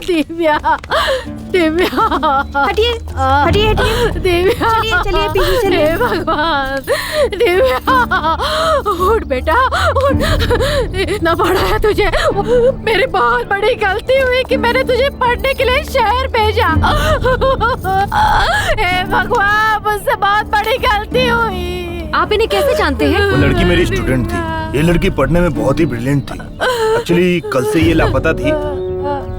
दिव्या, दिव्या, हटिए हटिए हटिए, दिव्या, चलिए चलिए पीछे चलिए। हे भगवान, दिव्या, उठ बेटा, उठ। इतना बड़ा है तुझे। मेरी बहुत बड़ी गलती हुई कि मैंने तुझे पढ़ने के लिए शहर भेजा। हे भगवान, मुझसे बहुत बड़ी गलती हुई। आप इन्हें कैसे जानते हैं? वो लड़की मेरी स्टूडेंट थी। ये लड़की पढ़ने में बहुत ही ब्रिलियंट थी। एक्चुअली कल से ये लापता थी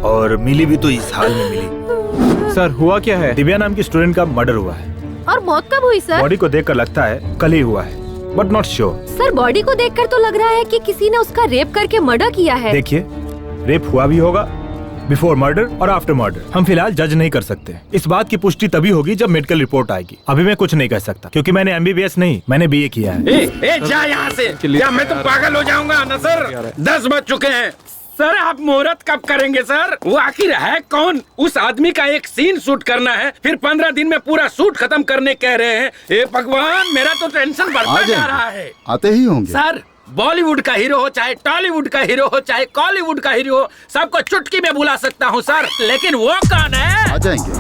और मिली भी तो इस हाल में मिली। सर हुआ क्या है? दिव्या नाम की स्टूडेंट का मर्डर हुआ है। और मौत कब हुई सर? बॉडी को देखकर लगता है कल ही हुआ है, but not sure. Sir body को देखकर तो लग रहा है कि किसी ने उसका रेप करके मर्डर किया है। देखिए, रेप हुआ भी होगा, बिफोर मर्डर और आफ्टर मर्डर। हम फिलहाल जज नहीं कर सकते। इस बात की पुष्टि तभी होगी जब मेडिकल रिपोर्ट आएगी। अभी मैं कुछ नहीं कह सकता क्योंकि मैंने MBBS नहीं, मैंने BA किया है। जा यहाँ से। क्या मैं तो पागल हो जाऊंगा ना सर? 10 बज चुके हैं सर। आप मुहूर्त कब करेंगे सर? वो आखिर है कौन? उस आदमी का एक सीन शूट करना है, फिर 15 दिन में पूरा शूट खत्म करने कह रहे हैं। ए भगवान, मेरा तो टेंशन बढ़ता जा रहा है। आते ही होंगे सर, बॉलीवुड का हीरो हो, चाहे टॉलीवुड का हीरो हो, चाहे कॉलीवुड का हीरो हो, सबको चुटकी में बुला सकता हूँ सर। लेकिन वो कौन है? आ जाएंगे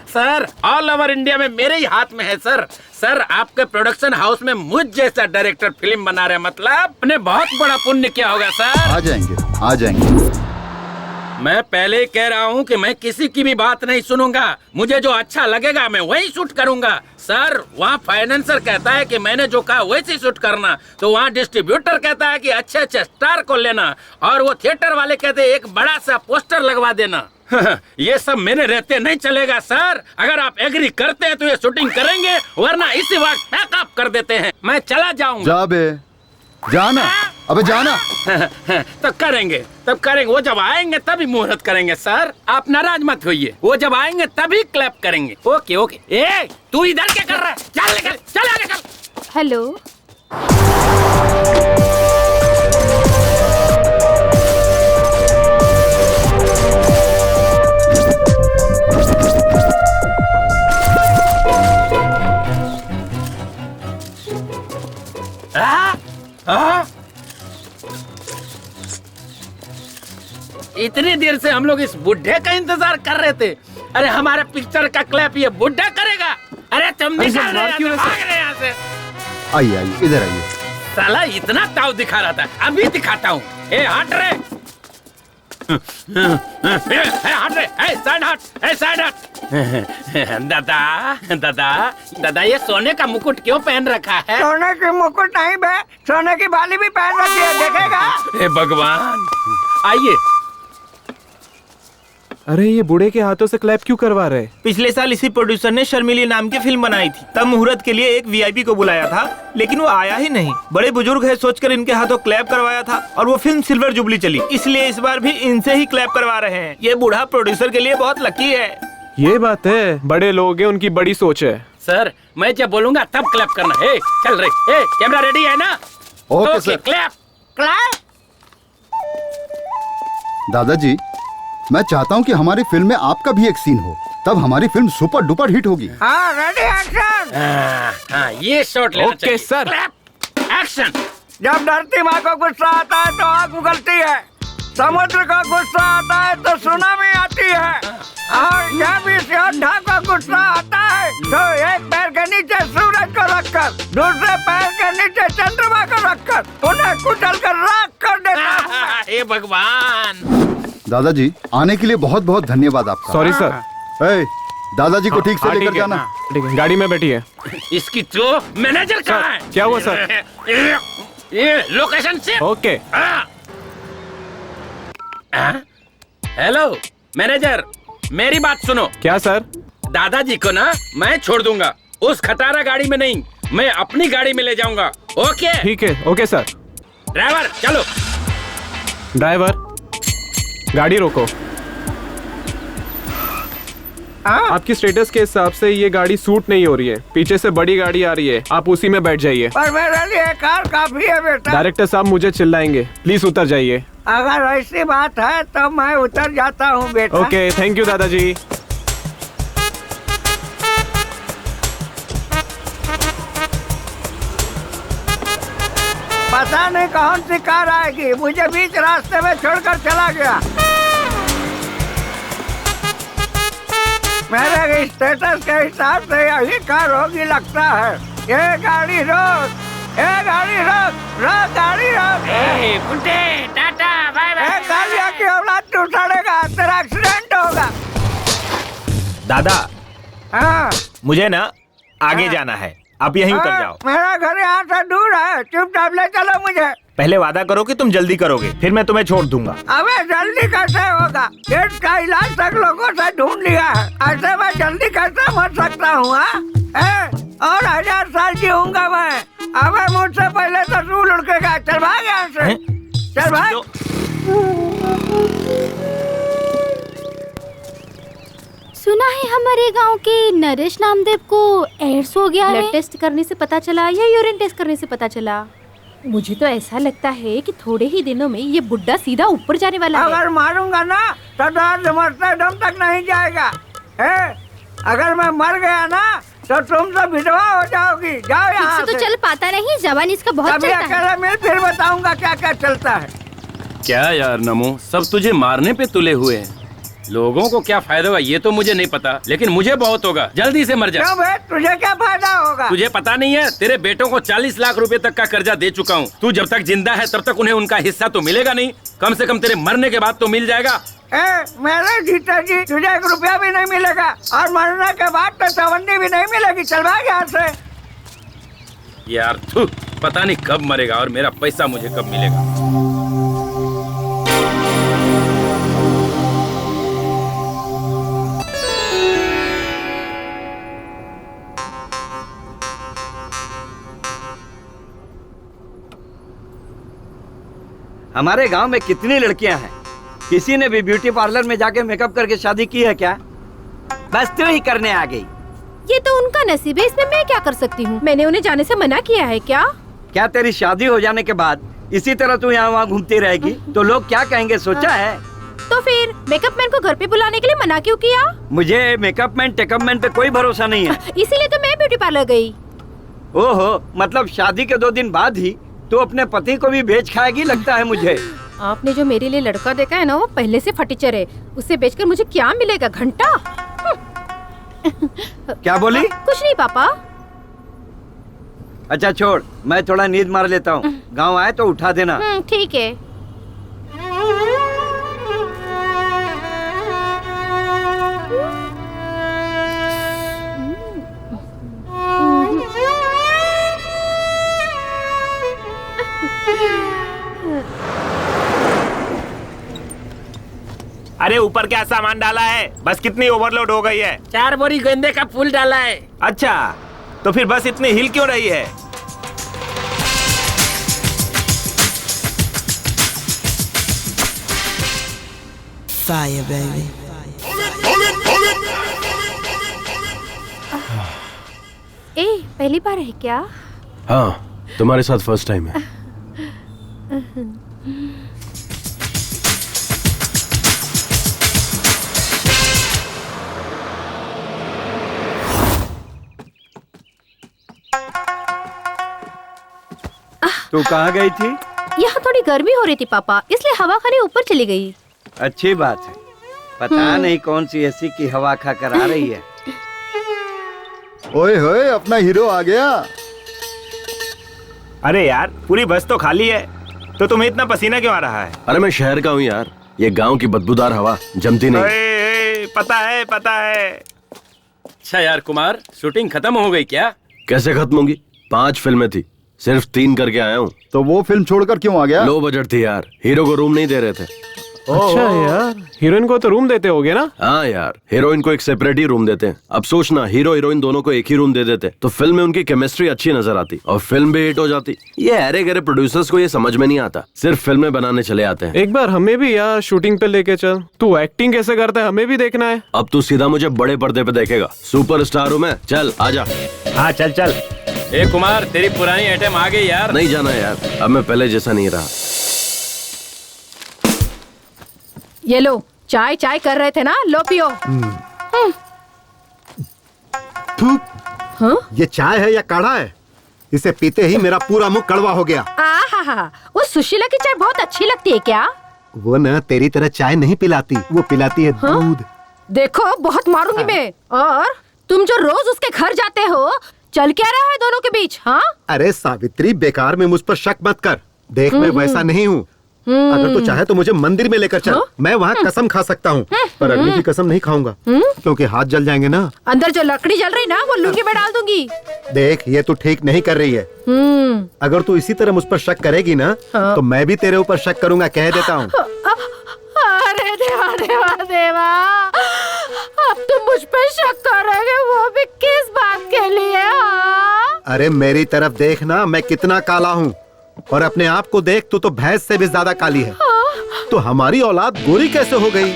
सर, ऑल ओवर इंडिया में मेरे ही हाथ में है सर। सर, आपके प्रोडक्शन हाउस में मुझ जैसा डायरेक्टर फिल्म बना रहे, मतलब आपने बहुत बड़ा पुण्य किया होगा सर। आ जाएंगे आ जाएंगे। मैं पहले ही कह रहा हूँ कि मैं किसी की भी बात नहीं सुनूंगा। मुझे जो अच्छा लगेगा मैं वही शूट करूंगा। सर, वहाँ फाइनेंसर कहता है कि मैंने जो कहा वैसे शूट करना, तो वहाँ डिस्ट्रीब्यूटर कहता है कि अच्छे अच्छे स्टार को लेना, और वो थिएटर वाले कहते हैं एक बड़ा सा पोस्टर लगवा देना। ये सब मेरे रहते नहीं चलेगा सर। अगर आप एग्री करते हैं तो ये शूटिंग करेंगे, वरना इसी वक्त पैकअप कर देते हैं। मैं चला जाऊंगा। जा बे, जाना, अबे जाना। तो करेंगे, तब करेंगे। वो जब आएंगे तभी मुहूर्त करेंगे सर। आप नाराज मत होइए, वो जब आएंगे तभी क्लैप करेंगे। Okay okay. ए, तू इधर क्या कर रहा है? चल निकल, चल आगे चल। हेलो, इतनी देर से हम लोग इस बुढ़े का इंतजार कर रहे थे। अरे हमारे पिक्चर का क्लैप ये बुढ़ा करेगा? अरे तुम निकल रहे हो, भाग रहे यहाँ से। आइए आइए, इधर आइए। साला इतना ताव दिखा रहा था, अभी दिखाता हूँ। ए हट रे, हट रे, साइड हट, साइड हट। दादा दादा दादा, ये सोने का मुकुट क्यों पहन रखा है? सोने की मुकुट नहीं बे, सोने की बाली भी पहन रखी है, देखेगा? हे भगवान, आइए। अरे ये बूढ़े के हाथों से क्लैप क्यों करवा रहे? पिछले साल इसी प्रोड्यूसर ने शर्मिली नाम की फिल्म बनाई थी। तब मुहूर्त के लिए एक VIP को बुलाया था, लेकिन वो आया ही नहीं। बड़े बुजुर्ग है सोचकर इनके हाथों क्लैप करवाया था, और वो फिल्म सिल्वर जुबली चली। इसलिए इस बार भी इनसे ही क्लैप करवा रहे हैं। ये बूढ़ा प्रोड्यूसर के लिए बहुत लकी है। ये बात है, बड़े लोग हैं, उनकी बड़ी सोच है। सर, मैं जब बोलूंगा तब क्लैप करना है। चल रही, कैमरा रेडी है ना? Okay sir. Clap clap. दादाजी, मैं चाहता हूँ कि हमारी फिल्म में आपका भी एक सीन हो, तब हमारी फिल्म सुपर डुपर हिट होगी। हाँ, रेडी एक्शन। हाँ, ये शॉट लेना चाहिए। Okay sir. Clap action. जब धरती माँ को गुस्सा आता है तो आग उगलती है, समुद्र का गुस्सा आता है तो सुनामी आती है, और जब इस योद्धा को गुस्सा आता है तो एक पैर के नीचे सूरज को रखकर, दूसरे पैर के नीचे चंद्रमा को रखकर उन्हें कुचल कर राख कर देता है। हे भगवान। दादाजी, आने के लिए बहुत बहुत धन्यवाद आपका। Sorry sir. ए, दादाजी को ठीक से हाँ, लेकर ठीक है, जाना। ठीक है, गाड़ी में बैठिए। इसकी तो मैनेजर कहाँ है? क्या हुआ सर? ये लोकेशन से। ओके। हेलो मैनेजर, मेरी बात सुनो। क्या सर? दादाजी को ना मैं छोड़ दूंगा, उस खटारा गाड़ी में नहीं, मैं अपनी गाड़ी में ले जाऊंगा। ओके? ठीक है, ओके सर। ड्राइवर चलो। ड्राइवर, गाड़ी रोको। आपकी स्टेटस के हिसाब से ये गाड़ी सूट नहीं हो रही है। पीछे से बड़ी गाड़ी आ रही है, आप उसी में बैठ जाइए। पर मेरे लिए कार काफी है बेटा। डायरेक्टर साहब मुझे चिल्लाएंगे, प्लीज उतर जाइए। अगर ऐसी बात है तो मैं उतर जाता हूँ बेटा। ओके, थैंक यू दादाजी। पता नहीं कौन सी कार आएगी, मुझे बीच रास्ते में छोड़कर चला गया। मेरे स्टेटस के हिसाब से यही कार होगी लगता है। ये गाड़ी रोक, ये गाड़ी रोक, रोक गाड़ी रोक। Kunte, tata, bye bye. गाड़िया की औलाद तू उठाड़ेगा, तेरा एक्सीडेंट होगा। दादा हाँ मुझे ना आगे जाना है, आप यहीं उतर जाओ। मेरा घर यहाँ से दूर है, चुपचाप ले चलो मुझे। पहले वादा करो कि तुम जल्दी करोगे, फिर मैं तुम्हें छोड़ दूंगा। अबे जल्दी कैसे होगा? पेट का इलाज तक लोगों से ढूंढ लिया है, ऐसे मैं जल्दी कैसे मर सकता हूँ? और 1000 साल जीऊंगा मैं। अबे मुझसे पहले तो तू लुढ़केगा। चल भाग यहाँ से, चल भाग। सुना है हमारे गांव के नरेश नामदेव को एड्स हो गया है। ब्लड टेस्ट करने से पता चला या यूरिन टेस्ट करने से पता चला? मुझे तो ऐसा लगता है कि थोड़े ही दिनों में ये बुड्ढा सीधा ऊपर जाने वाला है। अगर मारूंगा ना तो दर्द मरते दम तक नहीं जाएगा। अगर मैं मर गया ना तो तुम सब विधवा हो जाओगी। जाओ यहाँ तो चल पाता नहीं, जवान इसका बहुत कभी चलता है। अकेले मिल, फिर बताऊंगा क्या क्या चलता है। क्या यार नमो, सब तुझे मारने पे तुले हुए हैं। लोगों को क्या फायदा होगा ये तो मुझे नहीं पता, लेकिन मुझे बहुत होगा। जल्दी से मर जा। क्यों बे, तुझे क्या फायदा होगा? तुझे पता नहीं है, तेरे बेटों को 40 लाख रुपए तक का कर्जा दे चुका हूँ। तू जब तक जिंदा है तब तक उन्हें उनका हिस्सा तो मिलेगा नहीं, कम से कम तेरे मरने के बाद तो मिल जाएगा। मेरे जीता जी तुझे 1 रुपया भी नहीं मिलेगा, और मरने के बाद तो चवन्नी भी नहीं मिलेगी। चल भाग यहाँ से। यार थू, पता नहीं कब मरेगा और मेरा पैसा मुझे कब मिलेगा। हमारे गांव में कितनी लड़कियां हैं, किसी ने भी ब्यूटी पार्लर में जाके मेकअप करके शादी की है क्या? बस तू ही करने आ गई। ये तो उनका नसीब है, इसमें मैं क्या कर सकती हूँ? मैंने उन्हें जाने से मना किया है क्या? क्या तेरी शादी हो जाने के बाद इसी तरह तू यहाँ वहाँ घूमती रहेगी तो लोग क्या कहेंगे, सोचा है? तो फिर मेकअप मैन को घर पे बुलाने के लिए मना क्यों किया? मुझे मेकअप मैन टेकअप मैन पे कोई भरोसा नहीं है। इसीलिए तो मैं ब्यूटी पार्लर गई। ओहो, मतलब शादी के 2 दिन बाद ही तू अपने पति को भी बेच खाएगी लगता है मुझे। आपने जो मेरे लिए लड़का देखा है ना, वो पहले से फटीचर है। उसे बेचकर मुझे क्या मिलेगा? घंटा? क्या बोली? कुछ नहीं पापा। अच्छा छोड़, मैं थोड़ा नींद मार लेता हूँ। गाँव आए तो उठा देना। ठीक है। अरे ऊपर क्या सामान डाला है? बस कितनी ओवरलोड हो गई है? 4 बोरी गेंदे का फूल डाला है। अच्छा, तो फिर बस इतनी हिल क्यों रही है? Fire, baby. पहली बार है क्या? हाँ, तुम्हारे साथ फर्स्ट टाइम है। तू कहाँ गई थी? यहाँ थोड़ी गर्मी हो रही थी पापा, इसलिए हवा खाने ऊपर चली गई। अच्छी बात है। पता नहीं कौन सी एसी की हवा खा कर आ रही है। ओए होए, अपना हीरो आ गया। अरे यार, पूरी बस तो खाली है, तो तुम्हें इतना पसीना क्यों आ रहा है? अरे मैं शहर का हूँ यार, ये गांव की बदबूदार हवा जमती नहीं। पता है। अच्छा यार कुमार, शूटिंग खत्म हो गई क्या? कैसे खत्म होगी? 5 फिल्में थी, सिर्फ 3 करके आया हूँ। तो वो फिल्म छोड़कर क्यों आ गया? लो बजट थी यार, हीरो को रूम नहीं दे रहे थे। अच्छा यार, हीरोइन को तो रूम देते होगे ना? हाँ यार, हीरोइन को एक सेपरेट ही रूम देते हैं। अब सोचना, हीरो हीरोइन दोनों को एक ही रूम दे देते तो फिल्म में उनकी केमिस्ट्री अच्छी नजर आती और फिल्म भी हिट हो जाती। ये अरे गरे प्रोड्यूसर्स को ये समझ में नहीं आता, सिर्फ फिल्में बनाने चले आते हैं। एक बार हमें भी यार शूटिंग पे लेके चल। तू एक्टिंग कैसे करता है हमें भी देखना है। अब तू सीधा मुझे बड़े पर्दे पे देखेगा, सुपरस्टार हूँ मैं। चल आजा। हाँ चल। ए कुमार, तेरी पुरानी आइटम आ गई यार। नहीं जाना यार, अब मैं पहले जैसा नहीं रहा। ये लो, चाय कर रहे थे ना, लो पियो। हाँ? ये चाय है या काढ़ा है? इसे पीते ही मेरा पूरा मुंह कड़वा हो गया। आहा, वो सुशीला की चाय बहुत अच्छी लगती है क्या? वो न तेरी तरह चाय नहीं पिलाती, वो पिलाती है दूध। देखो बहुत मारूंगी मैं। और तुम जो रोज उसके घर जाते हो, चल क्या रहा है दोनों के बीच? हाँ अरे सावित्री, बेकार में मुझ पर शक मत कर। देख मैं वैसा नहीं हूँ। अगर तू चाहे तो मुझे मंदिर में लेकर चल, मैं वहाँ कसम खा सकता हूँ, पर अग्नि की कसम नहीं खाऊंगा क्योंकि हाथ जल जाएंगे ना। अंदर जो लकड़ी जल रही ना, वो लुंगी में डाल दूंगी। देख ये तू ठीक नहीं कर रही है। अगर तू इसी तरह मुझ पर शक करेगी ना, तो मैं भी तेरे ऊपर शक करूंगा, कह देता हूँ। अरे देवा देवा देवा, अब तुम मुझ पर शक करोगे, वो भी किस बात के लिए? अरे मेरी तरफ देख ना, मैं कितना काला हूँ, और अपने आप को देख, तू तो भैंस से भी ज्यादा काली है। तो हमारी औलाद गोरी कैसे हो गई?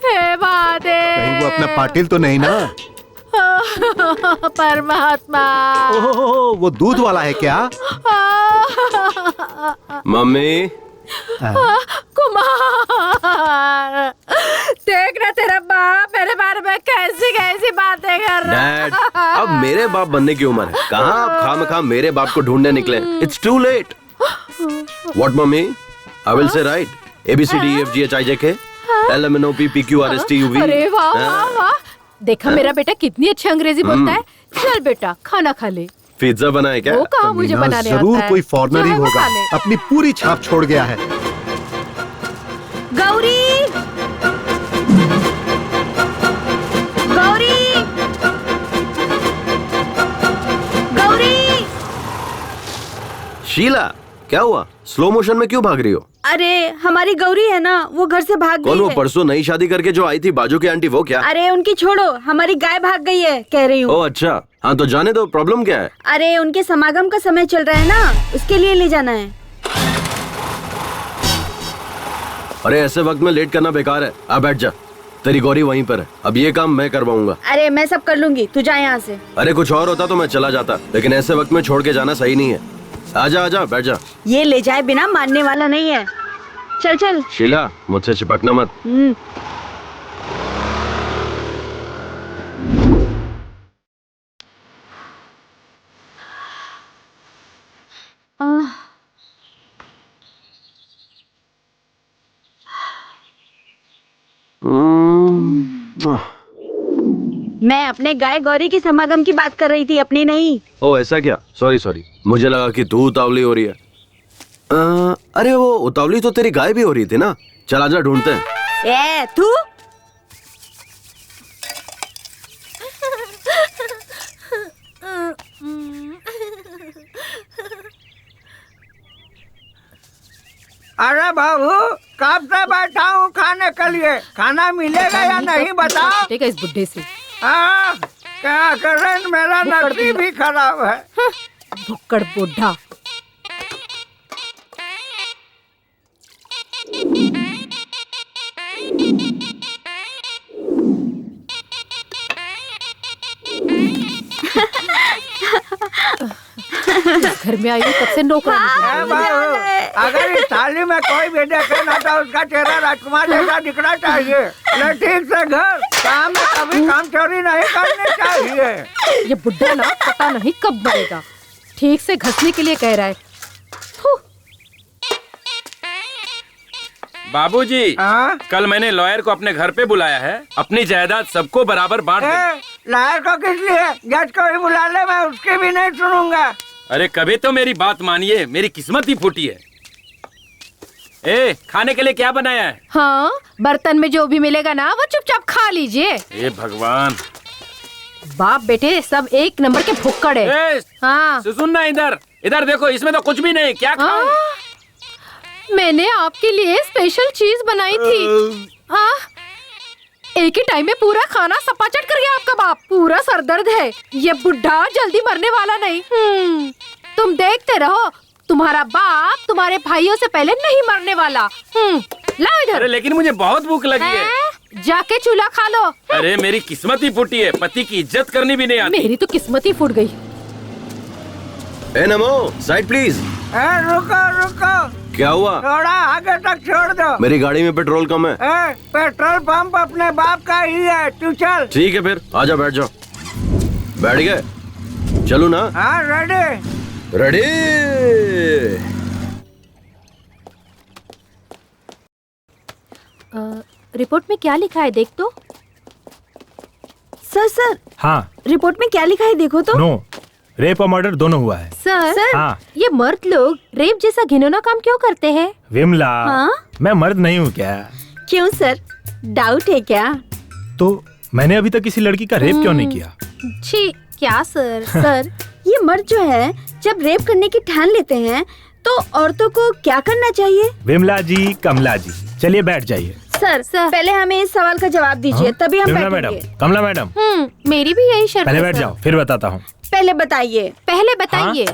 हे महादेव, कहीं वो अपना पाटिल तो नहीं ना? परमात्मा, ओह, वो दूध वाला है क्या? मम्मी कुमार, देख ना तेरा बाप मेरे बारे में कैसी कैसी बातें कर रहा है। डैड, अब मेरे बाप बनने की उम्र है, कहाँ आप खामखा मेरे बाप को ढूंढने निकले? It's too late. What mummy? I will say right ABCDEFGHIJK LMNOP PQRST UV। अरे वाह वाह वाह, देखा मेरा बेटा कितनी अच्छी अंग्रेजी बोलता है। चल बेटा खाना खा ले। पिज्जा बनाए क्या? वो कहाँ मुझे बनाने आता जरूर है। कोई फॉरेनर ही चाहे वो होगा, खा ले। अपनी पूरी छाप छोड़ गया है। गौरी, गौरी, गौरी। शीला, क्या हुआ? स्लो मोशन में क्यों भाग रही हो? अरे हमारी गौरी है ना, वो घर से भाग कौन? गई वो है। परसों नई शादी करके जो आई थी बाजू की आंटी, वो क्या? अरे उनकी छोड़ो, हमारी गाय भाग गई है कह रही हूँ। ओह अच्छा, हाँ तो जाने दो, प्रॉब्लम क्या है? अरे उनके समागम का समय चल रहा है ना, उसके लिए ले जाना है। अरे ऐसे वक्त में लेट करना बेकार है, आ बैठ जा। तेरी गौरी वहीं पर है, अब ये काम मैं करवाऊंगा। अरे मैं सब कर लूंगी, तू जा यहाँ से। अरे कुछ और होता तो मैं चला जाता, लेकिन ऐसे वक्त में छोड़ के जाना सही नहीं है। आजा बैठ जा। ये ले जाए बिना मानने वाला नहीं है। चल चल। शीला, मुझसे चिपकना मत। मैं अपने गाय गौरी की समागम की बात कर रही थी, अपनी नहीं। ओ ऐसा क्या? सॉरी, मुझे लगा कि तू उतावली हो रही है। अरे वो उतावली तो तेरी गाय भी हो रही थी ना। चल आजा, ढूंढते हैं। ए तू अरे बाबू, कब से बैठा हूँ खाने के लिए, खाना मिलेगा या नहीं बताओ। ठीक है इस बुड्ढे से। क्या करें, मेरा नसीब भी खराब है। भुक्कड़ बुढ़ा। घर में आई हूँ तब से नौकरानी। अगर इस थाली में कोई भी देखे ना तो उसका चेहरा राजकुमार जैसा दिखना चाहिए। ठीक से घर काम में कभी काम चोरी नहीं करनी चाहिए। ये बुड्ढा ना पता नहीं कब मरेगा, ठीक से घसने के लिए कह रहा है। बाबूजी, कल मैंने लॉयर को अपने घर पे बुलाया है, अपनी जायदाद सबको बराबर बांट दे। लॉयर को किस लिए? जज को भी बुला ले, मैं उसकी भी नहीं सुनूंगा। अरे कभी तो मेरी बात मानिए, मेरी किस्मत ही फूटी है। खाने के लिए क्या बनाया है? हाँ, बर्तन में जो भी मिलेगा ना वो चुपचाप खा लीजिए। भगवान, बाप बेटे सब एक नंबर के भुक्कड़ है। हाँ सुनना, इधर देखो, इसमें तो कुछ भी नहीं, क्या खाऊं? मैंने आपके लिए स्पेशल चीज बनाई थी। एक ही टाइम में पूरा खाना सपाचट कर गया आपका बाप। पूरा सरदर्द है, ये बुढ़ा जल्दी मरने वाला नहीं। तुम देखते रहो, तुम्हारा बाप तुम्हारे भाइयों से पहले नहीं मरने वाला। लाओ इधर। अरे लेकिन मुझे बहुत भूख लगी है। जाके चूल्हा खा लो। अरे मेरी किस्मत ही फूटी है, पति की इज्जत करनी भी नहीं आती। मेरी तो किस्मत ही फूट गई। नमो, साइड प्लीज। रुको, क्या हुआ? थोड़ा आगे तक छोड़ दो। मेरी गाड़ी में पेट्रोल कम है। पेट्रोल पंप अपने बाप का ही है, तू चल। ठीक है फिर, आजा बैठ जाओ। बैठ गए? चलूं ना? हाँ रेडी। रेडी। रिपोर्ट में क्या लिखा है देख तो। सर हाँ। रिपोर्ट में क्या लिखा है देखो तो। नो, रेप और मर्डर दोनों हुआ है। सर हाँ। ये मर्द लोग रेप जैसा घिनौना काम क्यों करते हैं? विमला, हाँ? मैं मर्द नहीं हूँ क्या? क्यों सर, डाउट है क्या? तो मैंने अभी तक किसी लड़की का रेप क्यों नहीं किया? छी, क्या सर? सर ये मर्द जो है जब रेप करने की ठान लेते हैं तो औरतों को क्या करना चाहिए? विमला जी, कमला जी, चलिए बैठ जाइए। सर पहले हमें इस सवाल का जवाब दीजिए, तभी हम विमला बैठेंगे। मैडम, कमला मैडम, मेरी भी यही शर्त पहले है बैठ सर। जाओ, फिर बताता हूँ। पहले बताइए। पहले बताइए।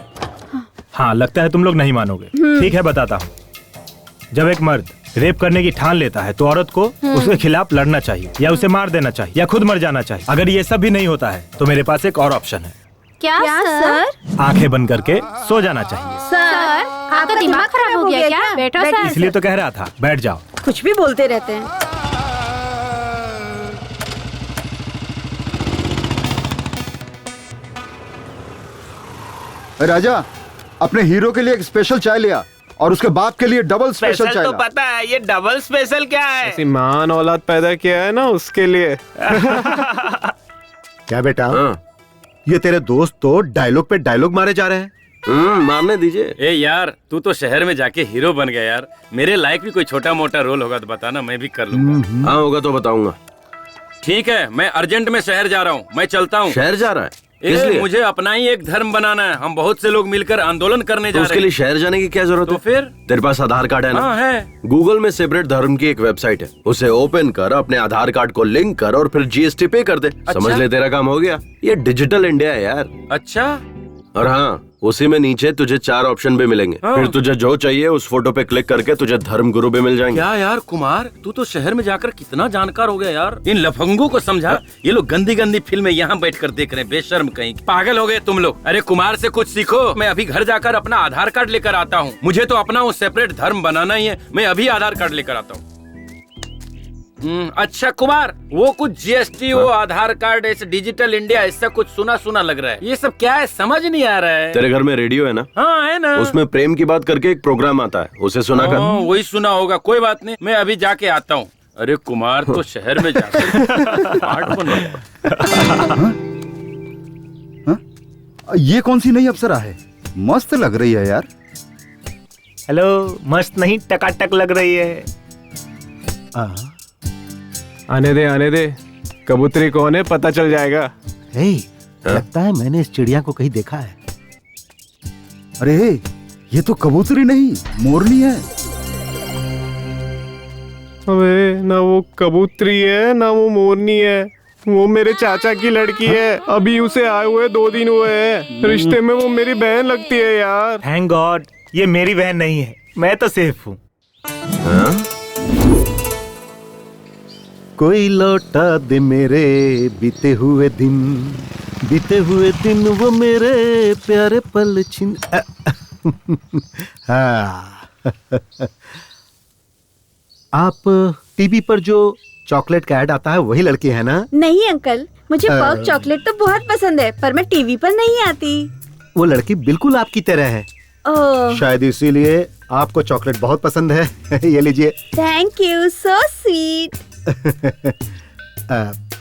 हाँ, लगता है तुम लोग नहीं मानोगे। ठीक है, बताता हूँ। जब एक मर्द रेप करने की ठान लेता है तो औरत को उसके खिलाफ लड़ना चाहिए, या उसे मार देना चाहिए, या खुद मर जाना चाहिए। अगर ये सब भी नहीं होता है तो मेरे पास एक और ऑप्शन है। क्या सर? आंखें बंद करके सो जाना चाहिए। सर आपका दिमाग खराब हो गया क्या? बैठो सर। इसलिए तो कह रहा था, बैठ जाओ। कुछ भी बोलते रहते हैं। राजा, अपने हीरो के लिए एक स्पेशल चाय लिया और उसके बाप के लिए डबल स्पेशल चाय तो ला। पता है, ये डबल स्पेशल क्या है? ऐसी महान औलाद पैदा किया है ना उसके लिए। क्या बेटा? हाँ। ये तेरे दोस्त तो डायलॉग पे डायलॉग मारे जा रहे हैं। मारने दीजिए। ए यार, तू तो शहर में जाके हीरो बन गया यार। मेरे लायक भी कोई छोटा मोटा रोल होगा तो बताना, मैं भी कर लूंगा। हाँ होगा तो बताऊंगा। ठीक है, मैं अर्जेंट में शहर जा रहा हूँ, मैं चलता हूँ। शहर जा रहा है? इसलिए मुझे अपना ही एक धर्म बनाना है। हम बहुत से लोग मिलकर आंदोलन करने जा रहे हैं। उसके लिए शहर जाने की क्या जरूरत है? तो फिर तेरे पास आधार कार्ड है ना? हाँ है। गूगल में सेपरेट धर्म की एक वेबसाइट है, उसे ओपन कर, अपने आधार कार्ड को लिंक कर और फिर जीएसटी पे कर दे। समझ ले, तेरा काम हो गया। ये डिजिटल इंडिया है यार। अच्छा। और हाँ, उसी में नीचे तुझे 4 ऑप्शन भी मिलेंगे। फिर तुझे जो चाहिए उस फोटो पे क्लिक करके तुझे धर्म गुरु भी मिल जाएंगे। क्या यार कुमार, तू तो शहर में जाकर कितना जानकार हो गया यार। इन लफंगों को समझा। ये लोग गंदी गंदी फिल्में यहाँ बैठकर देख रहे हैं, बेशर्म कहीं। पागल हो गए तुम लोग। अरे कुमार से कुछ सीखो। मैं अभी घर जाकर अपना आधार कार्ड लेकर आता हूँ। मुझे तो अपना वो सेपरेट धर्म बनाना ही है। मैं अभी आधार कार्ड लेकर आता हूँ। अच्छा कुमार, वो कुछ जीएसटी, वो आधार कार्ड, ऐसे डिजिटल इंडिया, ऐसा कुछ सुना सुना लग रहा है। ये सब क्या है, समझ नहीं आ रहा है। तेरे घर में रेडियो है ना? हाँ है ना। उसमें प्रेम की बात करके एक प्रोग्राम आता है, उसे सुना कर। वही सुना होगा, कोई बात नहीं, मैं अभी जाके आता हूँ। अरे कुमार तो शहर में जाकर स्मार्टफोन। ये कौन सी नई अप्सरा है? मस्त लग रही है यार। हेलो, मस्त नहीं टकाटक लग रही है। आने दे, कबूतरी कौन है पता चल जाएगा। लगता है मैंने इस चिड़िया को कहीं देखा है। अरे ये तो कबूतरी नहीं, मोरनी है। अबे ना वो कबूतरी है ना वो मोरनी है, वो मेरे चाचा की लड़की है। अभी उसे आए हुए 2 दिन हुए हैं। रिश्ते में वो मेरी बहन लगती है यार। थैंक गॉड, ये मेरी बहन नहीं है, मैं तो सेफ हूँ। कोई लौटा दे मेरे बीते हुए दिन वो मेरे प्यारे पल छिन। हाँ। आप टीवी पर जो चॉकलेट का ऐड आता है वही लड़की है ना? नहीं अंकल, मुझे पर्क चॉकलेट तो बहुत पसंद है, पर मैं टीवी पर नहीं आती। वो लड़की बिल्कुल आपकी तरह है। शायद इसीलिए आपको चॉकलेट बहुत पसंद है। ये लीजिए। Thank you, so sweet.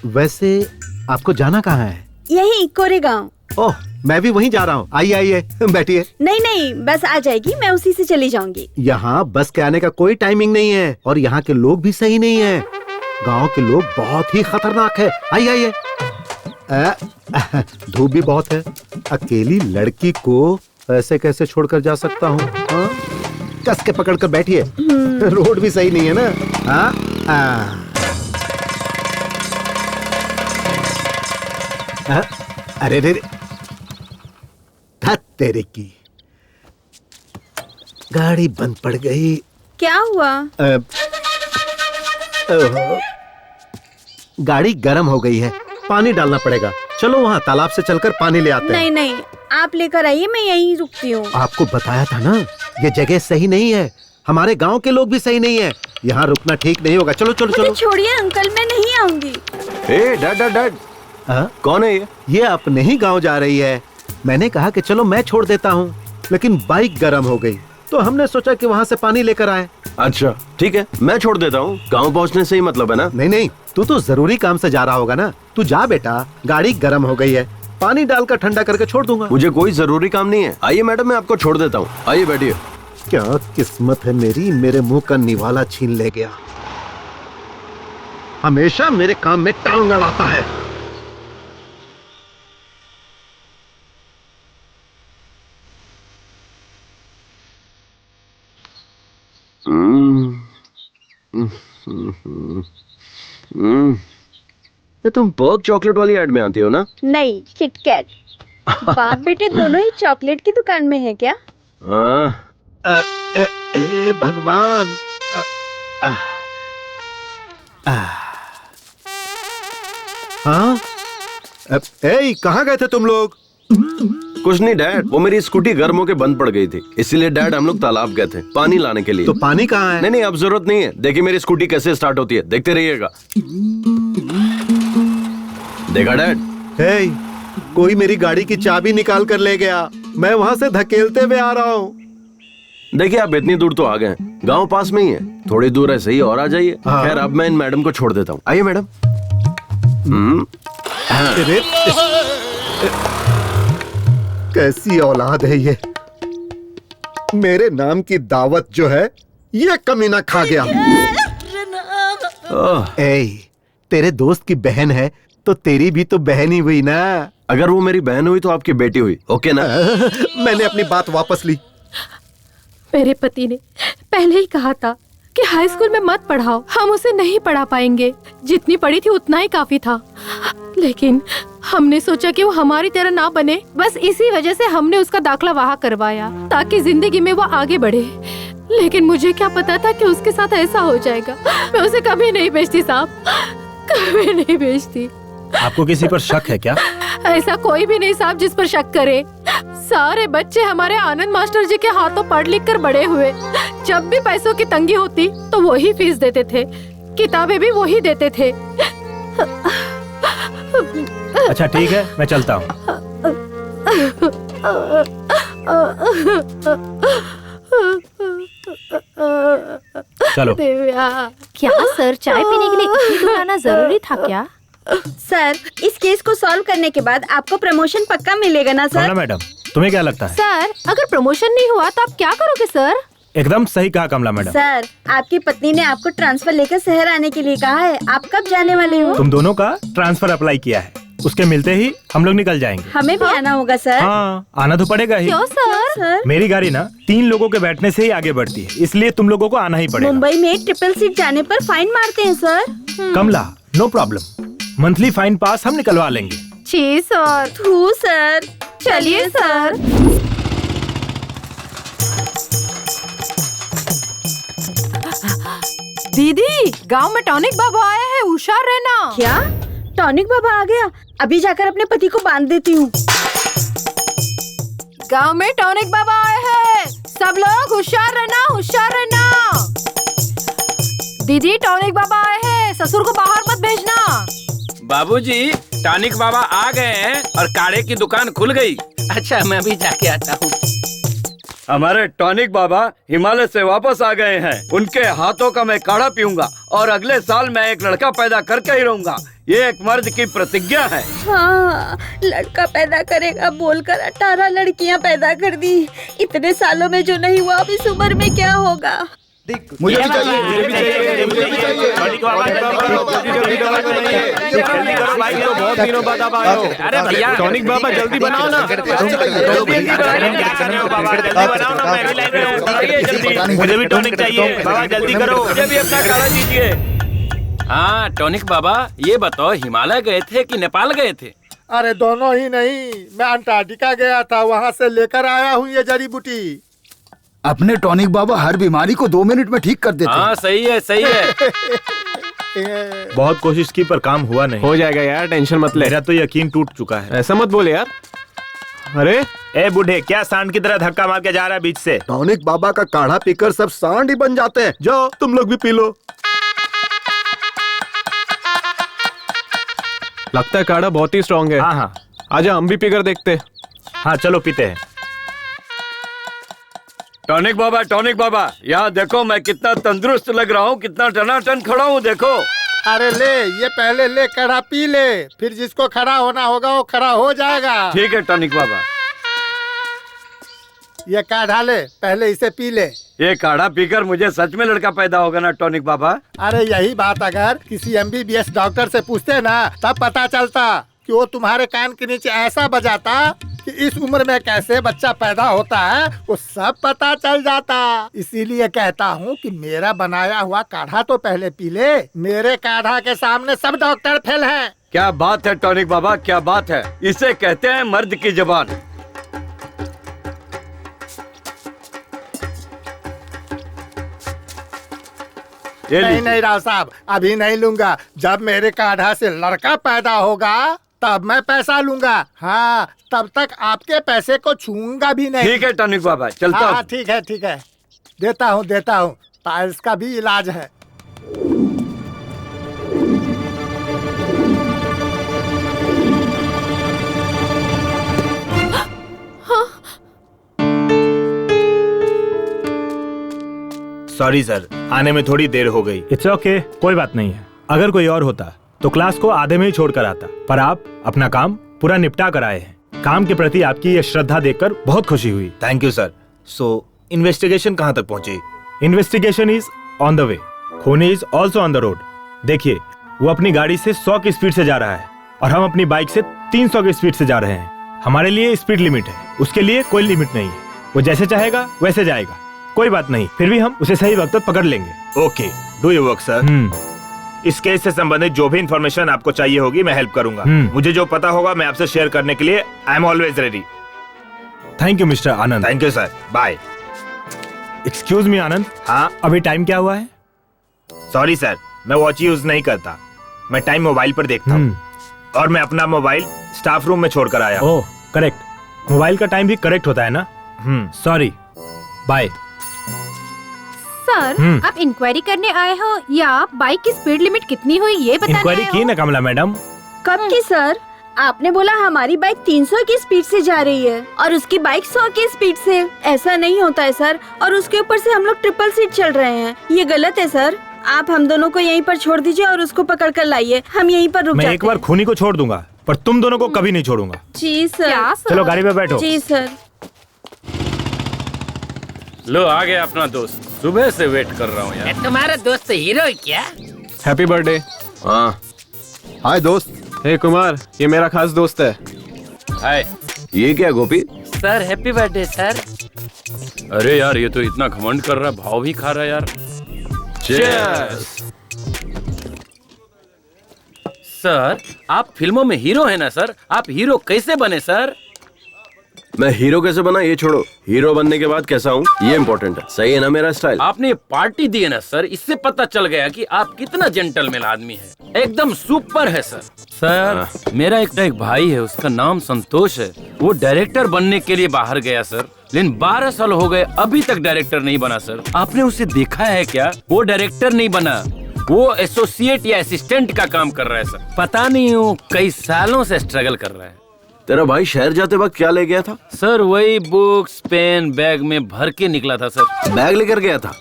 वैसे आपको जाना कहाँ है? यही कोरेगांव। ओह, मैं भी वहीं जा रहा हूँ। आइए बैठिए। नहीं, बस आ जाएगी, मैं उसी से चली जाऊंगी। यहाँ बस के आने का कोई टाइमिंग नहीं है और यहाँ के लोग भी सही नहीं है। गांव के लोग बहुत ही खतरनाक है। आइए। धूप भी बहुत है। अकेली लड़की को ऐसे कैसे छोड़कर जा सकता हूँ? कस के पकड़ कर बैठिए। रोड भी सही नहीं है ना? अरे तेरे की गाड़ी बंद पड़ गई। क्या हुआ? गाड़ी गर्म हो गई है, पानी डालना पड़ेगा। चलो वहाँ तालाब से चलकर पानी ले आते हैं। नहीं, आप लेकर आइए, मैं यहीं रुकती हूँ। आपको बताया था ना, ये जगह सही नहीं है। हमारे गांव के लोग भी सही नहीं है। यहाँ रुकना ठीक नहीं होगा। चलो चलो चलो। छोड़िए अंकल, मैं नहीं आऊंगी। ए डैड डैड डैड, कौन है ये? ये अपने ही गांव जा रही है। मैंने कहा कि चलो मैं छोड़ देता हूँ, लेकिन बाइक गर्म हो गई तो हमने सोचा कि वहाँ से पानी लेकर आए। अच्छा ठीक है, मैं छोड़ देता हूँ। गांव पहुँचने से ही मतलब है ना? नहीं नहीं, तू तो जरूरी काम से जा रहा होगा ना। तू जा बेटा, गाड़ी गर्म हो गई है, पानी डालकर ठंडा करके छोड़ दूंगा। मुझे कोई जरूरी काम नहीं है। आइए मैडम, मैं आपको छोड़ देता हूँ। आइए बैठिए। क्या किस्मत है मेरी, मेरे मुंह का निवाला छीन ले गया। हमेशा मेरे काम में टांग अड़ाता है। ये तुम बर्ग चॉकलेट वाली ऐड में आती हो ना? नहीं, किटकैट। बाप बेटे दोनों ही चॉकलेट की दुकान में है क्या? भगवान। हाँ, कहाँ गए थे तुम लोग? कुछ नहीं डैड, वो मेरी स्कूटी गर्म होके बंद पड़ गई थी, इसीलिए डैड हम लोग तालाब गए थे पानी लाने के लिए। तो पानी कहाँ है? नहीं नहीं, अब जरूरत नहीं है। देखिए मेरी स्कूटी कैसे स्टार्ट होती है, देखते रहिएगा। देखा डैड? कोई मेरी गाड़ी की चाबी निकाल कर ले गया, मैं वहाँ से धकेलते हुए आ रहा हूँ। देखिए आप इतनी दूर तो आ गए, गांव पास में ही है, थोड़ी दूर ऐसे ही और आ जाइए। खैर अब मैं इन मैडम को छोड़ देता हूँ। आइए मैडम। कैसी औलाद है ये, मेरे नाम की दावत जो है ये कमीना खा गया। तेरे दोस्त की बहन है तो तेरी भी तो बहन ही हुई ना। अगर वो मेरी बहन हुई तो आपकी बेटी हुई, ओके ना? मैंने अपनी बात वापस ली। मेरे पति ने पहले ही कहा था कि हाई स्कूल में मत पढ़ाओ, हम उसे नहीं पढ़ा पाएंगे। जितनी पढ़ी थी उतना ही काफी था, लेकिन हमने सोचा कि वो हमारी तरह ना बने, बस इसी वजह से हमने उसका दाखला वहाँ करवाया ताकि जिंदगी में वो आगे बढ़े। लेकिन मुझे क्या पता था कि उसके साथ ऐसा हो जाएगा। मैं उसे कभी नहीं भेजती साहब, कभी नहीं भेजती। आपको किसी पर शक है क्या? ऐसा कोई भी नहीं साहब जिस पर शक करे। सारे बच्चे हमारे आनंद मास्टर जी के हाथों पढ़ लिख कर बड़े हुए। जब भी पैसों की तंगी होती तो वो ही फीस देते थे, किताबें भी वो ही देते थे। अच्छा ठीक है, मैं चलता हूँ। चलो। क्या सर, चाय पीने के लिए इतनी दूर आना जरूरी था क्या? सर, इस केस को सॉल्व करने के बाद आपको प्रमोशन पक्का मिलेगा ना सर? मैडम, तुम्हें क्या लगता है? सर, अगर प्रमोशन नहीं हुआ तो आप क्या करोगे सर? एकदम सही कहा कमला मैडम। सर, आपकी पत्नी ने आपको ट्रांसफर लेकर शहर आने के लिए कहा है। आप कब जाने वाले हो? तुम दोनों का ट्रांसफर अप्लाई किया है, उसके मिलते ही हम लोग निकल जाएंगे। हमें भी आना होगा सर। हाँ, आना तो पड़ेगा ही। क्यों सर? मेरी गाड़ी ना 3 लोगों के बैठने से ही आगे बढ़ती है, इसलिए तुम लोगों को आना ही पड़ेगा। मुंबई में ट्रिपल सीट जाने पर फाइन मारते हैं सर। कमला, नो प्रॉब्लम, मंथली फाइन पास हम निकलवा लेंगे। जी सर। थू सर। चलिए सर। दीदी, गांव में टॉनिक बाबा आए हैं, होशियार रहना। क्या? टॉनिक बाबा आ गया? अभी जाकर अपने पति को बांध देती हूँ। गांव में टॉनिक बाबा आए हैं, सब लोग होशियार रहना, होशियार रहना। दीदी, टॉनिक बाबा आए हैं, ससुर को बाहर मत भेजना। बाबूजी, टॉनिक बाबा आ गए हैं और काढ़े की दुकान खुल गई। अच्छा, मैं भी जाके आता हूँ। हमारे टॉनिक बाबा हिमालय से वापस आ गए हैं। उनके हाथों का मैं काढ़ा पीऊंगा और अगले साल मैं एक लड़का पैदा करके ही रहूंगा। ये एक मर्द की प्रतिज्ञा है। हाँ, लड़का पैदा करेगा बोलकर 18 लड़कियां पैदा कर दी। इतने सालों में जो नहीं हुआ, अब इस उम्र में क्या होगा? मुझे भी चाहिए, मुझे भी चाहिए, मुझे भी चाहिए। बहुत दिनों बाद आप आए हो। अरे भैया, टॉनिक बाबा जल्दी बनाओ ना। मुझे भी टॉनिक चाहिए बाबा, जल्दी करो। मुझे भी अपना काढ़ा दीजिए। हाँ टॉनिक बाबा, ये बताओ हिमालय गए थे कि नेपाल गए थे? अरे दोनों ही नहीं, मैं अंटार्कटिका गया था, वहाँ से लेकर आया हूँ ये जड़ी बूटी। अपने टॉनिक बाबा हर बीमारी को 2 मिनट में ठीक कर देते हैं। हाँ सही है, सही है। बहुत कोशिश की पर काम हुआ नहीं। हो जाएगा यार, टेंशन मत ले। मेरा तो यकीन टूट चुका है। ऐसा मत बोले यार। अरे ए बूढ़े, क्या सांड की तरह धक्का मार के जा रहा है बीच से? टॉनिक बाबा का काढ़ा पीकर सब सांड ही बन जाते हैं। जाओ तुम लोग भी पी लो। लगता है काढ़ा बहुत ही स्ट्रांग है। हाँ हाँ, आजा हम भी पीकर देखते। हाँ चलो पीते हैं। टॉनिक बाबा, यहाँ देखो मैं कितना तंदुरुस्त लग रहा हूँ, कितना टनाटन खड़ा हूँ, देखो। अरे ले, ये पहले ले काढ़ा पी ले, फिर जिसको खड़ा होना होगा वो खड़ा हो जाएगा। ठीक है टॉनिक बाबा। ये काढ़ा ले, पहले इसे पी ले। ये काढ़ा पीकर मुझे सच में लड़का पैदा होगा ना टॉनिक बाबा? अरे यही बात अगर किसी MBBS डॉक्टर से पूछते ना, तब पता चलता कि वो तुम्हारे कान के नीचे ऐसा बजाता कि इस उम्र में कैसे बच्चा पैदा होता है वो सब पता चल जाता। इसीलिए कहता हूँ कि मेरा बनाया हुआ काढ़ा तो पहले पी ले। मेरे काढ़ा के सामने सब डॉक्टर फेल हैं। क्या बात है टॉनिक बाबा, क्या बात है। इसे कहते हैं मर्द की जबान। नहीं राव साहब, अभी नहीं लूंगा। जब मेरे काढ़ा से लड़का पैदा होगा तब मैं पैसा लूंगा। हाँ, तब तक आपके पैसे को छूंगा भी नहीं। ठीक है टॉनिक बाबा, चलता हूँ। हाँ ठीक है, देता हूँ। पाइल्स का भी इलाज है। सॉरी सर, आने में थोड़ी देर हो गई। इट्स ओके, कोई बात नहीं है। अगर कोई और होता तो क्लास को आधे में ही छोड़ कर आता, पर आप अपना काम पूरा निपटा कर आए हैं। काम के प्रति आपकी ये श्रद्धा देखकर बहुत खुशी हुई। Thank you sir. So investigation कहाँ तक पहुँची? Investigation is on the way. खूनी is also on the road. देखिए, वो अपनी गाड़ी से 100 की स्पीड से जा रहा है और हम अपनी बाइक से 300 की स्पीड से जा रहे हैं। हमारे लिए स्पीड लिमिट है, उसके लिए कोई लिमिट नहीं है। वो जैसे चाहेगा वैसे जाएगा, कोई बात नहीं। फिर भी हम उसे सही वक्त पर पकड़ लेंगे। Okay, do your work sir. इस केस से संबंधित जो भी इंफॉर्मेशन आपको चाहिए होगी मैं हेल्प करूंगा। मुझे जो पता होगा मैं आपसे शेयर करने के लिए I am always ready. Thank you mister Anand. Thank you sir, bye. Excuse me Anand. हाँ, अभी टाइम क्या हुआ है? सॉरी सर, मैं वॉच यूज नहीं करता। मैं टाइम मोबाइल पर देखता हूँ और मैं अपना मोबाइल स्टाफ रूम में छोड़कर आया। ओह करेक्ट, मोबाइल का टाइम भी करेक्ट होता है ना। Sorry, bye. सर, आप इंक्वायरी करने आए हो या आप बाइक की स्पीड लिमिट कितनी हुई ये बताने आए हो? इंक्वायरी की ना कमला मैडम। कब की सर? आपने बोला हमारी बाइक 300 की स्पीड से जा रही है और उसकी बाइक 100 की स्पीड से। ऐसा नहीं होता है सर, और उसके ऊपर से हम लोग ट्रिपल सीट चल रहे हैं। ये गलत है सर। आप हम दोनों को यहीं पर छोड़ दीजिए और उसको पकड़ कर लाइए। हम यहीं पर रुक जाते हैं। मैं एक बार खूनी को छोड़ दूंगा, पर तुम दोनों को कभी नहीं छोड़ूंगा। जी सर। क्या सर? चलो गाड़ी में बैठो। जी सर। लो आ गया अपना दोस्त, सुबह से वेट कर रहा हूँ यार। तुम्हारा दोस्त हीरो है क्या? Happy birthday. हाँ, हाय दोस्त। हे कुमार, ये मेरा खास दोस्त है। हाय। ये क्या Gopi? Sir happy birthday sir. अरे यार, ये तो इतना घमंड कर रहा, भाव भी खा रहा यार। Cheers! सर, आप फिल्मों में हीरो है ना सर? आप हीरो कैसे बने सर? मैं हीरो कैसे बना ये छोड़ो, हीरो बनने के बाद कैसा हूँ ये इम्पोर्टेंट है। सही है ना मेरा स्टाइल? आपने पार्टी दी है ना सर, इससे पता चल गया कि आप कितना जेंटलमैन आदमी है। एकदम सुपर है सर। सर, मेरा एक भाई है, उसका नाम संतोष है। वो डायरेक्टर बनने के लिए बाहर गया सर, लेकिन 12 साल हो गए अभी तक डायरेक्टर नहीं बना सर। आपने उसे देखा है क्या? वो डायरेक्टर नहीं बना, वो एसोसिएट या असिस्टेंट का काम कर रहा है सर। पता नहीं वो कई सालों से स्ट्रगल कर रहा है। तेरा भाई शहर जाते वक्त क्या ले गया था? सर वही बुक्स पेन बैग में भर के निकला था सर। बैग लेकर गया था?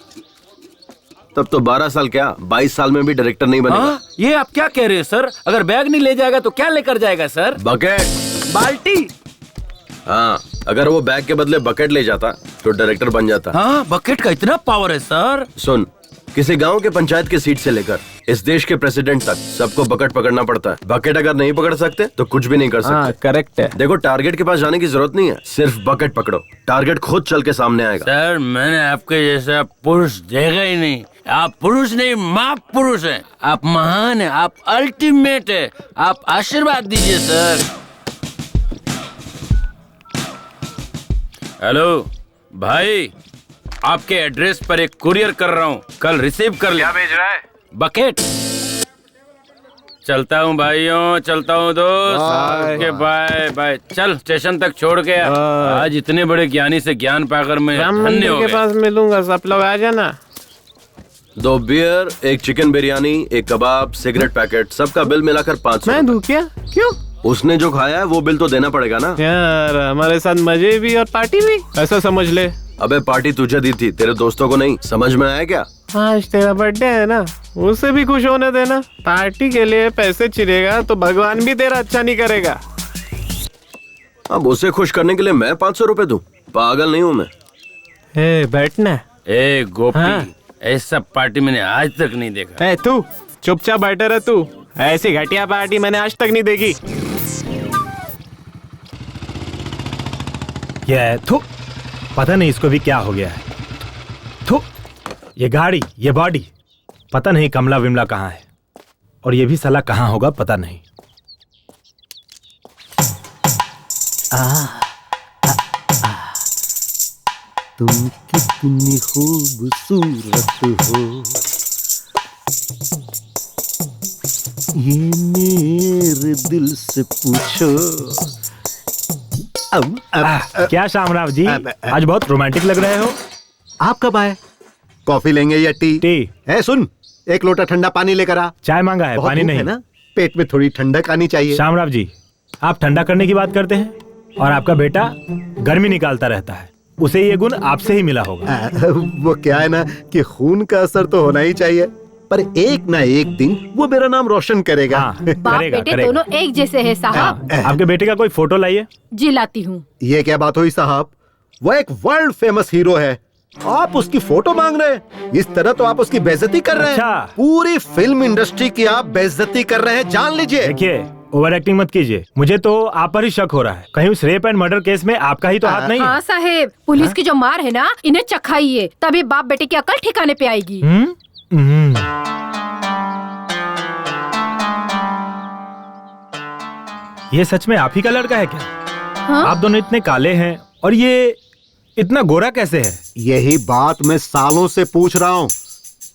तब तो 12 साल क्या 22 साल में भी डायरेक्टर नहीं बनेगा। हाँ? ये आप क्या कह रहे हैं सर? अगर बैग नहीं ले जाएगा तो क्या लेकर जाएगा सर? बकेट। बाल्टी? हाँ, अगर वो बैग के बदले बकेट ले जाता तो डायरेक्टर बन जाता। हाँ, बकेट का इतना पावर है सर। सुन, किसी गांव के पंचायत की सीट से लेकर इस देश के प्रेसिडेंट तक सबको बकेट पकड़ना पड़ता है। बकेट अगर नहीं पकड़ सकते तो कुछ भी नहीं कर सकते। करेक्ट है। देखो, टारगेट के पास जाने की जरूरत नहीं है, सिर्फ बकेट पकड़ो, टारगेट खुद चल के सामने आएगा। सर, मैंने आपके जैसा पुरुष देखा ही नहीं। आप पुरुष नहीं, महापुरुष हैं। आप महान हैं, आप अल्टीमेट है। आप आशीर्वाद दीजिए सर। हेलो भाई, आपके एड्रेस पर एक कुरियर कर रहा हूँ, कल रिसीव कर ले। क्या भेज रहा है? बकेट। चलता हूँ भाइयों, चलता हूँ दोस्त। Okay bye bye. चल स्टेशन तक छोड़ के आ। आज इतने बड़े ज्ञानी से ज्ञान पाकर मैं धन्य हो के गया। पास मिलूंगा, सब लोग आ जाना। 2 बियर, 1 चिकन बिरयानी, 1 कबाब, सिगरेट पैकेट, सबका बिल मिलाकर 500। मैं दूं क्या? क्यों? उसने जो खाया है वो बिल तो देना पड़ेगा ना यार। हमारे साथ मजे भी और पार्टी भी, ऐसा समझ ले। अबे पार्टी तुझे दी थी, तेरे दोस्तों को नहीं। समझ में आया क्या? आज तेरा बर्थडे है ना, उसे भी खुश होने देना। पार्टी के लिए पैसे चिरेगा तो भगवान भी तेरा अच्छा नहीं करेगा। अब उसे खुश करने के लिए मैं 500 रुपए दूं? पागल नहीं हूँ मैं। बैठना। ए गोपी, ऐसा पार्टी मैंने आज तक नहीं देखा। तू चुपचाप बैठे रह। तू ऐसी घटिया पार्टी मैंने आज तक नहीं देखी। ये थू, पता नहीं इसको भी क्या हो गया है। थू, ये गाड़ी, ये बॉडी, पता नहीं कमला विमला कहाँ है, और ये भी साला कहाँ होगा पता नहीं। तुम कितनी खूबसूरत हो, ये मेरे दिल से पूछो। क्या शामराव जी, आज बहुत रोमांटिक लग रहे हो। आप कब आए? कॉफी लेंगे या टी? टी। सुन, 1 लोटा ठंडा पानी लेकर आ। चाय मांगा है, पानी नहीं है ना। पेट में थोड़ी ठंडक आनी चाहिए। शामराव जी, आप ठंडा करने की बात करते हैं और आपका बेटा गर्मी निकालता रहता है। उसे ये गुण आपसे ही मिला होगा। वो क्या है ना कि खून का असर तो होना ही चाहिए, पर एक ना एक दिन वो मेरा नाम रोशन करेगा। बाप बेटे दोनों एक जैसे हैं साहब। आपके बेटे का कोई फोटो लाइए। जी लाती हूँ। ये क्या बात हुई साहब? वो एक वर्ल्ड फेमस हीरो है, आप उसकी फोटो मांग रहे हैं? इस तरह तो आप उसकी बेइज्जती कर रहे हैं। पूरी फिल्म इंडस्ट्री की आप बेइज्जती कर रहे हैं, जान लीजिए। देखिए, ओवर एक्टिंग मत कीजिए। मुझे तो आप पर ही शक हो रहा है। कहीं उस रेप एंड मर्डर केस में आपका ही तो हाथ नहीं है? हाँ साहेब, पुलिस की जो मार है ना, इन्हें चखाइए, तभी बाप बेटे की अकल ठिकाने पे आएगी। ये सच में आप ही का लड़का है क्या? आप दोनों इतने काले हैं और ये इतना गोरा कैसे है? यही बात मैं सालों से पूछ रहा हूँ।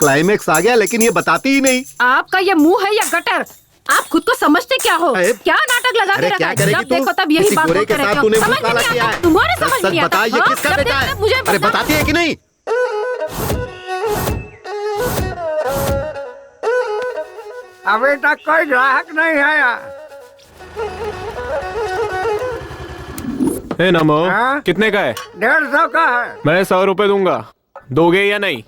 क्लाइमेक्स आ गया लेकिन ये बताती ही नहीं। आपका ये मुंह है या गटर? आप खुद को समझते क्या हो? क्या नाटक लगा के रखा है? जब देखो तब यही बात बोलते रहते हो। समझ में नहीं आता? तुम्हारे समझ में नहीं आता? बता, ये किसका बेटा है? मुझे अरे बताती है कि नहीं? अभी तक कोई ग्राहक नहीं आया। नमो, कितने का है? 150 का है। मैं 100 रुपए दूंगा, दोगे या नहीं?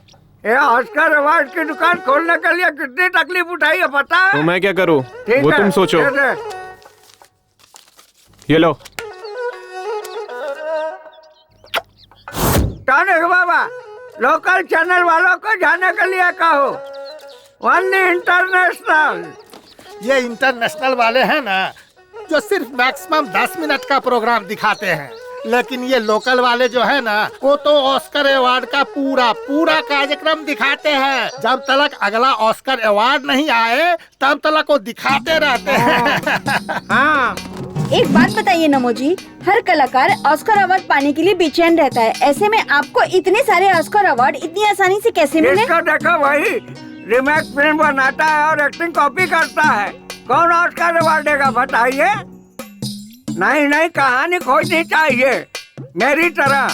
ये ऑस्कर अवार्ड की दुकान खोलने के लिए कितनी तकलीफ उठाई है पता है? तो मैं क्या करूं? वो तुम सोचो। ये लो। टॉनिक बाबा, लोकल चैनल वालों को जाने के लिए कहो। वन्नी इंटरनेशनल। ये इंटरनेशनल वाले हैं ना, जो सिर्फ मैक्सिमम 10 मिनट का प्रोग्राम दिखाते हैं, लेकिन ये लोकल वाले जो है ना, वो तो ऑस्कर अवार्ड का पूरा कार्यक्रम दिखाते हैं। जब तक अगला ऑस्कर अवार्ड नहीं आए तब तक वो दिखाते रहते हैं। हाँ। एक बात बताइए नमो जी, हर कलाकार ऑस्कर अवार्ड पाने के लिए बेचैन रहता है, ऐसे में आपको इतने सारे ऑस्कर अवार्ड इतनी आसानी से कैसे मिले? इसको देखो, वही रीमेक फिल्म बनाता है और एक्टिंग कॉपी करता है। कौन ऑस्कर अवार्ड देगा बताइए? नहीं, कहानी खोजनी चाहिए। मेरी तरह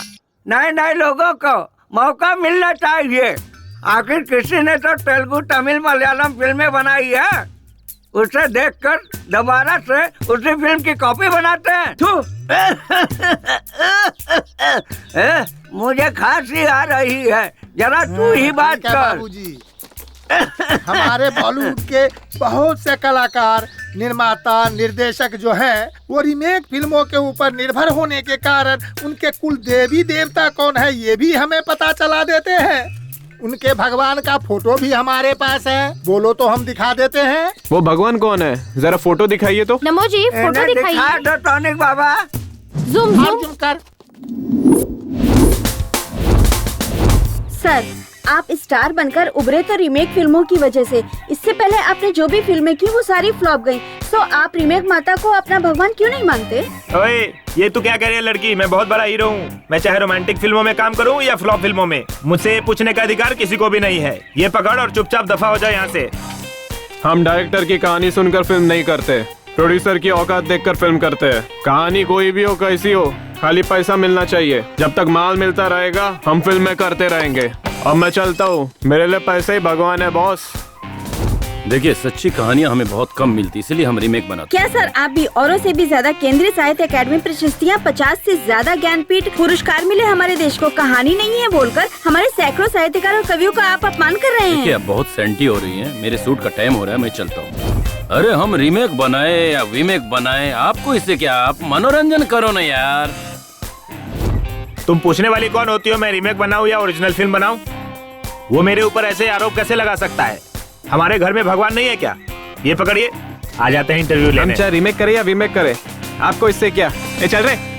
नए लोगों को मौका मिलना चाहिए। आखिर किसी ने तो तेलुगु, तमिल, मलयालम फिल्में बनाई है, उसे देखकर दोबारा से उसी फिल्म की कॉपी बनाते हैं। मुझे खांसी आ रही है, जरा तू ही बात कर। बाबूजी, हमारे बॉलीवुड के बहुत से कलाकार, निर्माता, निर्देशक जो हैं, वो रीमेक फिल्मों के ऊपर निर्भर होने के कारण उनके कुल देवी देवता कौन है ये भी हमें पता चला देते हैं। उनके भगवान का फोटो भी हमारे पास है, बोलो तो हम दिखा देते हैं। वो भगवान कौन है? जरा फोटो दिखाइए तो। नमो जी, फोटो दिखाइए। दो टॉनिक बाबा। ज़ूम कर। सर, आप स्टार बनकर उभरे तो रीमेक फिल्मों की वजह से। इससे पहले आपने जो भी फिल्में की वो सारी फ्लॉप गयी, तो आप रीमेक माता को अपना भगवान क्यों नहीं मानते? ओए, ये तू क्या कह रही है लड़की? मैं बहुत बड़ा हीरो हूँ। मैं चाहे रोमांटिक फिल्मों में काम करूँ या फ्लॉप फिल्मों में, मुझसे पूछने का अधिकार किसी को भी नहीं है। ये पकड़ और चुपचाप दफा हो जाए यहाँ से। हम डायरेक्टर की कहानी सुनकर फिल्म नहीं करते, प्रोड्यूसर की औकात देखकर फिल्म करते हैं। कहानी कोई भी हो, कैसी हो, खाली पैसा मिलना चाहिए। जब तक माल मिलता रहेगा हम फिल्में करते रहेंगे। अब मैं चलता हूँ, मेरे लिए पैसे ही भगवान है बॉस। देखिए, सच्ची कहानियाँ हमें बहुत कम मिलती, इसलिए हम रीमेक बनाते। क्या सर आप भी औरों से भी ज्यादा केंद्रीय साहित्य अकादमी प्रशस्तियाँ, 50 से ज्यादा ज्ञानपीठ पुरस्कार मिले हमारे देश को, कहानी नहीं है बोलकर हमारे सैकड़ों साहित्यकार और कवियों का आप अपमान कर रहे देखिए, हैं। अब बहुत सेंटी हो रही है, मेरे सूट का टाइम हो रहा है, मैं चलता हूँ। अरे हम रीमेक बनाए या वीमेक बनाए, आपको इससे क्या, आप मनोरंजन करो ना यार। तुम पूछने वाली कौन होती हो मैं रीमेक बनाऊं या ओरिजिनल फिल्म बनाऊं? वो मेरे ऊपर ऐसे आरोप कैसे लगा सकता है? हमारे घर में भगवान नहीं है क्या? ये पकड़िए, आ जाते हैं इंटरव्यू लेने। हम चाहे रीमेक करें या वीमेक करें, आपको इससे क्या? ये चल रहे।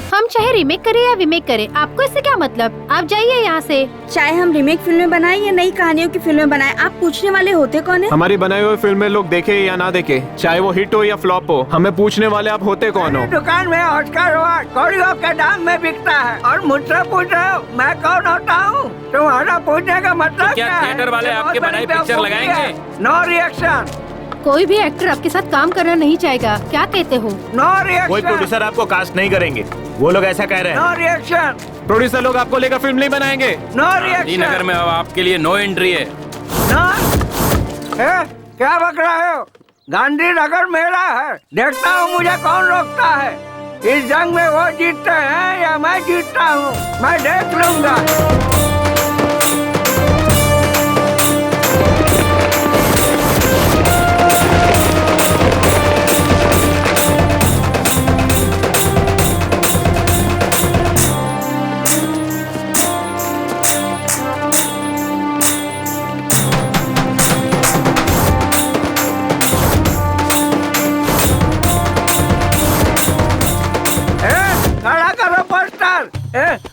हम चाहे रीमेक करें या वीमेक करें, आपको इससे क्या मतलब? आप जाइए यहाँ से। चाहे हम रीमेक फिल्में बनाएं या नई कहानियों की फिल्में बनाएं, आप पूछने वाले होते कौन है? हमारी बनाई हुई फिल्में लोग देखे या ना देखे, चाहे वो हिट हो या फ्लॉप हो, हमें पूछने वाले आप होते कौन हो? दुकान में ऑस्कर अवार्ड कौड़ियों के दाम में बिकता है और मुझसे पूछ रहे हो मैं कौन होता हूँ? तुम्हारा पूछने का मतलब क्या थिएटर वाले आपके बनाई पिक्चर लगाएंगे? No reaction. कोई भी एक्टर आपके साथ काम करना नहीं चाहेगा, क्या कहते हो? No reaction. कोई प्रोड्यूसर आपको कास्ट नहीं करेंगे, वो लोग ऐसा कह रहे हैं। No reaction. प्रोड्यूसर लोग आपको लेकर फिल्म नहीं बनाएंगे। No reaction. नगर में अब आपके लिए नो एंट्री है। क्या बक रहे हो? गांधी नगर मेरा है, देखता हूँ मुझे कौन रोकता है। इस जंग में वो जीतते हैं या मैं जीतता हूँ, मैं देख लूंगा।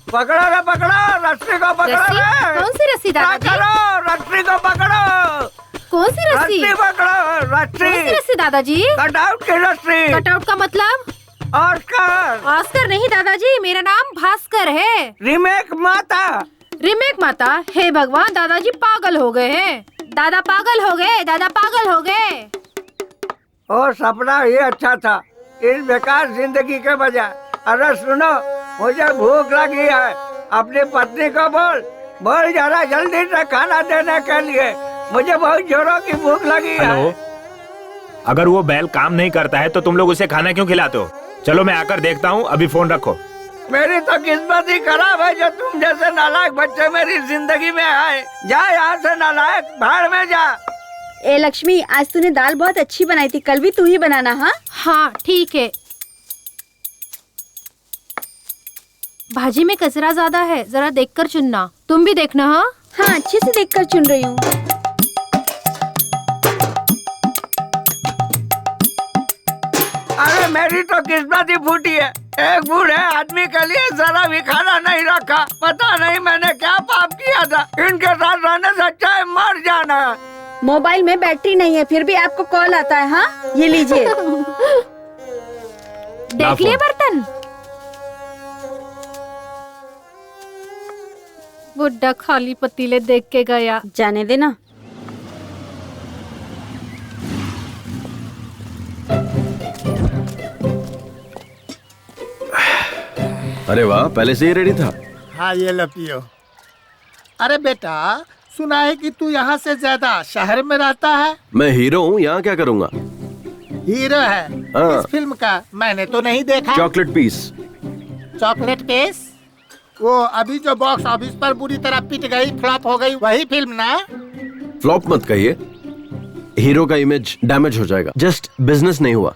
पकड़ो रे, पकड़ो रस्सी को, पकड़ो रे। कौन सी रस्सी दादाजी? रस्सी को पकड़ो। कौन सी रस्सी? पकड़ो रस्सी। कौन सी रस्सी दादाजी? कटआउट की रस्सी। कटआउट का मतलब? ऑस्कर। ऑस्कर नहीं दादाजी, मेरा नाम भास्कर है। रीमेक माता। रीमेक माता? हे भगवान, दादाजी पागल हो गए हैं। दादा पागल हो गए, दादा पागल हो गए। ओ सपना ये अच्छा था इस बेकार जिंदगी के बजाय। अरे सुनो, मुझे भूख लगी है, अपनी पत्नी को बोल जरा जल्दी से खाना देने के लिए, मुझे बहुत जोरों की भूख लगी है। अगर वो बैल काम नहीं करता है तो तुम लोग उसे खाना क्यों खिलाते हो? चलो मैं आकर देखता हूँ, अभी फोन रखो। मेरी तो किस्मत ही खराब है जो तुम जैसे नालायक बच्चे मेरी जिंदगी में आए। जा यहाँ से नालायक, भाड़ में जा। ए लक्ष्मी, आज तूने दाल बहुत अच्छी बनाई थी, कल भी तू ही बनाना। हाँ हाँ ठीक है। भाजी में कचरा ज्यादा है, जरा देखकर चुनना। तुम भी देखना। हाँ हाँ, अच्छे से देखकर चुन रही हूँ। अरे मेरी तो किस्मत ही फूटी है, एक बूढ़े आदमी के लिए जरा भी खाना नहीं रखा। पता नहीं मैंने क्या पाप किया था, इनके साथ रहने से अच्छा है मर जाना। मोबाइल में बैटरी नहीं है, फिर भी आपको कॉल आता है। हाँ ये लीजिए। देख लिए बर्तन? बुड्ढा खाली पतीले देख के गया। जाने देना। अरे वाह, पहले से ही रेडी था। हाँ ये लो पियो। अरे बेटा, सुना है कि तू यहाँ से ज्यादा शहर में रहता है। मैं हीरो हूँ, यहाँ क्या करूँगा? हीरो है हाँ। इस फिल्म का? मैंने तो नहीं देखा। Chocolate piece. Chocolate piece? वो अभी जो बॉक्स ऑफिस पर बुरी तरह पिट गई, फ्लॉप हो गई, वही फिल्म ना? फ्लॉप मत कहिए, हीरो का इमेज डैमेज हो जाएगा। जस्ट बिजनेस नहीं हुआ।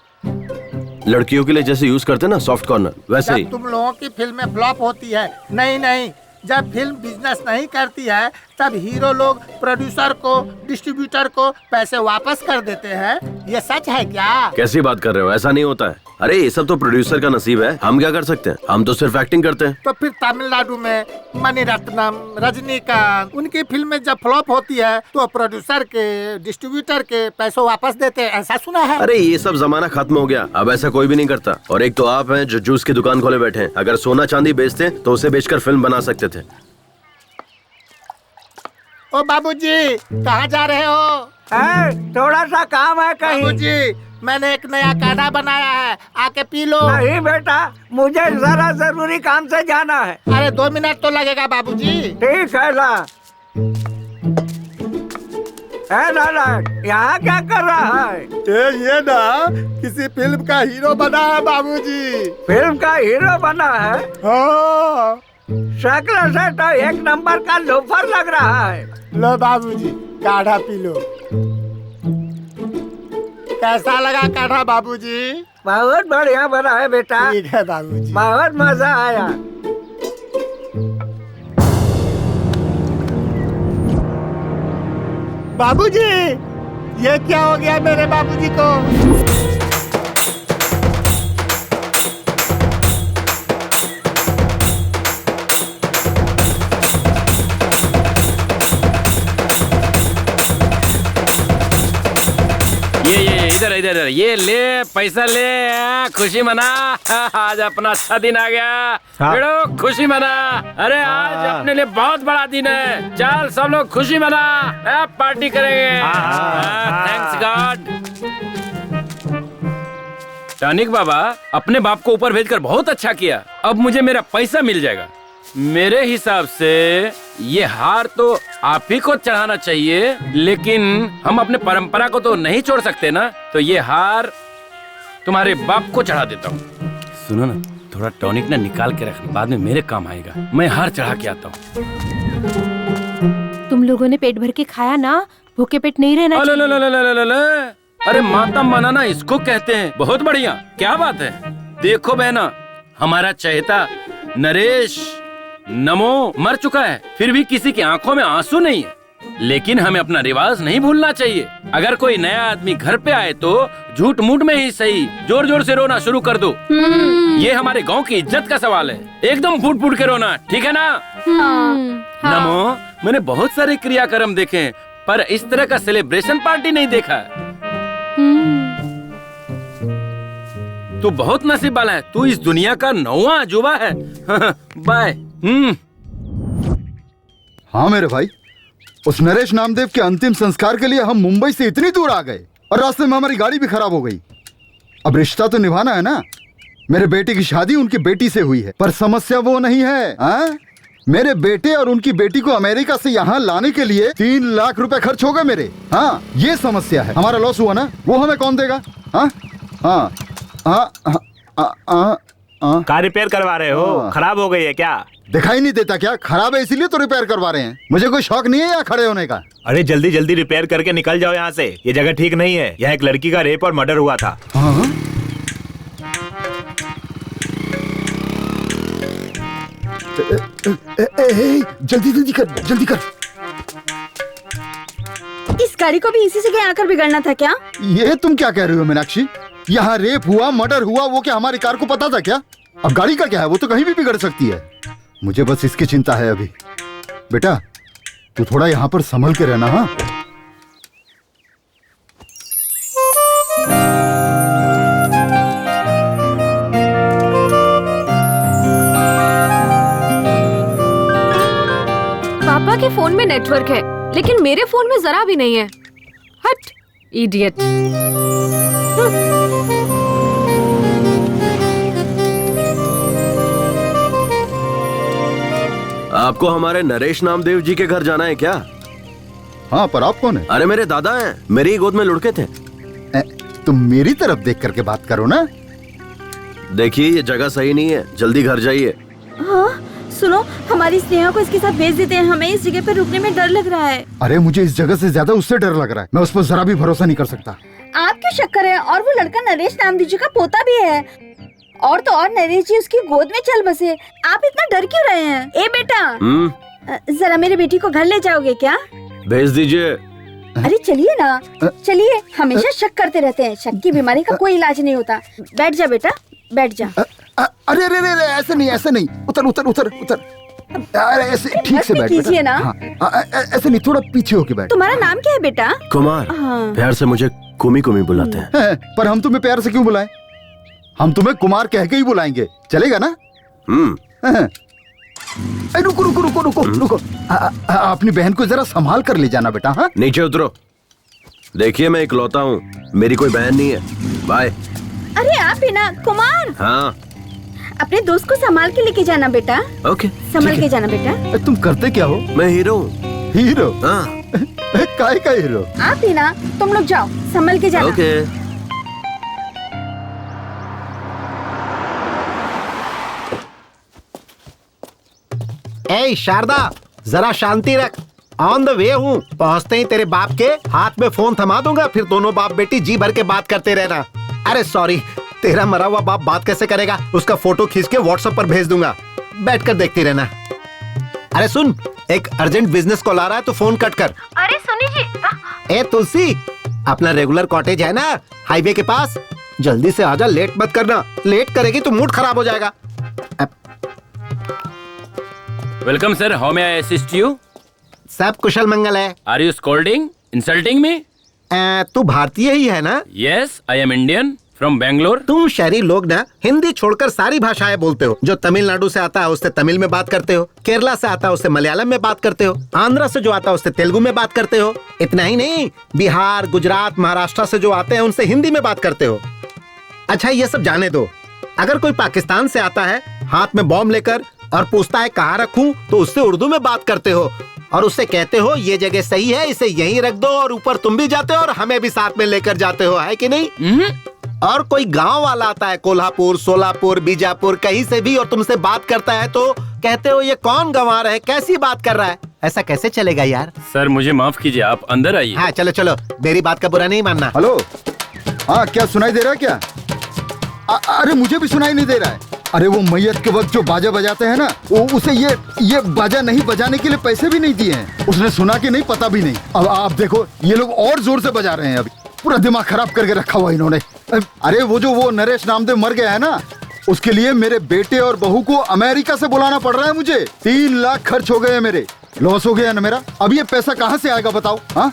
लड़कियों के लिए जैसे यूज करते ना सॉफ्ट कॉर्नर, वैसे ही। तुम लोगों की फिल्में फ्लॉप होती है। नहीं, जब फिल्म बिजनेस नहीं करती है तब हीरो लोग प्रोड्यूसर को, डिस्ट्रीब्यूटर को पैसे वापस कर देते हैं। ये सच है क्या? कैसी बात कर रहे हो? ऐसा नहीं होता है। अरे ये सब तो प्रोड्यूसर का नसीब है, हम क्या कर सकते हैं? हम तो सिर्फ एक्टिंग करते हैं। तो फिर तमिलनाडु में मणिरत्नम, रजनीकांत, उनकी फिल्में जब फ्लॉप होती है तो प्रोड्यूसर के, डिस्ट्रीब्यूटर के पैसों वापस देते हैं, ऐसा सुना है। अरे ये सब जमाना खत्म हो गया, अब ऐसा कोई भी नहीं करता। और एक तो आप हैं जो जूस की दुकान खोले बैठे हैं। अगर सोना चांदी बेचते तो उसे बेचकर फिल्म बना सकते थे। ओ बाबूजी, कहाँ जा रहे हो? थोड़ा सा काम है कहीं। बाबूजी, मैंने एक नया काढ़ा बनाया है, आके पी लो। नहीं बेटा, मुझे जरा जरूरी काम से जाना है। अरे 2 मिनट तो लगेगा बाबूजी। ठीक है ला। नारायण, यहाँ क्या कर रहा है? ये ना किसी फिल्म का हीरो बना है बाबूजी। फिल्म का हीरो बना है? हाँ। शक्ल से तो 1 नंबर का लोफर लग रहा है। लो बाबूजी, काढ़ा पी लो। कैसा लगा काढ़ा बाबूजी? बहुत बढ़िया बना है बेटा। ठीक है बाबूजी। बहुत मजा आया। बाबूजी, ये क्या हो गया मेरे बाबूजी को? ये इधर इधर इधर, ये ले पैसा ले, खुशी मना। आज अपना अच्छा दिन आ गया। बेड़ो खुशी मना। अरे आज अपने लिए बहुत बड़ा दिन है। चल सब लोग खुशी मना, पार्टी करेंगे। Thanks God. टॉनिक बाबा, अपने बाप को ऊपर भेजकर बहुत अच्छा किया। अब मुझे मेरा पैसा मिल जाएगा। मेरे हिसाब से ये हार तो आप ही को चढ़ाना चाहिए, लेकिन हम अपने परंपरा को तो नहीं छोड़ सकते ना। तो ये हार तुम्हारे बाप को चढ़ा देता हूँ। सुनो ना, थोड़ा टॉनिक ना निकाल के रखना, बाद में मेरे काम आएगा। मैं हार चढ़ा के आता हूँ। तुम लोगों ने पेट भर के खाया ना, भूखे पेट नहीं रहना चाहिए। अरे मातम मनाना इसको कहते हैं। बहुत बढ़िया, क्या बात है। देखो बहना, हमारा चहेता नरेश नमो मर चुका है, फिर भी किसी की आंखों में आंसू नहीं है। लेकिन हमें अपना रिवाज नहीं भूलना चाहिए। अगर कोई नया आदमी घर पे आए तो झूठ मूठ में ही सही जोर जोर से रोना शुरू कर दो। ये हमारे गांव की इज्जत का सवाल है। एकदम फूट फूट के रोना, ठीक है ना? नमो, मैंने बहुत सारे क्रियाक्रम देखे हैं, पर इस तरह का सेलिब्रेशन पार्टी नहीं देखा। तू बहुत नसीब वाला है। तू इस दुनिया का 9वां अजूबा है। बाय। हाँ मेरे भाई, उस नरेश नामदेव के अंतिम संस्कार के लिए हम मुंबई से इतनी दूर आ गए और रास्ते में हमारी गाड़ी भी खराब हो गई। अब रिश्ता तो निभाना है ना। मेरे बेटे की शादी उनकी बेटी से हुई है, पर समस्या वो नहीं है। मेरे बेटे और उनकी बेटी को अमेरिका से यहाँ लाने के लिए 3 लाख रुपए खर्च हो गए मेरे। हाँ, ये समस्या है। हमारा लॉस हुआ ना, वो हमें कौन देगा? कार रिपेयर करवा रहे हो? खराब हो गई है क्या? दिखाई नहीं देता क्या? खराब है इसीलिए तो रिपेयर करवा रहे हैं। मुझे कोई शौक नहीं है यहाँ खड़े होने का। अरे जल्दी जल्दी रिपेयर करके निकल जाओ यहाँ से। ये जगह ठीक नहीं है। यहाँ एक लड़की का रेप और मर्डर हुआ था। जल्दी जल्दी कर, जल्दी कर। इस गाड़ी को भी इसी जगह आकर बिगड़ना था क्या? ये तुम क्या कह रही हो मीनाक्षी? यहाँ रेप हुआ, मर्डर हुआ, वो क्या हमारी कार को पता था क्या? अब गाड़ी का क्या है, वो तो कहीं भी बिगड़ सकती है। मुझे बस इसकी चिंता है अभी। बेटा, तू थोड़ा यहाँ पर संभल के रहना। हाँ, पापा के फोन में नेटवर्क है, लेकिन मेरे फोन में जरा भी नहीं है। हट, इडियट। आपको हमारे नरेश नामदेव जी के घर जाना है क्या? हाँ, पर आप कौन है? अरे मेरे दादा हैं, मेरी ही गोद में लुढ़के थे। तुम मेरी तरफ देख करके बात करो ना। देखिए, ये जगह सही नहीं है, जल्दी घर जाइए। हाँ, सुनो, हमारी स्नेहा को इसके साथ भेज देते हैं। हमें इस जगह पर रुकने में डर लग रहा है। अरे मुझे इस जगह से ज्यादा उससे डर लग रहा है। मैं उस पर जरा भी भरोसा नहीं कर सकता। आप क्यों शक कर रहे हैं? और वो लड़का नरेश नामदेव जी का पोता भी है। और तो और नरेश जी उसकी गोद में चल बसे। आप इतना डर क्यों रहे हैं? ए बेटा, जरा मेरी बेटी को घर ले जाओगे क्या? भेज दीजिए। अरे चलिए ना, चलिए। हमेशा शक करते रहते हैं। शक की बीमारी का कोई इलाज नहीं होता। बैठ जा बेटा, बैठ जा। अरे अरे अरे, ऐसे नहीं, ऐसे नहीं। उतर उतर उतर उतर। अरे ऐसे ठीक से बैठ कीजिए ना। ऐसे नहीं, थोड़ा पीछे होके बैठ। तुम्हारा नाम क्या है बेटा? कुमार। प्यार से मुझे कुमी कुमी बुलाते हैं। पर हम तुम्हें प्यार से क्यों बुलाएं? हम तुम्हें कुमार कह के ही बुलाएंगे, चलेगा ना? रुको रुको रुको रुको रुको। अपनी बहन को जरा संभाल कर ले जाना बेटा। हाँ, नीचे उतरो। देखिए मैं इकलौता हूँ, मेरी कोई बहन नहीं है। बाय। अरे आप ही ना कुमार, हाँ अपने दोस्त को संभाल के लेके जाना बेटा। ओके, संभाल के जाना बेटा। तुम करते क्या हो? मैं हीरो हूँ। हीरो? हाँ। काय का हीरो? आप ही ना, तुम लोग जाओ, संभाल के जाना। ओके। ए शारदा, जरा शांति रख। ऑन द वे हूँ, पहुँचते ही तेरे बाप के हाथ में फोन थमा दूंगा, फिर दोनों बाप बेटी जी भर के बात करते रहना। अरे सॉरी, तेरा मरा हुआ बाप बात कैसे करेगा? उसका फोटो खींच के व्हाट्सएप पर भेज दूंगा, बैठकर देखती रहना। अरे सुन, एक अर्जेंट बिजनेस कॉल आ रहा है तो फोन कट कर। अरे सुनी जी। ए तुलसी, अपना रेगुलर कॉटेज है ना हाईवे के पास, जल्दी से आजा, लेट मत करना। लेट करेगी तो मूड खराब हो जाएगा। Welcome sir, how may I assist you? सब कुशल मंगल है। Are you scolding, insulting me? तू भारतीय ही है ना? Yes, I am Indian from Bangalore. तुम शहरी लोग ना हिंदी छोड़कर सारी भाषाएं बोलते हो। जो तमिलनाडु से आता है उससे तमिल में बात करते हो, केरला से आता है उससे मलयालम में बात करते हो, आंध्र से जो आता है उससे तेलुगु में बात करते हो। इतना ही नहीं, बिहार, गुजरात, महाराष्ट्र से जो आते हैं उनसे हिंदी में बात करते हो। अच्छा ये सब जाने दो, अगर कोई पाकिस्तान से आता है हाथ में बॉम्ब लेकर और पूछता है कहाँ रखूं, तो उससे उर्दू में बात करते हो और उससे कहते हो ये जगह सही है, इसे यहीं रख दो, और ऊपर तुम भी जाते हो और हमें भी साथ में लेकर जाते हो, है कि नहीं? और कोई गांव वाला आता है कोल्हापुर, सोलापुर, बीजापुर, कहीं से भी, और तुमसे बात करता है तो कहते हो ये कौन गंवार है, कैसी बात कर रहा है। ऐसा कैसे चलेगा यार? सर मुझे माफ कीजिए, आप अंदर आइए। हाँ चलो चलो, मेरी बात का बुरा नहीं मानना। हेलो, हाँ क्या सुनाई दे रहा है क्या? अरे मुझे भी सुनाई नहीं दे रहा है। अरे वो मैयत के वक्त जो बाजा बजाते हैं ना, वो उसे ये बाजा नहीं बजाने के लिए पैसे भी नहीं दिए हैं। उसने सुना कि नहीं पता भी नहीं। अब आप देखो ये लोग और जोर से बजा रहे हैं, अभी पूरा दिमाग खराब करके रखा हुआ इन्होंने। अरे वो नरेश नामदेव मर गया है ना, उसके लिए मेरे बेटे और बहू को अमेरिका से बुलाना पड़ रहा है मुझे। 3 लाख खर्च हो गए हैं मेरे, लॉस हो गया ना मेरा। अब ये पैसा कहाँ से आएगा बताओ? हाँ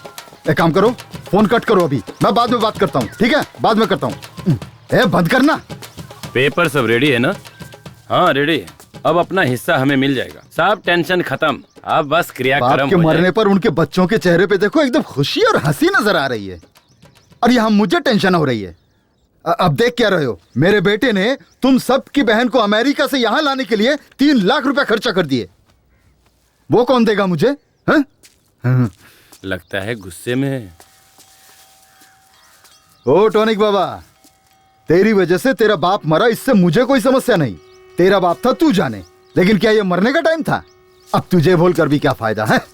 एक काम करो, फोन कट करो, अभी मैं बाद में बात करता हूँ। ठीक है, बाद में करता हूँ। बंद करना। पेपर सब रेडी है ना? हाँ रेडी है। अब अपना हिस्सा हमें मिल जाएगा। सब टेंशन खत्म, अब बस क्रियाक्रम बाप के मरने पर उनके बच्चों के चेहरे पे देखो एकदम खुशी और हंसी नजर आ रही है, और यहाँ मुझे टेंशन हो रही है। अब देख क्या रहे हो, मेरे बेटे ने तुम सब की बहन को अमेरिका से यहाँ लाने के लिए 3 लाख रुपए खर्चा कर दिए। वो कौन देगा मुझे? लगता है गुस्से में। ओ टॉनिक बाबा, तेरी वजह से तेरा बाप मरा, इससे मुझे कोई समस्या नहीं। तेरा बाप था तू जाने, लेकिन क्या ये मरने का टाइम था? अब तुझे बोलकर भी क्या फायदा है?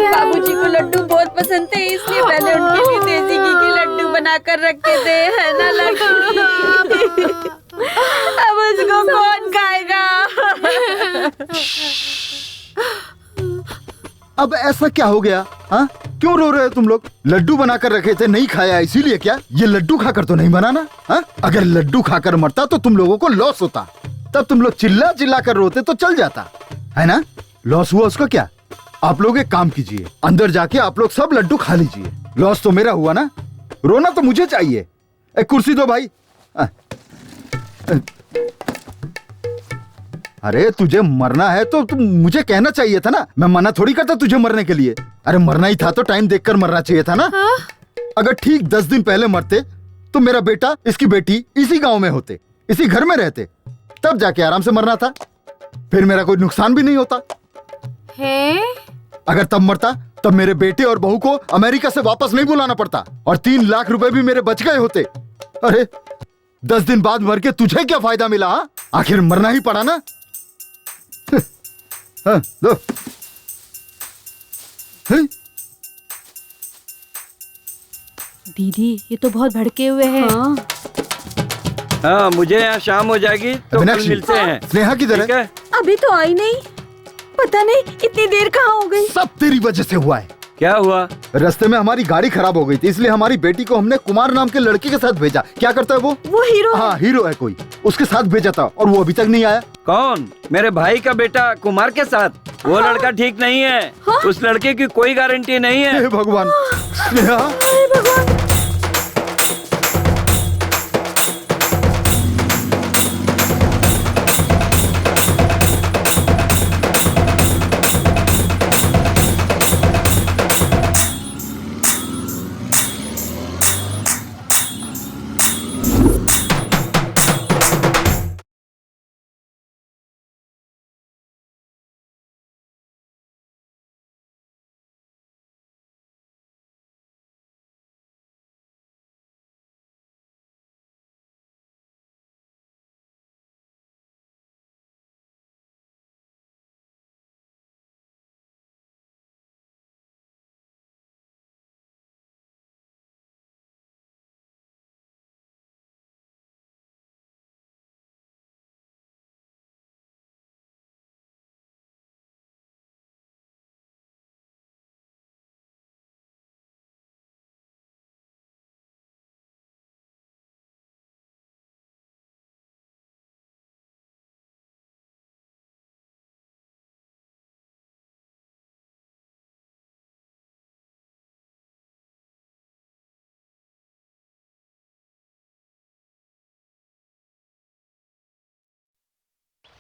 बाबूजी को लड्डू बहुत पसंद थे, इसलिए मैंने उनके लिए देसी घी के लड्डू बनाकर रखे थे, है ना लड्डू? अब उसको कौन खाएगा? अब ऐसा क्या हो गया? हाँ क्यों रो रहे हो तुम लोग? लड्डू बनाकर रखे थे, नहीं खाया इसीलिए क्या? ये लड्डू खाकर तो नहीं बनाना। हाँ अगर लड्डू खाकर मरता तो तुम लोगों को लॉस होता, तब तुम लोग चिल्ला चिल्ला कर रोते तो चल जाता, है ना? लॉस हुआ उसका क्या? आप लोग एक काम कीजिए, अंदर जाके आप लोग सब लड्डू खा लीजिए। लॉस तो मेरा हुआ ना, रोना तो मुझे चाहिए। एक कुर्सी दो भाई। अरे तुझे मरना है तो तुम मुझे कहना चाहिए था ना, मैं मना थोड़ी करता तुझे मरने के लिए। अरे मरना ही था तो टाइम देखकर मरना चाहिए था ना। अगर ठीक 10 दिन पहले मरते तो मेरा बेटा, इसकी बेटी इसी गांव में होते, इसी घर में रहते, तब जाके आराम से मरना था, फिर मेरा कोई नुकसान भी नहीं होता है? अगर तब मरता तब मेरे बेटे और बहू को अमेरिका से वापस नहीं बुलाना पड़ता, और 3 लाख रुपए भी मेरे बच गए होते। अरे 10 दिन बाद मर के तुझे क्या फायदा मिला? हा? आखिर मरना ही पड़ा ना। हाँ, लो। दीदी ये तो बहुत भड़के हुए हैं। हाँ मुझे यहाँ शाम हो जाएगी तो कल मिलते हैं। स्नेहा किधर है? अभी तो आई नहीं, पता नहीं इतनी देर कहाँ हो गई। सब तेरी वजह से हुआ है। क्या हुआ? रास्ते में हमारी गाड़ी खराब हो गई थी, इसलिए हमारी बेटी को हमने कुमार नाम के लड़के के साथ भेजा। क्या करता है वो हीरो। हाँ हीरो है कोई, उसके साथ भेजा था और वो अभी तक नहीं आया। कौन? मेरे भाई का बेटा कुमार के साथ? वो लड़का ठीक नहीं है। उस लड़के की कोई गारंटी नहीं है। हे भगवान। स्नेहा।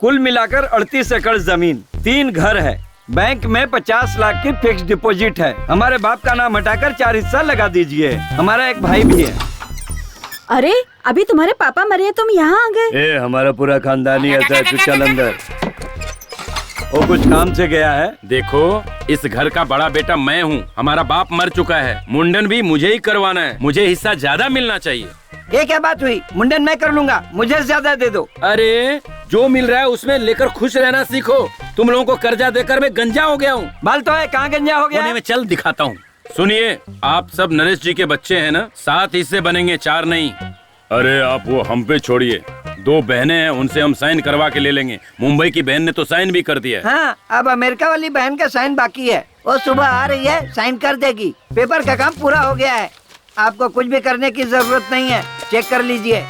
कुल मिलाकर 38 एकड़ जमीन, 3 घर है, बैंक में 50 लाख की फिक्स डिपॉजिट है। हमारे बाप का नाम हटाकर 4 हिस्सा लगा दीजिए। हमारा एक भाई भी है। अरे अभी तुम्हारे पापा मरे, तुम यहाँ आ गए? हमारा पूरा खानदान ही ऐसा है। तू चल अंदर। वो कुछ काम से गया है। देखो, इस घर का बड़ा बेटा मैं हूँ। हमारा बाप मर चुका है, मुंडन भी मुझे ही करवाना है। मुझे हिस्सा ज्यादा मिलना चाहिए। ये क्या बात हुई? मुंडन मैं कर लूंगा, मुझे ज्यादा दे दो। अरे जो मिल रहा है उसमें लेकर खुश रहना सीखो। तुम लोगों को कर्जा देकर मैं गंजा हो गया हूँ। बाल तो है, कहाँ गंजा हो गया? में चल दिखाता हूँ। सुनिए, आप सब नरेश जी के बच्चे हैं ना? 7 हिस्से बनेंगे, 4 नहीं। अरे आप वो हम पे छोड़िए। 2 बहनें हैं, उनसे हम साइन करवा के ले लेंगे। मुंबई की बहन ने तो साइन भी कर दिया है। हाँ, अब अमेरिका वाली बहन का साइन बाकी है। वो सुबह आ रही है, साइन कर देगी। पेपर का काम पूरा हो गया है। आपको कुछ भी करने की जरूरत नहीं है, चेक कर लीजिए।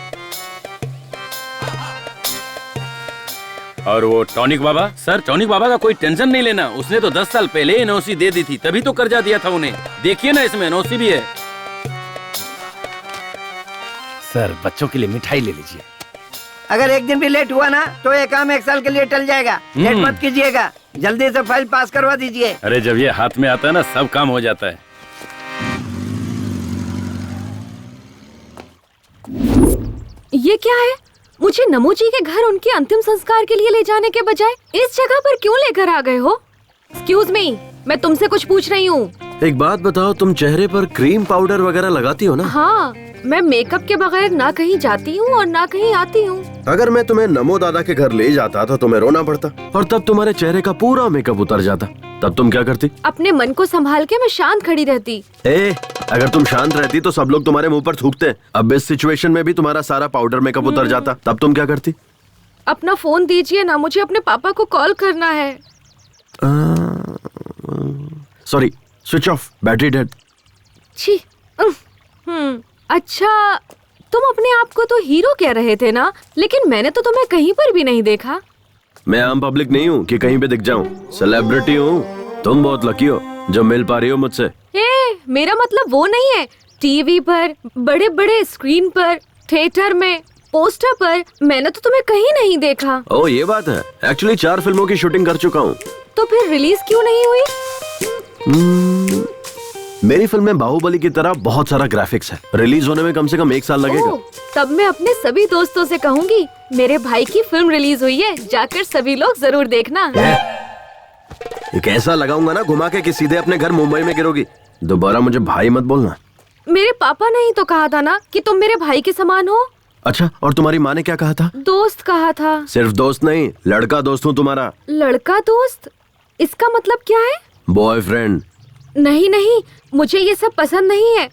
और वो टॉनिक बाबा, सर टॉनिक बाबा का कोई टेंशन नहीं लेना। उसने तो 10 साल पहले एनओसी दे दी थी, तभी तो कर्जा दिया था उन्हें। देखिए ना, इसमें एनओसी भी है। सर बच्चों के लिए मिठाई ले लीजिए। अगर एक दिन भी लेट हुआ ना तो ये काम 1 साल के लिए टल जाएगा। लेट मत कीजिएगा, जल्दी से फाइल पास करवा दीजिए। अरे जब ये हाथ में आता है ना, सब काम हो जाता है। ये क्या है? मुझे नमो जी के घर उनके अंतिम संस्कार के लिए ले जाने के बजाय इस जगह पर क्यों लेकर आ गए हो? एक्सक्यूज मी, मैं तुमसे कुछ पूछ रही हूँ। एक बात बताओ, तुम चेहरे पर क्रीम पाउडर वगैरह लगाती हो ना? हाँ, मैं मेकअप के बगैर ना कहीं जाती हूँ और ना कहीं आती हूँ। अगर मैं तुम्हें नमो दादा के घर ले जाता तो तुम्हें रोना पड़ता और तब तुम्हारे चेहरे का पूरा मेकअप उतर जाता। तब तुम क्या करती? अपने मन को संभाल के मैं शांत खड़ी रहती। अगर तुम शांत रहती तो सब लोग तुम्हारे मुंह पर थूकते। अब इस सिचुएशन में भी तुम्हारा सारा पाउडर मेकअप उतर जाता, तब तुम क्या करती? अपना फोन दीजिए ना, मुझे अपने पापा को कॉल करना है। Sorry, switch off, battery dead. छी। अच्छा, तुम अपने आप को तो हीरो कह रहे थे ना, लेकिन मैंने तो तुम्हें कहीं पर भी नहीं देखा। मैं आम पब्लिक नहीं हूँ कि कहीं पे दिख जाऊँ, सेलिब्रिटी हूँ। तुम बहुत लकी हो जो मिल पा रही हो मुझसे। मेरा मतलब वो नहीं है। टीवी पर, बड़े बड़े स्क्रीन पर, थिएटर में, पोस्टर पर, मैंने तो तुम्हें कहीं नहीं देखा। ओह, ये बात है। एक्चुअली 4 फिल्मों की शूटिंग कर चुका हूँ। तो फिर रिलीज क्यों नहीं हुई? मेरी फिल्म में बाहुबली की तरह बहुत सारा ग्राफिक्स है। रिलीज होने में कम से कम 1 साल लगेगा। तब मैं अपने सभी दोस्तों से कहूँगी, मेरे भाई की फिल्म रिलीज हुई है, जाकर सभी लोग जरूर देखना। एक ऐसा लगाऊंगा ना घुमा के कि सीधे अपने घर मुंबई में गिरोगी। दोबारा मुझे भाई मत बोलना। मेरे पापा ने ही तो कहा था ना कि तुम मेरे भाई के समान हो। अच्छा, और तुम्हारी माँ ने क्या कहा था? दोस्त कहा था। सिर्फ दोस्त नहीं, लड़का दोस्त हूँ तुम्हारा। लड़का दोस्त? इसका मतलब क्या है? बॉयफ्रेंड। नहीं नहीं, मुझे ये सब पसंद नहीं है।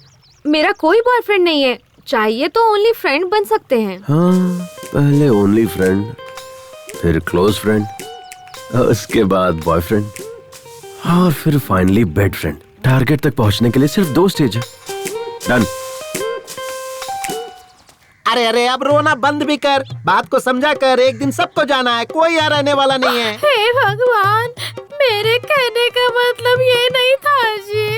मेरा कोई बॉयफ्रेंड नहीं है। चाहिए तो ओनली फ्रेंड बन सकते हैं। हाँ, पहले ओनली फ्रेंड, फिर क्लोज फ्रेंड, उसके बाद बॉयफ्रेंड, और फिर फाइनली बेड फ्रेंड। टारगेट तक पहुंचने के लिए सिर्फ 2 स्टेज है। डन। अरे अरे अब रोना बंद भी कर, बात को समझा कर। एक दिन सबको जाना है, कोई यहाँ रहने वाला नहीं है। हे भगवान, मेरे कहने का मतलब ये नहीं था जी।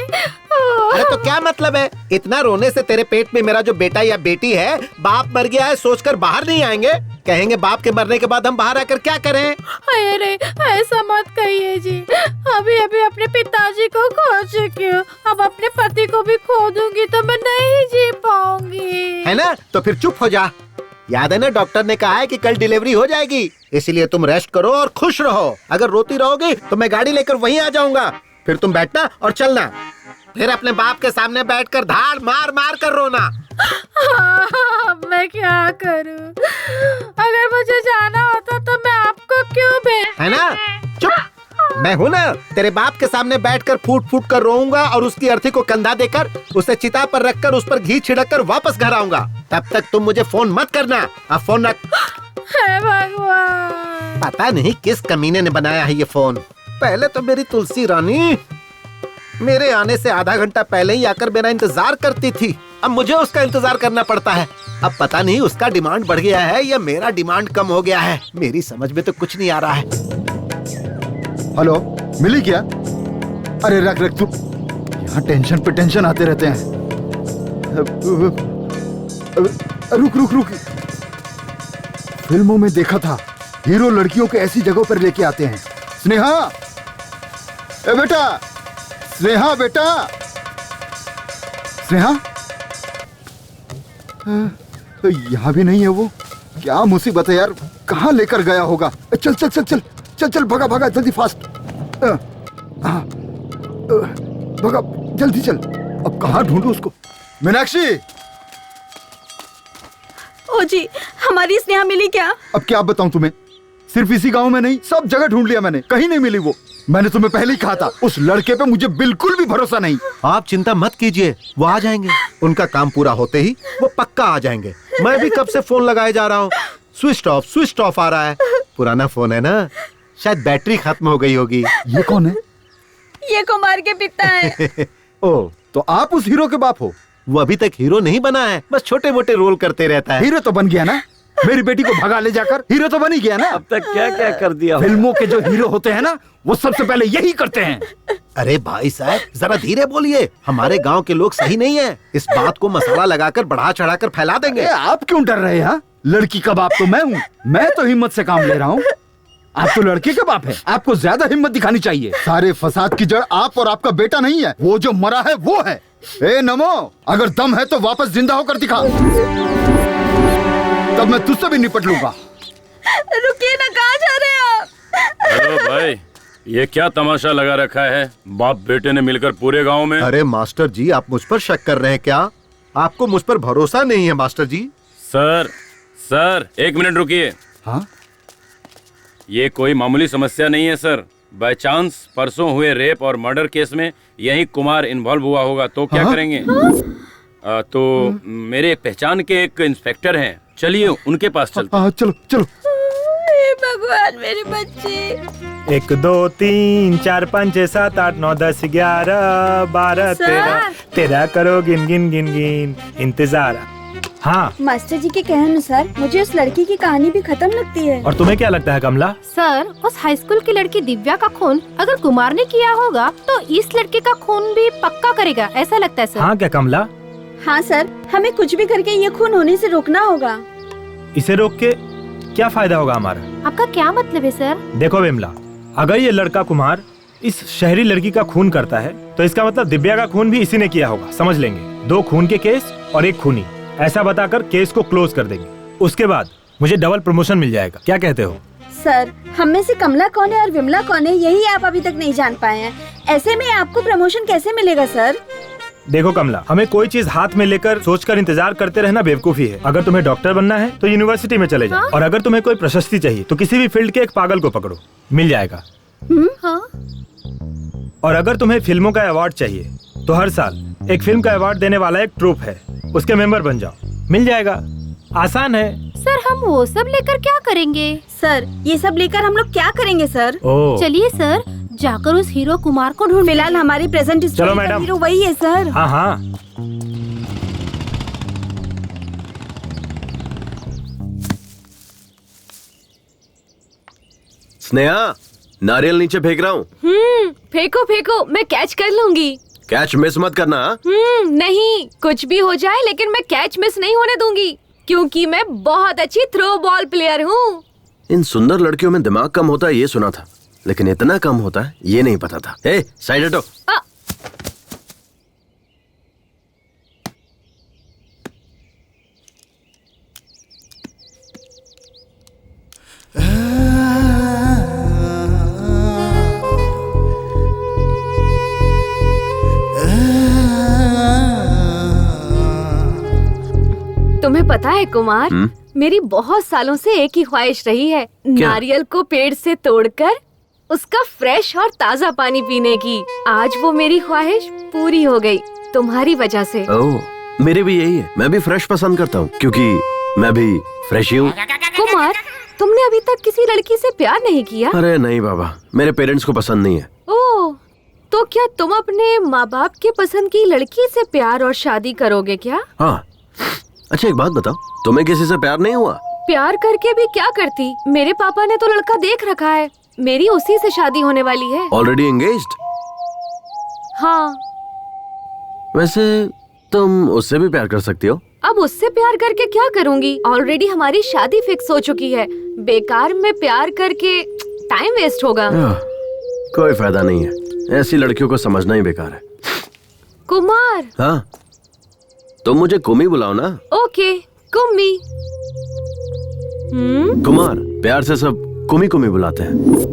अरे तो क्या मतलब है? इतना रोने से तेरे पेट में मेरा जो बेटा या बेटी है, बाप मर गया है सोचकर बाहर नहीं आएंगे? कहेंगे बाप के मरने के बाद हम बाहर आकर क्या करें? अरे ऐसा मत कहिए जी, अभी अभी अपने पिताजी को खो चुकी हूँ, अब अपने पति को भी खो दूंगी तो मैं नहीं जी पाऊंगी। है ना? तो फिर चुप हो जा। याद है ना, डॉक्टर ने कहा है कि कल डिलीवरी हो जाएगी, इसलिए तुम रेस्ट करो और खुश रहो। अगर रोती रहोगी तो मैं गाड़ी लेकर वहीं आ जाऊंगा, फिर तुम बैठना और चलना, फिर अपने बाप के सामने बैठकर धाड़ मार मार कर रोना। मैं क्या करूं? अगर मुझे जाना होता तो मैं आपको क्यों है ना? चुप। मैं हूँ ना, तेरे बाप के सामने बैठकर फूट फूट कर रोऊंगा और उसकी अर्थी को कंधा देकर उसे चिता पर रखकर उस पर घी छिड़क कर वापस घर आऊंगा। तब तक तुम मुझे फोन मत करना। अब फोन रख। हे भगवान, पता नहीं किस कमीने ने बनाया है ये फोन। पहले तो मेरी तुलसी रानी मेरे आने से आधा घंटा पहले ही आकर मेरा इंतजार करती थी, अब मुझे उसका इंतजार करना पड़ता है। अब पता नहीं उसका डिमांड बढ़ गया है या मेरा डिमांड कम हो गया है, मेरी समझ में तो कुछ नहीं आ रहा है। हेलो, मिली क्या? अरे रख रख तू, यहाँ टेंशन पे टेंशन आते रहते हैं। रुक रुक रुक, फिल्मों में देखा था हीरो लड़कियों को ऐसी जगहों पर लेके आते हैं। स्नेहा, ए बेटा, स्नेहा बेटा, स्नेहा, यहाँ भी नहीं है वो। क्या मुसीबत है यार, कहाँ लेकर गया होगा? चल चल चल चल चल चल, भगा भगा जल्दी, फास्ट। भगा जल्दी चल। अब कहाँ ढूंढूं उसको? मीनाक्षी! ओ जी, हमारी स्नेहा मिली क्या? अब क्या बताऊं तुम्हें, सिर्फ इसी गांव में नहीं, सब जगह ढूंढ लिया मैंने, कहीं नहीं मिली वो। मैंने तुम्हें पहले ही कहा था, उस लड़के पे मुझे बिल्कुल भी भरोसा नहीं। आप चिंता मत कीजिए, वो आ जाएंगे। उनका काम पूरा होते ही वो पक्का आ जाएंगे। मैं भी कब से फोन लगाए जा रहा हूँ, स्विच ऑफ आ रहा है। पुराना फोन है ना, शायद बैटरी खत्म हो गई होगी। ये कौन है? ये कुमार के पिता है। ओ, तो आप उस हीरो के बाप हो? वो अभी तक हीरो नहीं बना है, बस छोटे मोटे रोल करते रहता है। हीरो तो बन गया ना, मेरी बेटी को भगा ले जाकर हीरो तो बन ही गया ना। अब तक क्या क्या कर दिया। फिल्मों के जो हीरो होते हैं ना, वो सबसे पहले यही करते हैं। अरे भाई साहब, जरा धीरे बोलिए, हमारे गांव के लोग सही नहीं है। इस बात को मसाला लगाकर बढ़ा चढ़ा कर फैला देंगे। आप क्यों डर रहे हैं? लड़की का बाप तो मैं हूँ, मैं तो हिम्मत से काम ले रहा हूँ। आप तो लड़के का बाप है, आपको ज्यादा हिम्मत दिखानी चाहिए। सारे फसाद की जड़ आप और आपका बेटा नहीं है, वो जो मरा है वो है। ए नमो, अगर दम है तो वापस जिंदा होकर दिखा, तब मैं तुझसे भी निपट लूंगा। रुकिए ना, कहाँ जा रहे हैं आप? हेलो भाई, ये क्या तमाशा लगा रखा है? बाप बेटे ने मिलकर पूरे गांव में। अरे मास्टर जी, आप मुझ पर शक कर रहे हैं क्या? आपको मुझ पर भरोसा नहीं है मास्टर जी? सर 1 मिनट रुकिए। हाँ? ये कोई मामूली समस्या नहीं है सर। बाय चांस परसों हुए रेप और मर्डर केस में यही कुमार इन्वॉल्व हुआ होगा तो क्या करेंगे? तो मेरे एक पहचान के एक इंस्पेक्टर हैं, चलिए उनके पास चलते हैं। चलो चलो। भगवान, मेरे बच्चे। 1 2 3 4 5 6 7 8 9 10 11 12 13 करो गिन गिन गिन गिन इंतजार। हाँ मास्टर जी के कहने अनुसार मुझे उस लड़की की कहानी भी खत्म लगती है। और तुम्हें क्या लगता है कमला? सर, उस हाई स्कूल की लड़की दिव्या का खून अगर कुमार ने किया होगा तो इस लड़के का खून भी पक्का करेगा, ऐसा लगता है सर। हाँ क्या कमला? हाँ सर, हमें कुछ भी करके ये खून होने से रोकना होगा। इसे रोक के क्या फायदा होगा हमारा? आपका क्या मतलब है सर? देखो विमला, अगर ये लड़का कुमार इस शहरी लड़की का खून करता है तो इसका मतलब दिव्या का खून भी इसी ने किया होगा, समझ लेंगे। 2 खून के केस और 1 खूनी, ऐसा बताकर केस को क्लोज कर देंगे। उसके बाद मुझे डबल प्रमोशन मिल जाएगा, क्या कहते हो? सर, हम में से कमला कौन है और विमला कौन है, यही आप अभी तक नहीं जान पाए हैं। ऐसे में आपको प्रमोशन कैसे मिलेगा सर? देखो कमला, हमें कोई चीज हाथ में लेकर सोचकर इंतजार करते रहना बेवकूफी है। अगर तुम्हें डॉक्टर बनना है तो यूनिवर्सिटी में चले जाओ, और अगर तुम्हें कोई प्रशस्ति चाहिए तो किसी भी फील्ड के एक पागल को पकड़ो, मिल जाएगा। हाँ? और अगर तुम्हें फिल्मों का अवार्ड चाहिए तो हर साल एक फिल्म का अवार्ड देने वाला एक ट्रूप है, उसके मेंबर बन जाओ, मिल जाएगा। आसान है। सर, हम वो सब लेकर क्या करेंगे? सर, ये सब लेकर हम लोग क्या करेंगे सर? चलिए सर, जाकर उस हीरो कुमार को ढूंढ। फिलहाल हमारी प्रेजेंट चलो मैडम। हीरो वही है सर। हाँ हाँ। स्नेहा, नारियल नीचे फेंक रहा हूँ। फेंको फेंको, मैं कैच कर लूंगी। कैच मिस मत करना। नहीं, कुछ भी हो जाए लेकिन मैं कैच मिस नहीं होने दूंगी, क्योंकि मैं बहुत अच्छी थ्रो बॉल प्लेयर हूँ। इन सुंदर लड़कियों में दिमाग कम होता है ये सुना था, लेकिन इतना कम होता है ये नहीं पता था। ए, साइड हटो। तुम्हें पता है कुमार, मेरी बहुत सालों से एक ही ख्वाहिश रही है, नारियल को पेड़ से तोड़कर उसका फ्रेश और ताज़ा पानी पीने की। आज वो मेरी ख्वाहिश पूरी हो गई तुम्हारी वजह से। ओह, मेरी भी यही है। मैं भी फ्रेश पसंद करता हूँ क्योंकि मैं भी फ्रेश ही हूँ। कुमार, तुमने अभी तक किसी लड़की से प्यार नहीं किया? अरे नहीं बाबा, मेरे पेरेंट्स को पसंद नहीं है। ओह, तो क्या तुम अपने माँ बाप के पसंद की लड़की से प्यार और शादी करोगे क्या? हाँ। अच्छा एक बात बताओ, तुम्हें किसी से प्यार नहीं हुआ? प्यार करके भी क्या करती, मेरे पापा ने तो लड़का देख रखा है, मेरी उसी से शादी होने वाली है। Already engaged? हाँ। वैसे तुम उससे भी प्यार कर सकती हो। अब उससे प्यार करके क्या करूँगी, ऑलरेडी हमारी शादी फिक्स हो चुकी है। बेकार में प्यार करके टाइम वेस्ट होगा। कोई फायदा नहीं है, ऐसी लड़कियों को समझना ही बेकार है। कुमार। हाँ, तुम मुझे कुमी बुलाओ ना। ओके, कुम्मी। कुमार, प्यार से सब कुमी कुमी बुलाते हैं।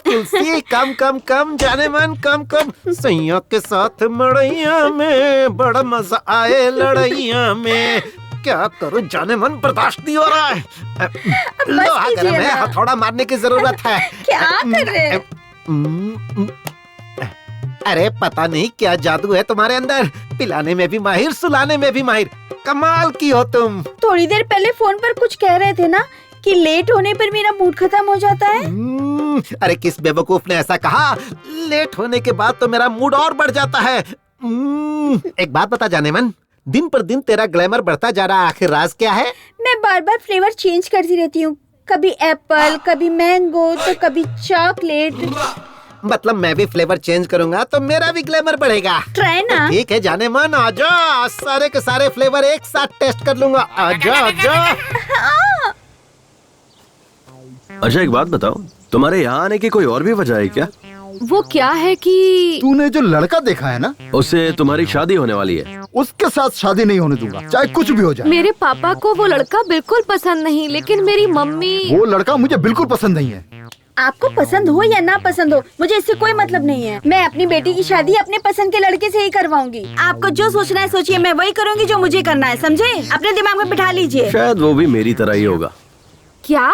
तुलसी कम कम कम जाने मन कम कम, सैया के साथ मड़ैया में बड़ा मजा आए लड़ैया में। क्या करूं जाने मन, बर्दाश्त नहीं हो रहा है। लोहा गर्म है, हथौड़ा मारने की जरूरत है। क्या कर रहे हैं? अरे पता नहीं क्या जादू है तुम्हारे अंदर, पिलाने में भी माहिर, सुलाने में भी माहिर। कमाल की हो तुम। थोड़ी देर पहले फोन पर कुछ कह रहे थे ना कि लेट होने पर मेरा मूड खत्म हो जाता है। अरे किस बेवकूफ ने ऐसा कहा? लेट होने के बाद तो मेरा मूड और बढ़ जाता है। एक बात बता जाने मन, दिन पर दिन तेरा ग्लैमर बढ़ता जा रहा है, आखिर राज क्या है? मैं बार बार फ्लेवर चेंज करती रहती हूँ, कभी एप्पल, कभी मैंगो, तो कभी चॉकलेट। मतलब मैं भी फ्लेवर चेंज करूंगा तो मेरा भी ग्लैमर बढ़ेगा। ट्राई ना। ठीक है जाने मन, आजा, सारे के सारे फ्लेवर एक साथ टेस्ट कर लूंगा। आजा आजा। अच्छा एक बात बताओ, तुम्हारे यहाँ आने की कोई और भी वजह है क्या? वो क्या है कि तूने जो लड़का देखा है ना, उससे तुम्हारी शादी होने वाली है। उसके साथ शादी नहीं होने दूंगा, चाहे कुछ भी हो जाए। मेरे पापा को वो लड़का बिल्कुल पसंद नहीं, लेकिन मेरी मम्मी। वो लड़का मुझे बिल्कुल पसंद नहीं है। आपको पसंद हो या ना पसंद हो, मुझे इससे कोई मतलब नहीं है। मैं अपनी बेटी की शादी अपने पसंद के लड़के से ही करवाऊंगी। आपको जो सोचना है सोचिए, मैं वही करूंगी जो मुझे करना है, समझे? अपने दिमाग में बिठा लीजिए। शायद वो भी मेरी तरह ही होगा। क्या?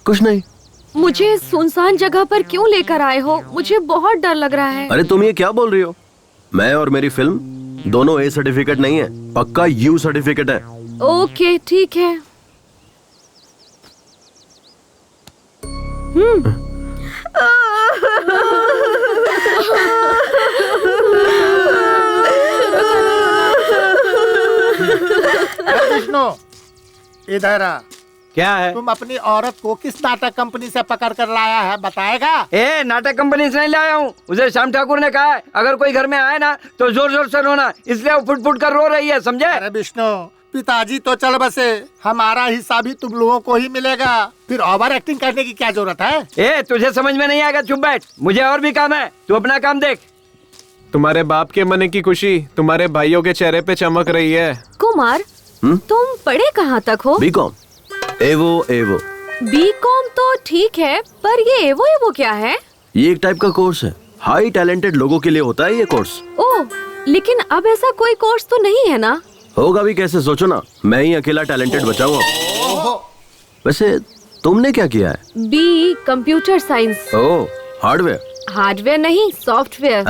कुछ नहीं। मुझे सुनसान जगह पर क्यों लेकर आए हो? मुझे बहुत डर लग रहा है। अरे तुम ये क्या बोल रही हो? मैं और मेरी फिल्म दोनों ए सर्टिफिकेट नहीं है, पक्का यू सर्टिफिकेट है। ओके ठीक है। विष्णु इधर आ। क्या है? तुम अपनी औरत को किस नाटक कंपनी से पकड़ कर लाया है, बताएगा? ए, नाटक कंपनी से नहीं लाया हूँ। उसे श्याम ठाकुर ने कहा है अगर कोई घर में आए ना तो जोर जोर से रोना, इसलिए वो फुट फुट कर रो रही है, समझे? अरे विष्णु, पिताजी तो चल बसे, हमारा हिस्सा भी तुम लोगों को ही मिलेगा, फिर ओवर एक्टिंग करने की क्या जरूरत है? ए, तुझे समझ में नहीं आएगा, चुप बैठ, मुझे और भी काम है, तू अपना काम देख। तुम्हारे बाप के मने की खुशी तुम्हारे भाइयों के चेहरे पे चमक रही है। कुमार, तुम पढ़े कहाँ तक हो? बीकॉम। एवो। बीकॉम तो ठीक है, पर ये एवो क्या है? ये एक टाइप का कोर्स है, हाई टैलेंटेड लोगों के लिए होता है ये कोर्स। ओह, लेकिन अब ऐसा कोई कोर्स तो नहीं है ना? होगा भी कैसे, सोचो ना, मैं ही अकेला टैलेंटेड बचा हुआ। वैसे तुमने क्या किया है? B computer science. Oh, hardware. Hardware नहीं, सॉफ्टवेयर।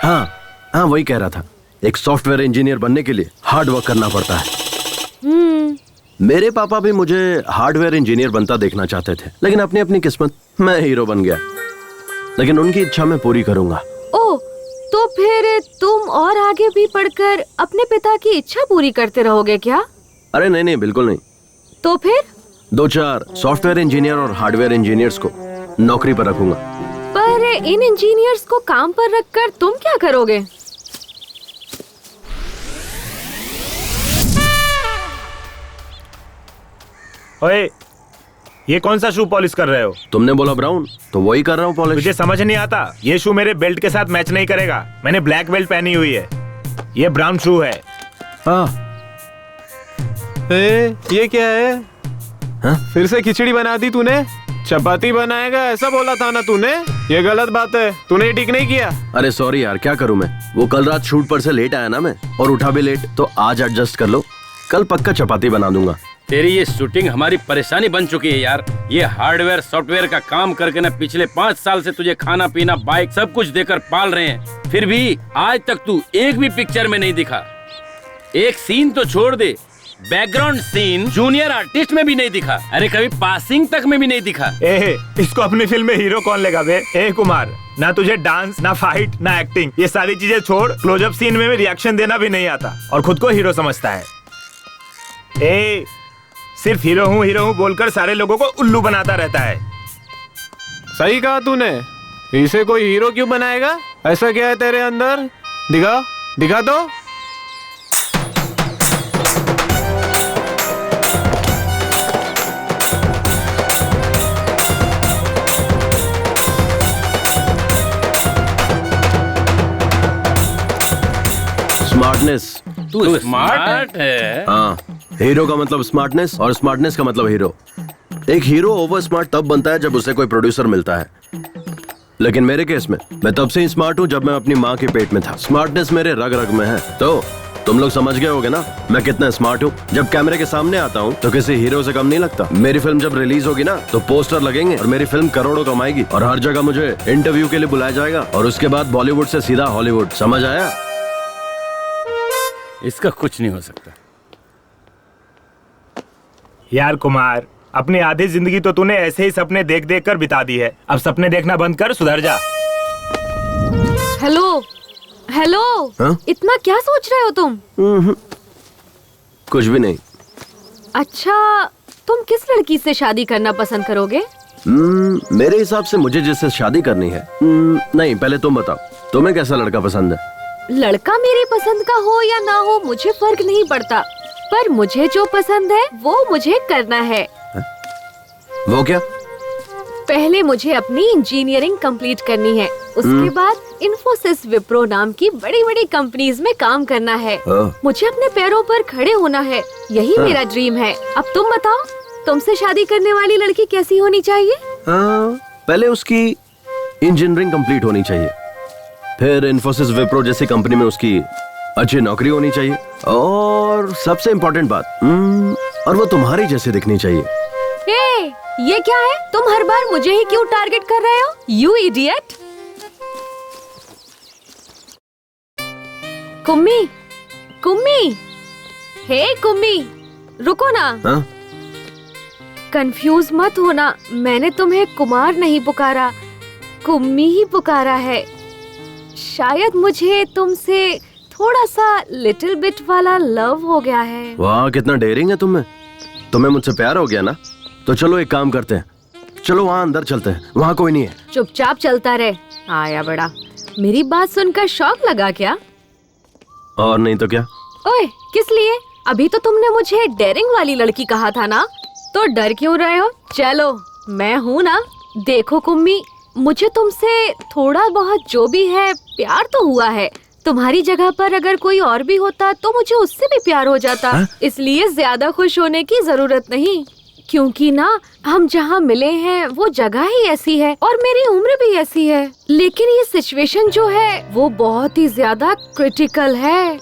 हाँ, वही कह रहा था। एक सॉफ्टवेयर इंजीनियर बनने के लिए हार्ड वर्क करना पड़ता है। मेरे पापा भी मुझे हार्डवेयर इंजीनियर बनता देखना चाहते थे, लेकिन अपनी अपनी किस्मत, मैं हीरो बन गया। लेकिन उनकी इच्छा मैं पूरी करूंगा। ओह, तो फिर तुम और आगे भी पढ़कर अपने पिता की इच्छा पूरी करते रहोगे क्या? अरे नहीं, बिल्कुल नहीं। तो फिर 2-4 सॉफ्टवेयर इंजीनियर और हार्डवेयर इंजीनियर्स को नौकरी पर रखूंगा। पर इन इंजीनियर्स को काम पर रखकर तुम क्या करोगे? ओए, ये कौन सा शू पॉलिश कर रहे हो? तुमने बोला ब्राउन, तो वही कर रहा हूँ पॉलिश। मुझे समझ नहीं आता, ये शू मेरे बेल्ट के साथ मैच नहीं करेगा। मैंने ब्लैक बेल्ट पहनी हुई है, ये ब्राउन शू है। ये क्या है? फिर से खिचड़ी बना दी तूने? चपाती बनाएगा ऐसा बोला था ना तूने? ये गलत बात है, तूने ठीक नहीं किया। अरे सॉरी यार, क्या करूं मैं, वो कल रात शूट पर से लेट आया ना मैं, और उठा भी लेट, तो आज एडजस्ट कर लो, कल पक्का चपाती बना दूंगा। तेरी ये शूटिंग हमारी परेशानी बन चुकी है यार। ये हार्डवेयर सॉफ्टवेयर का काम करके ना पिछले 5 साल से तुझे खाना पीना बाइक सब कुछ देकर पाल रहे हैं, फिर भी आज तक तू एक भी पिक्चर में नहीं दिखा। एक सीन तो छोड़ दे, बैकग्राउंड सीन जूनियर आर्टिस्ट में भी नहीं दिखा। अरे कभी पासिंग तक में भी नहीं दिखा। इसको अपनी फिल्म में हीरो कौन लेगा बे? कुमार, ना तुझे डांस, ना फाइट, ना एक्टिंग, ये सारी चीजें छोड़, क्लोजअप सीन में रिएक्शन देना भी नहीं आता और खुद को हीरो समझता है। सिर्फ हीरो हूँ बोलकर सारे लोगों को उल्लू बनाता रहता है। सही कहा तूने, इसे कोई हीरो क्यों बनाएगा? ऐसा क्या है तेरे अंदर? दिखा तो। स्मार्टनेस। तू स्मार्ट है? हाँ, हीरो का मतलब स्मार्टनेस और स्मार्टनेस का मतलब हीरो। एक हीरो ओवर स्मार्ट तब बनता है जब उसे कोई प्रोड्यूसर मिलता है, लेकिन मेरे केस में मैं तब से ही स्मार्ट हूँ जब मैं अपनी माँ के पेट में था। स्मार्टनेस मेरे रग रग में है। तो तुम लोग समझ गए होगे ना मैं कितना स्मार्ट हूँ। जब कैमरे के सामने आता हूँ तो किसी हीरो से कम नहीं लगता। मेरी फिल्म जब रिलीज होगी ना तो पोस्टर लगेंगे और मेरी फिल्म करोड़ों कमाएगी और हर जगह मुझे इंटरव्यू के लिए बुलाया जाएगा और उसके बाद बॉलीवुड से सीधा हॉलीवुड। समझ आया? इसका कुछ नहीं हो सकता। यार कुमार, अपनी आधी जिंदगी तो तूने ऐसे ही सपने देख देख कर बिता दी है। अब सपने देखना बंद कर, सुधर जा। हेलो, इतना क्या सोच रहे हो तुम? कुछ भी नहीं। अच्छा, तुम किस लड़की से शादी करना पसंद करोगे? मेरे हिसाब से मुझे जिससे शादी करनी है। नहीं, पहले तुम बताओ, तुम्हें कैसा लड़का पसंद है? लड़का मेरी पसंद का हो या ना हो मुझे फर्क नहीं पड़ता, पर मुझे जो पसंद है वो मुझे करना है। वो क्या? पहले मुझे अपनी इंजीनियरिंग कंप्लीट करनी है, उसके बाद इन्फोसिस, विप्रो नाम की बड़ी बड़ी कंपनीज में काम करना है। मुझे अपने पैरों पर खड़े होना है, यही मेरा ड्रीम है। अब तुम बताओ, तुमसे शादी करने वाली लड़की कैसी होनी चाहिए? पहले उसकी इंजीनियरिंग कंप्लीट होनी चाहिए, फिर इन्फोसिस, विप्रो जैसी कंपनी में उसकी अच्छी नौकरी होनी चाहिए, और सबसे इम्पोर्टेंट बात, और वो तुम्हारी जैसी दिखनी चाहिए। ये क्या है? तुम हर बार मुझे ही क्यों टारगेट कर रहे हो? You idiot! Kummi, hey Kummi, रुको ना। कंफ्यूज मत होना, मैंने तुम्हें कुमार नहीं पुकारा, कुम्मी ही पुकारा है। शायद मुझे तुमसे थोड़ा सा लिटिल बिट वाला लव हो गया है। वाह, कितना डेयरिंग है तुम्हें मुझसे प्यार हो गया ना? तो चलो एक काम करते हैं, चलो वहाँ अंदर चलते हैं, वहाँ कोई नहीं है। चुपचाप चलता रहे, आया बड़ा। मेरी बात सुनकर शौक लगा क्या? और नहीं तो क्या? ओए, किस लिए? अभी तो तुमने मुझे डेयरिंग वाली लड़की कहा था ना, तो डर क्यों रहे हो? चलो, मैं हूँ ना। देखो कुम्मी, मुझे तुमसे थोड़ा बहुत जो भी है प्यार तो हुआ है। तुम्हारी जगह पर अगर कोई और भी होता तो मुझे उससे भी प्यार हो जाता। इसलिए ज्यादा खुश होने की जरूरत नहीं, क्योंकि ना हम जहाँ मिले हैं वो जगह ही ऐसी है और मेरी उम्र भी ऐसी है। लेकिन ये सिचुएशन जो है वो बहुत ही ज्यादा क्रिटिकल है।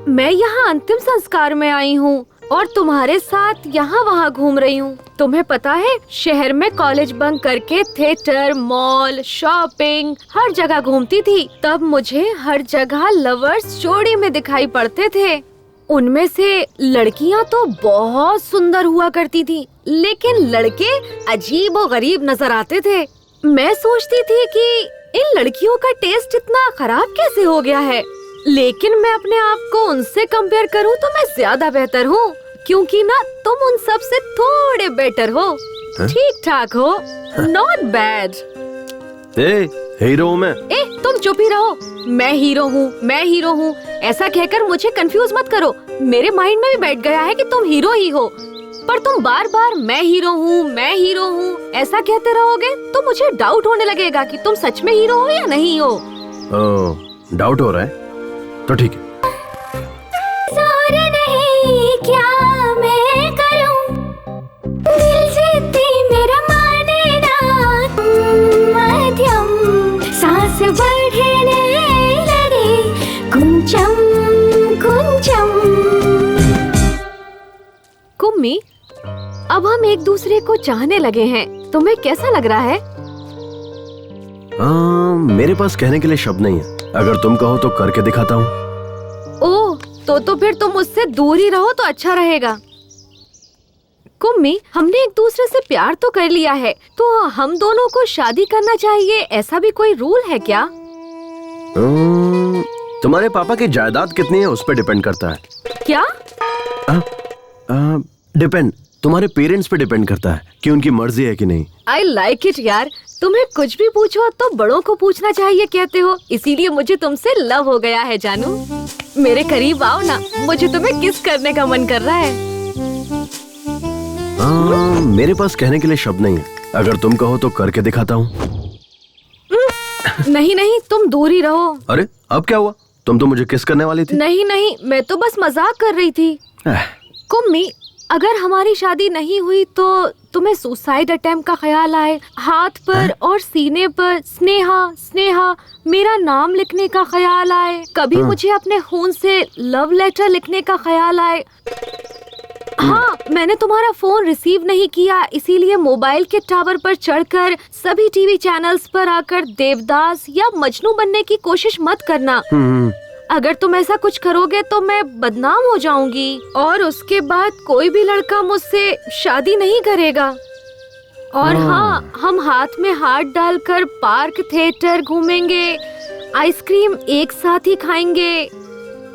मैं यहाँ अंतिम संस्कार में आई हूँ और तुम्हारे साथ यहाँ वहाँ घूम रही हूँ। तुम्हें पता है, शहर में कॉलेज बंक करके थिएटर, मॉल, शॉपिंग हर जगह घूमती थी। तब मुझे हर जगह लवर्स जोड़ी में दिखाई पड़ते थे। उनमें से लड़कियाँ तो बहुत सुंदर हुआ करती थी, लेकिन लड़के अजीब और गरीब नजर आते थे। मैं सोचती थी कि इन लड़कियों का टेस्ट इतना खराब कैसे हो गया है, लेकिन मैं अपने आप को उनसे कंपेयर करूं तो मैं ज्यादा बेहतर हूं, क्योंकि ना तुम उन सब से थोड़े बेटर हो। ठीक ठाक हो, नॉट बैड। हीरो हूँ मैं। तुम चुप ही रहो। मैं हीरो हूँ, मैं हीरो हूँ, ऐसा कहकर मुझे कंफ्यूज मत करो। मेरे माइंड में भी बैठ गया है कि तुम हीरो ही हो, पर तुम बार बार मैं हीरो हूँ, मैं हीरो हूँ ऐसा कहते रहोगे तो मुझे डाउट होने लगेगा कि तुम सच में हीरो हो या नहीं हो। डाउट हो रहा है तो ठीक है। नहीं क्या मैं करूं, दिल जिद्दी मेरा माने ना, मध्यम सांस बढ़ने लगे, कुंचम कुंचम। कुम्मी, अब हम एक दूसरे को चाहने लगे हैं, तुम्हें कैसा लग रहा है? मेरे पास कहने के लिए शब्द नहीं है। अगर तुम कहो तो करके दिखाता हूँ। ओह, तो फिर तुम मुझसे दूर ही रहो तो अच्छा रहेगा। कुम्मी, हमने एक दूसरे से प्यार तो कर लिया है, तो हम दोनों को शादी करना चाहिए, ऐसा भी कोई रूल है क्या? तुम्हारे पापा की जायदाद कितनी है उस पर डिपेंड करता है। क्या? डिपेंड, तुम्हारे पेरेंट्स पे डिपेंड करता है कि उनकी मर्जी है कि नहीं। आई लाइक इट यार, तुम्हें कुछ भी पूछो तो बड़ों को पूछना चाहिए कहते हो, इसीलिए मुझे तुमसे लव हो गया है जानू। मेरे करीब आओ ना, मुझे तुम्हें किस करने का मन कर रहा है। मेरे पास कहने के लिए शब्द नहीं है, अगर तुम कहो तो करके दिखाता हूँ। नहीं नहीं, तुम दूर ही रहो। अरे अब क्या हुआ, तुम तो मुझे किस करने वाली थी। नहीं नहीं, मैं तो बस मजाक कर रही थी। कुम्मी, अगर हमारी शादी नहीं हुई तो तुम्हें सुसाइड अटेम्प्ट का ख्याल आए, हाथ पर और सीने पर स्नेहा स्नेहा मेरा नाम लिखने का ख्याल आए, कभी मुझे अपने खून से लव लेटर लिखने का ख्याल आए। हाँ, मैंने तुम्हारा फोन रिसीव नहीं किया, इसीलिए मोबाइल के टावर पर चढ़कर सभी टीवी चैनल्स पर आकर देवदास या मजनू बनने की कोशिश मत करना। अगर तुम ऐसा कुछ करोगे तो मैं बदनाम हो जाऊंगी और उसके बाद कोई भी लड़का मुझसे शादी नहीं करेगा। और हाँ, हम हाथ में हाथ डालकर पार्क, थिएटर घूमेंगे, आइसक्रीम एक साथ ही खाएंगे,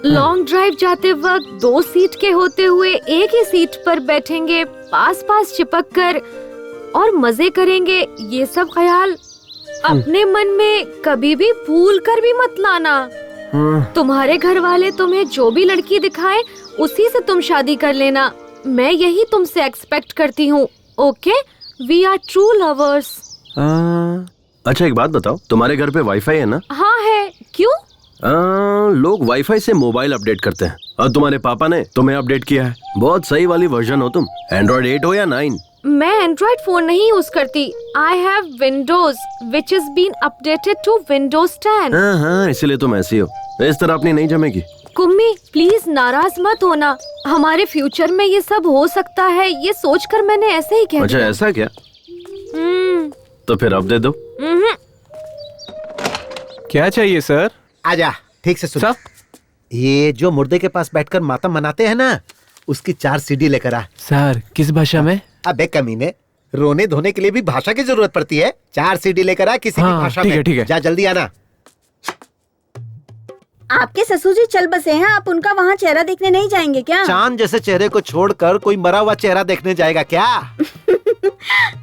लॉन्ग ड्राइव जाते वक्त 2 सीट के होते हुए एक ही सीट पर बैठेंगे, पास पास चिपक कर और मजे करेंगे। ये सब ख्याल अपने मन में कभी भी भूल कर भी मत लाना। तुम्हारे घर वाले तुम्हें जो भी लड़की दिखाए उसी से तुम शादी कर लेना, मैं यही तुमसे एक्सपेक्ट करती हूँ। Okay, we are true lovers. अच्छा एक बात बताओ, तुम्हारे घर पे वाईफाई है ना? हाँ है, क्यों? लोग वाईफाई से मोबाइल अपडेट करते हैं और तुम्हारे पापा ने तुम्हें अपडेट किया है। बहुत सही वाली वर्जन हो तुम, एंड्रॉइड 8 हो या 9? मैं एंड्रॉइड फोन नहीं यूज करती, I have Windows which is been updated to Windows 10। हाँ, इसीलिए तुम ऐसी हो, इस तरह अपनी नहीं जमेगी। कुम्मी प्लीज नाराज मत होना, हमारे फ्यूचर में ये सब हो सकता है, ये सोचकर मैंने ऐसे ही कह दिया। अच्छा ऐसा क्या? तो फिर अब दे दो। क्या चाहिए सर? आजा, ठीक से सुन। ये जो मुर्दे के पास बैठकर मातम मनाते हैं ना, उसकी 4 सीडी लेकर आ। सर किस भाषा में? अबे कमीने, रोने धोने के लिए भी भाषा की जरूरत पड़ती है। 4 सीडी लेकर आ किसी की भाषा में। ठीक है। जा जल्दी आना। आपके ससुर जी चल बसे हैं, आप उनका वहाँ चेहरा देखने नहीं जाएंगे क्या? चांद जैसे चेहरे को छोड़कर कोई मरा हुआ चेहरा देखने जाएगा क्या?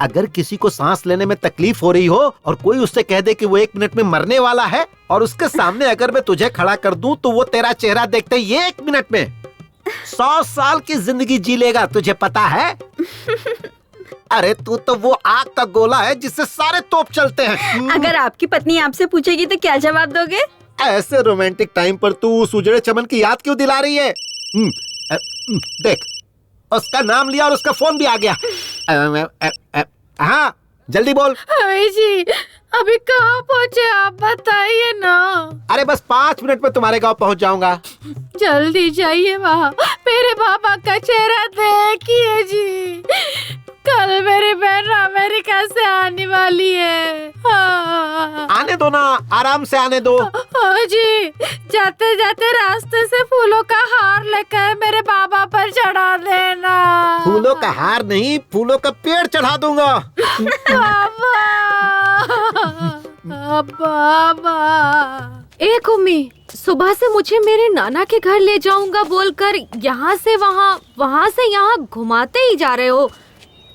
अगर किसी को सांस लेने में तकलीफ हो रही हो और कोई उससे कह दे कि वो 1 मिनट में मरने वाला है और उसके सामने अगर मैं तुझे खड़ा कर दूं तो वो तेरा चेहरा देखते ही 1 मिनट में 100 साल की जिंदगी जी लेगा, तुझे पता है? अरे तू तो वो आग का गोला है जिससे सारे तोप चलते हैं। अगर आपकी पत्नी आपसे पूछेगी तो क्या जवाब दोगे? ऐसे रोमांटिक टाइम पर तू उस उजड़े चमन की याद क्यों दिला रही है? देख, उसका नाम लिया और उसका फोन भी आ गया। हाँ जल्दी बोल। अभी जी अभी कहाँ पहुँचे आप बताइए ना। अरे बस 5 मिनट में तुम्हारे गांव पहुंच जाऊंगा। जल्दी जाइए वहाँ, मेरे पापा का चेहरा देखिए जी। कल मेरी बहन अमेरिका से आने वाली है। हाँ। आने दो ना, आराम से आने दो। हाँ जी, जाते जाते रास्ते से फूलों का हार लेकर मेरे बाबा पर चढ़ा देना। फूलों का हार नहीं, फूलों का पेड़ चढ़ा दूंगा। बाबा एक उम्मी, सुबह से मुझे मेरे नाना के घर ले जाऊंगा बोलकर यहाँ से वहाँ, वहाँ से यहाँ घुमाते ही जा रहे हो।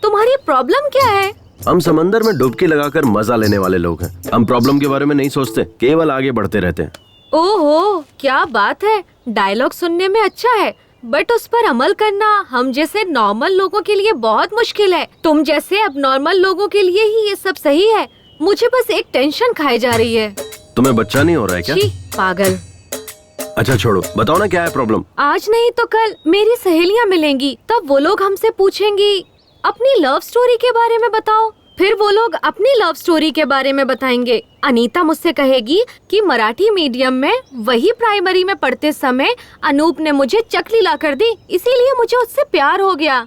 तुम्हारी प्रॉब्लम क्या है? हम समंदर में डुबकी लगाकर मजा लेने वाले लोग हैं। हम प्रॉब्लम के बारे में नहीं सोचते, केवल आगे बढ़ते रहते हैं। ओहो क्या बात है, डायलॉग सुनने में अच्छा है बट उस पर अमल करना हम जैसे नॉर्मल लोगों के लिए बहुत मुश्किल है। तुम जैसे अब नॉर्मल लोगों के लिए ही ये सब सही है। मुझे बस एक टेंशन खाई जा रही है। तुम्हें बच्चा नहीं हो रहा है क्या? पागल। अच्छा छोड़ो, बताओ ना क्या है प्रॉब्लम। आज नहीं तो कल मेरी सहेलियाँ मिलेंगी, तब वो लोग हमसे पूछेंगी अपनी लव स्टोरी के बारे में बताओ। फिर वो लोग अपनी लव स्टोरी के बारे में बताएंगे। अनीता मुझसे कहेगी कि मराठी मीडियम में वही प्राइमरी में पढ़ते समय अनूप ने मुझे चकली ला कर दी, इसीलिए मुझे उससे प्यार हो गया।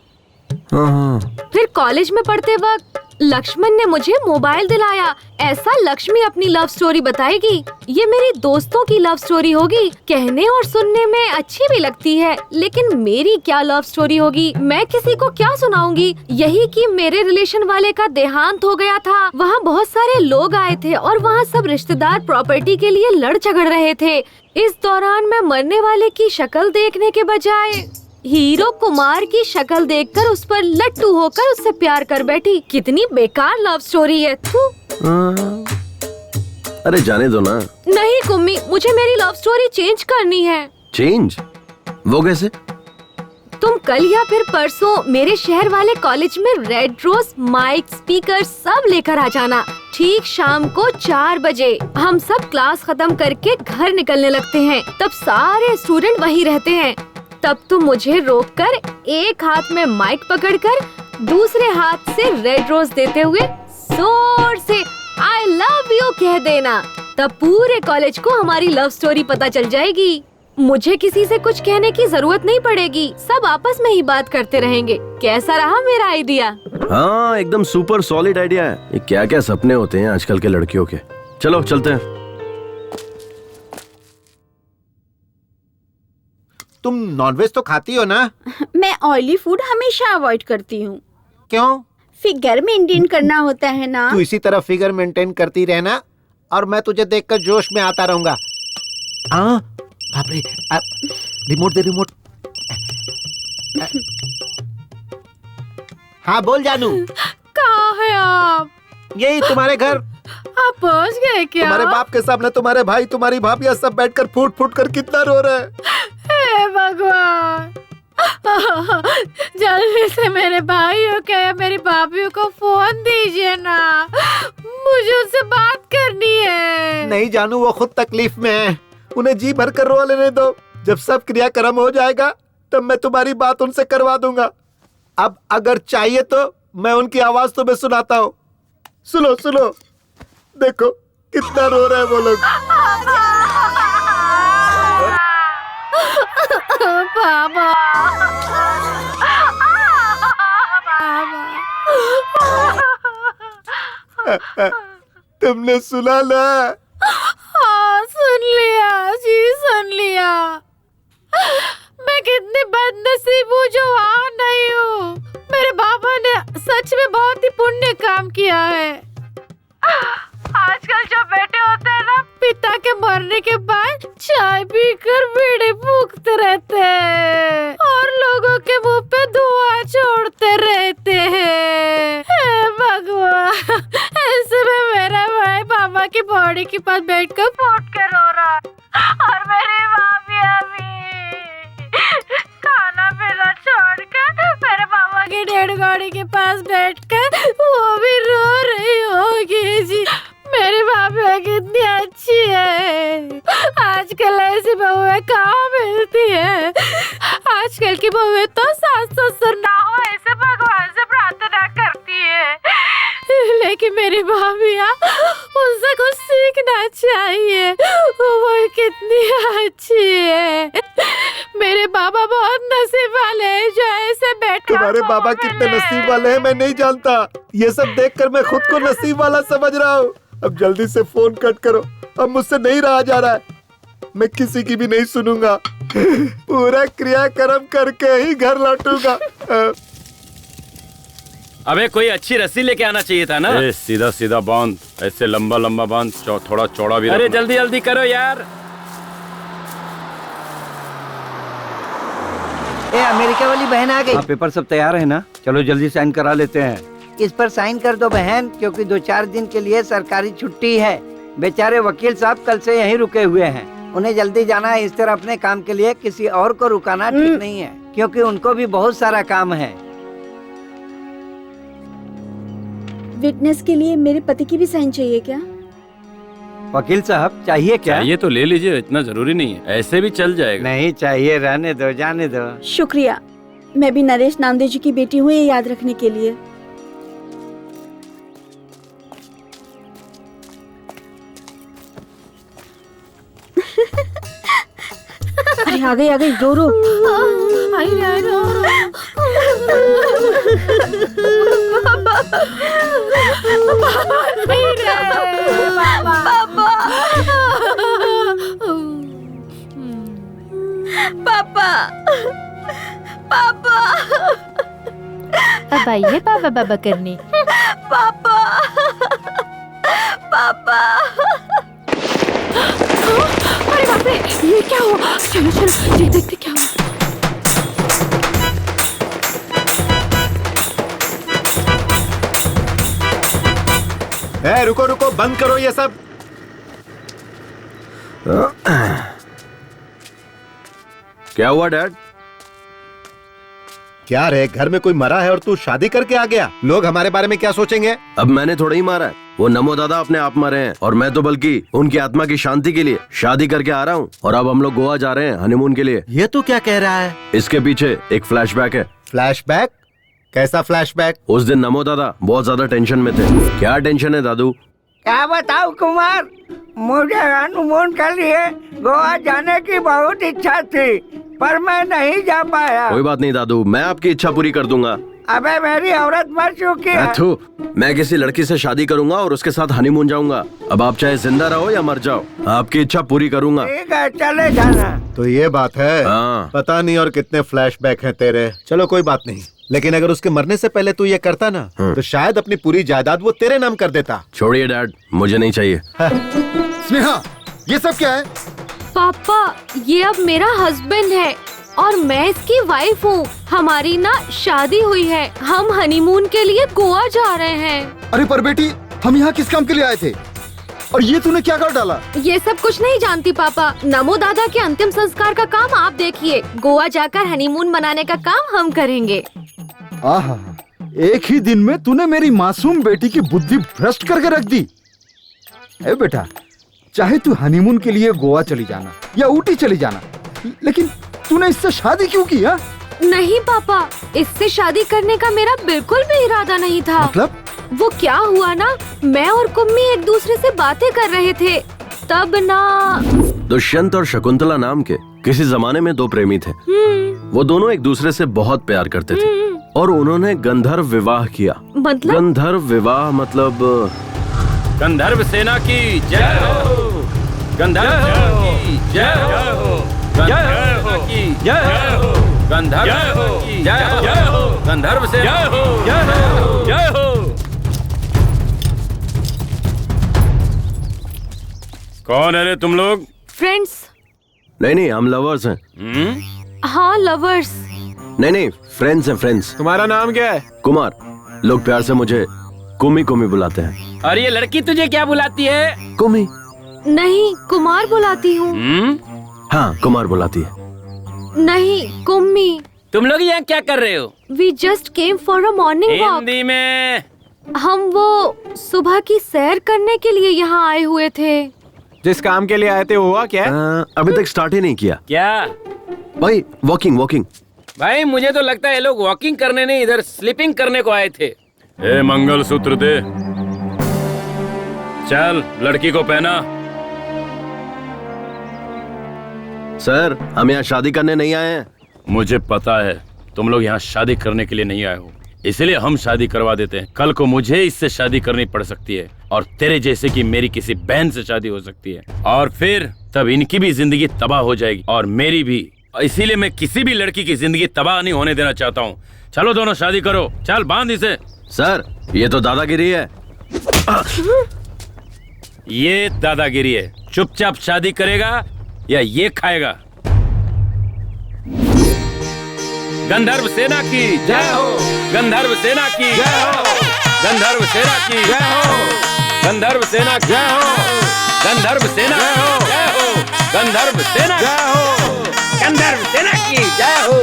फिर कॉलेज में पढ़ते वक्त लक्ष्मण ने मुझे मोबाइल दिलाया। ऐसा लक्ष्मी अपनी लव स्टोरी बताएगी। ये मेरी दोस्तों की लव स्टोरी होगी, कहने और सुनने में अच्छी भी लगती है, लेकिन मेरी क्या लव स्टोरी होगी? मैं किसी को क्या सुनाऊंगी? यही कि मेरे रिलेशन वाले का देहांत हो गया था। वहाँ बहुत सारे लोग आए थे और वहाँ सब रिश्तेदार प्रॉपर्टी के लिए लड़ झगड़ रहे थे। इस दौरान मैं मरने वाले की शक्ल देखने के बजाय हीरो कुमार की शक्ल देखकर उस पर लट्टू होकर उससे प्यार कर बैठी। कितनी बेकार लव स्टोरी है। अरे जाने दो ना। नहीं कुम्मी, मुझे मेरी लव स्टोरी चेंज करनी है। चेंज? वो कैसे? तुम कल या फिर परसों मेरे शहर वाले कॉलेज में रेड रोज, माइक, स्पीकर सब लेकर आ जाना। ठीक शाम को 4 बजे हम सब क्लास खत्म करके घर निकलने लगते हैं। तब सारे स्टूडेंट वहीं रहते हैं। तब तुम मुझे रोककर एक हाथ में माइक पकड़कर दूसरे हाथ से रेड रोज देते हुए जोर से आई लव यू कह देना। तब पूरे कॉलेज को हमारी लव स्टोरी पता चल जाएगी। मुझे किसी से कुछ कहने की जरूरत नहीं पड़ेगी, सब आपस में ही बात करते रहेंगे। कैसा रहा मेरा आइडिया? हाँ एकदम सुपर सॉलिड आइडिया है। ये क्या क्या सपने होते हैं आजकल के लड़कियों के। चलो चलते हैं। तुम नॉनवेज तो खाती हो ना? मैं ऑयली फूड हमेशा अवॉइड करती हूँ। क्यों? फिगर मेंटेन करना होता है ना। तू इसी तरह फिगर मेंटेन करती रहना और मैं तुझे देखकर जोश में आता रहूंगा। बाप रे, रिमोट दे रिमोट। हाँ बोल जानू। कहाँ है आप? यही तुम्हारे घर। आप पहुँच गए क्या? तुम्हारे बाप के सामने तुम्हारे भाई, तुम्हारी भाभी सब बैठकर फूट फूट कर कितना रो रहे हैं। हे भगवान, जल्दी से मेरे भाइयों के या मेरी भाभीयों को फोन दीजिए ना, मुझे उनसे बात करनी है। नहीं जानू, वो खुद तकलीफ में है, उन्हें जी भर कर रो लेने दो। जब सब क्रियाक्रम हो जाएगा तब मैं तुम्हारी बात उनसे करवा दूंगा। अब अगर चाहिए तो मैं उनकी आवाज तुम्हें सुनाता हूँ। सुनो सुनो, देखो कितना रो रहे हैं वो लोग। बाबा, तुमने सुना ना? हाँ सुन लिया जी, सुन लिया। मैं कितनी बदनसीब हूँ जो वहाँ नहीं हूँ। मेरे बाबा ने सच में बहुत ही पुण्य काम किया है। आजकल जो बेटे होते हैं ना, पिता के मरने के बाद चाय पीकर बीड़ी फूकते रहते हैं और लोगों के मुंह पे धुआं छोड़ते रहते हैं। हे भगवान, ऐसे में मेरा भाई पापा की बॉडी के पास बैठकर फूट के रो रहा और मेरी भाभी अभी खाना पीना छोड़कर मेरे पापा की डेड बैलगाड़ी के पास बैठकर वो भी रो रही होगी जी। मेरी भाभी कितनी अच्छी है। आजकल ऐसी बहुएं कहाँ मिलती है। आजकल की बहुएं तो सास ससुर ना हो ऐसे भगवान से प्रार्थना करती है, लेकिन मेरी भाभियाँ उनसे कुछ सीखना चाहिए। वो कितनी अच्छी है। मेरे बाबा बहुत नसीब वाले हैं जो ऐसे बैठे। तुम्हारे बाबा कितने नसीब वाले हैं मैं नहीं जानता। ये सब देखकर मैं खुद को नसीब वाला समझ रहा हूँ। अब जल्दी से फोन कट करो, अब मुझसे नहीं रहा जा रहा है। मैं किसी की भी नहीं सुनूंगा। पूरा क्रियाक्रम करके ही घर लौटूंगा। अबे कोई अच्छी रस्सी लेके आना चाहिए था ना। सीधा सीधा बांध, ऐसे लंबा लंबा बांध, थोड़ा चौड़ा भी। अरे जल्दी जल्दी करो यार। अमेरिका वाली बहन आ गई। पेपर सब तैयार है ना? चलो जल्दी साइन करा लेते हैं। इस पर साइन कर दो बहन, क्योंकि 2-4 दिन के लिए सरकारी छुट्टी है। बेचारे वकील साहब कल से यहीं रुके हुए हैं, उन्हें जल्दी जाना है। इस तरह अपने काम के लिए किसी और को रुकाना ठीक नहीं है, क्योंकि उनको भी बहुत सारा काम है। विटनेस के लिए मेरे पति की भी साइन चाहिए क्या? वकील साहब चाहिए क्या? चाहिए तो ले लीजिए, इतना जरूरी नहीं है, ऐसे भी चल जाएगा। नहीं चाहिए, रहने दो, जाने दो। शुक्रिया। मैं भी नरेश नामदेव जी की बेटी हूँ, ये याद रखने के लिए। अरे आ गई रो रो। पापा पापा अब आइए पापा बाबा करने। पापा पापा अरे बाप रे, ये क्या हुआ? चलो चलो देखते क्या हुआ। रुको रुको, बंद करो ये सब। क्या हुआ डैड? क्या रे, घर में कोई मरा है और तू शादी करके आ गया? लोग हमारे बारे में क्या सोचेंगे? अब मैंने थोड़ा ही मारा है, वो नमो दादा अपने आप मरे हैं और मैं तो बल्कि उनकी आत्मा की शांति के लिए शादी करके आ रहा हूँ। और अब हम लोग गोवा जा रहे हैं हनीमून के लिए। ये तो क्या कह रहा है? इसके पीछे एक फ्लैशबैक है। फ्लैशबैक? कैसा फ्लैशबैक? उस दिन नमो दादा बहुत ज्यादा टेंशन में थे। क्या टेंशन है दादू? क्या बताऊं कुमार, मुझे हनीमून के लिए गोवा जाने की बहुत इच्छा थी, पर मैं नहीं जा पाया। कोई बात नहीं दादू, मैं आपकी इच्छा पूरी कर दूंगा। अबे मेरी औरत मर चुकी है। मैं किसी लड़की से शादी करूंगा और उसके साथ हनीमून जाऊंगा। अब आप चाहे जिंदा रहो या मर जाओ, आपकी इच्छा पूरी करूंगा। ठीक है, चले जाना। तो ये बात है। हाँ। पता नहीं और कितने फ्लैशबैक हैं तेरे। चलो कोई बात नहीं, लेकिन अगर उसके मरने से पहले तू ये करता ना, तो शायद अपनी पूरी जायदाद वो तेरे नाम कर देता। छोड़िए डैड, मुझे नहीं चाहिए। स्नेहा, ये सब क्या है? पापा, ये अब मेरा हस्बैंड है और मैं इसकी वाइफ हूँ। हमारी ना शादी हुई है, हम हनीमून के लिए गोवा जा रहे हैं। अरे पर बेटी, हम यहाँ किस काम के लिए आए थे और ये तूने क्या कर डाला? ये सब कुछ नहीं जानती पापा। नमो दादा के अंतिम संस्कार का काम आप देखिए, गोवा जाकर हनीमून मनाने का काम हम करेंगे। आहा, एक ही दिन में तूने मेरी मासूम बेटी की बुद्धि भ्रष्ट करके रख दी। ए बेटा, चाहे तू हनीमून के लिए गोवा चली जाना या ऊटी चली जाना, लेकिन तूने इससे शादी क्यों की? हा? नहीं पापा, इससे शादी करने का मेरा बिल्कुल भी इरादा नहीं था। मतलब? वो क्या हुआ ना, मैं और कुम्मी एक दूसरे से बातें कर रहे थे, तब ना दुष्यंत और शकुंतला नाम के किसी जमाने में दो प्रेमी थे। वो दोनों एक दूसरे से बहुत प्यार करते थे और उन्होंने गंधर्व विवाह किया। मतलब? गंधर्व विवाह मतलब गंधर्व सेना की जय हो, गंधर्व की जय हो, गंधर्व की जय हो, गंधर्व की जय हो, गंधर्व सेना की जय हो। कौन है रे तुम लोग? फ्रेंड्स। नहीं, हम लवर्स हैं। हाँ, लवर्स। नहीं, फ्रेंड्स हैं, फ्रेंड्स। तुम्हारा नाम क्या है? कुमार। लोग प्यार से मुझे कुमी कुमी बुलाते हैं। और ये लड़की तुझे क्या बुलाती है? कुमी। नहीं, कुमार बुलाती हूँ। हाँ, कुमार बुलाती है। नहीं, कुम्मी। तुम लोग यहाँ क्या कर रहे हो? We just came for a morning walk. Hindi में। हम वो सुबह की सैर करने के लिए यहाँ आए हुए थे। जिस काम के लिए आए थे हुआ क्या? अभी तक स्टार्ट ही नहीं किया। क्या भाई? वॉकिंग। भाई मुझे तो लगता है ये लोग वॉकिंग करने नहीं, इधर स्लीपिंग करने को आए थे। ए मंगलसूत्र दे। चल लड़की को पहना। सर हम यहाँ शादी करने नहीं आए हैं। मुझे पता है तुम लोग यहाँ शादी करने के लिए नहीं आए हो, इसलिए हम शादी करवा देते हैं। कल को मुझे इससे शादी करनी पड़ सकती है और तेरे जैसे की मेरी किसी बहन से शादी हो सकती है, और फिर तब इनकी भी जिंदगी तबाह हो जाएगी और मेरी भी। इसीलिए मैं किसी भी लड़की की जिंदगी तबाह नहीं होने देना चाहता हूँ। चलो दोनों शादी करो। चल बांध इसे। सर ये तो दादागिरी है। ये दादागिरी है। चुपचाप शादी करेगा या ये खाएगा? गंधर्व सेना की जय हो। गंधर्व सेना की जय हो। गंधर्व सेना की जय हो। गंधर्व सेना की जय हो। गंधर्व सेना जय हो। गंधर्व सेना जय हो। गंधर्व सेना की जय हो।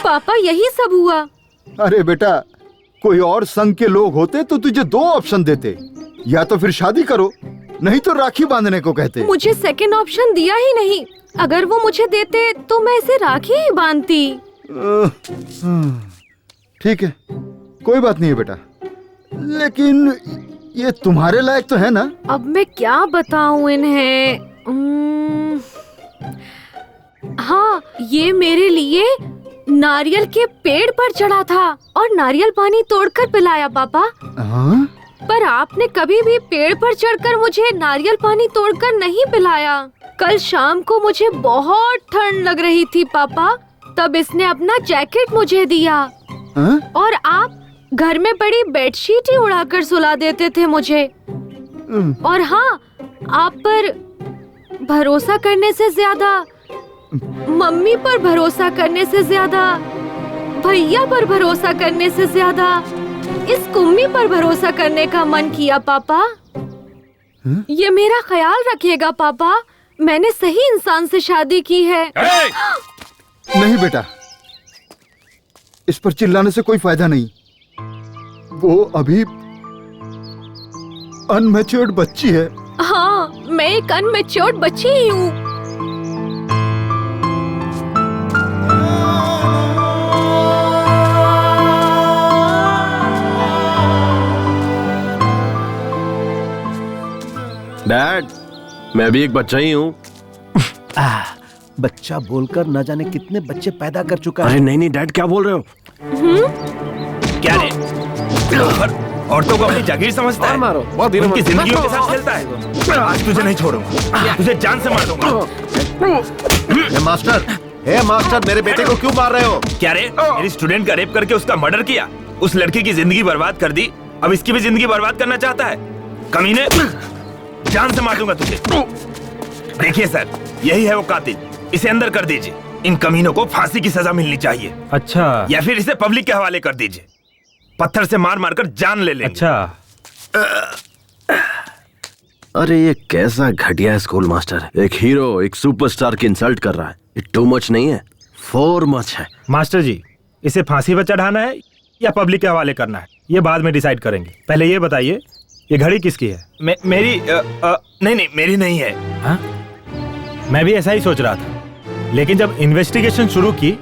पापा यही सब हुआ। अरे बेटा, कोई और संघ के लोग होते तो तुझे 2 ऑप्शन देते, या तो फिर शादी करो, नहीं तो राखी बांधने को कहते। मुझे सेकंड ऑप्शन दिया ही नहीं। अगर वो मुझे देते तो मैं इसे राखी ही बांधती। ठीक है, कोई बात नहीं है बेटा, लेकिन ये तुम्हारे लायक तो है ना? अब मैं क्या बताऊं इन्हें? हाँ, ये मेरे लिए नारियल के पेड़ पर चढ़ा था और नारियल पानी तोड़कर पिलाया पापा। हाँ? पर आपने कभी भी पेड़ पर चढ़कर मुझे नारियल पानी तोड़कर नहीं पिलाया। कल शाम को मुझे बहुत ठंड लग रही थी पापा, तब इसने अपना जैकेट मुझे दिया। हाँ? और आप घर में पड़ी बेडशीट ही उड़ाकर सुला देते थे मुझे। और हाँ, आप पर भरोसा करने से ज्यादा, मम्मी पर भरोसा करने से ज्यादा, भैया पर भरोसा करने से ज्यादा इस कुम्मी पर भरोसा करने का मन किया पापा। ये मेरा ख्याल रखिएगा पापा, मैंने सही इंसान से शादी की है। नहीं बेटा, इस पर चिल्लाने से कोई फायदा नहीं। वो अभी अनमैच्योर्ड बच्ची है। हाँ, मैं एक अनमैच्योर्ड बच्ची ही हूँ। डैड, मैं भी एक बच्चा ही हूँ। बच्चा बोलकर न जाने कितने बच्चे पैदा कर चुका अरे है। नहीं डैड, क्या बोल रहे हो? क्या रे? औरतों को अपनी जागीर समझता है? मारो, बहुत धीरे उनकी मारो। जिंदगियों के साथ खेलता है। आज तुझे नहीं छोड़ूंगा, तुझे जान से मार दूंगा। मास्टर, मेरे बेटे को क्यों मार रहे हो? क्या रे? मेरी स्टूडेंट का रेप करके उसका मर्डर किया, उस लड़की की जिंदगी बर्बाद कर दी, अब इसकी भी जिंदगी बर्बाद करना चाहता है? कमीने, जान से मार दूंगा तुझे। देखिए सर, यही है वो कातिल, इसे अंदर कर दीजिए। इन कमीनों को फांसी की सजा मिलनी चाहिए। अच्छा। या फिर इसे पब्लिक के हवाले कर दीजिए, पत्थर से मार मार कर जान ले लेंगे। अच्छा। अरे ये कैसा घटिया स्कूल मास्टर है। एक हीरो एक सुपरस्टार की इंसल्ट कर रहा है। ये टू मच नहीं है, फोर मच है। मास्टर जी, इसे फांसी पर चढ़ाना है या पब्लिक के हवाले करना है, ये बाद में डिसाइड करेंगे। पहले ये बताइए, ये घड़ी किसकी है? मेरी नहीं, मेरी नहीं है। हाँ? मैं भी ऐसा ही सोच रहा था, लेकिन जब इन्वेस्टिगेशन शुरू की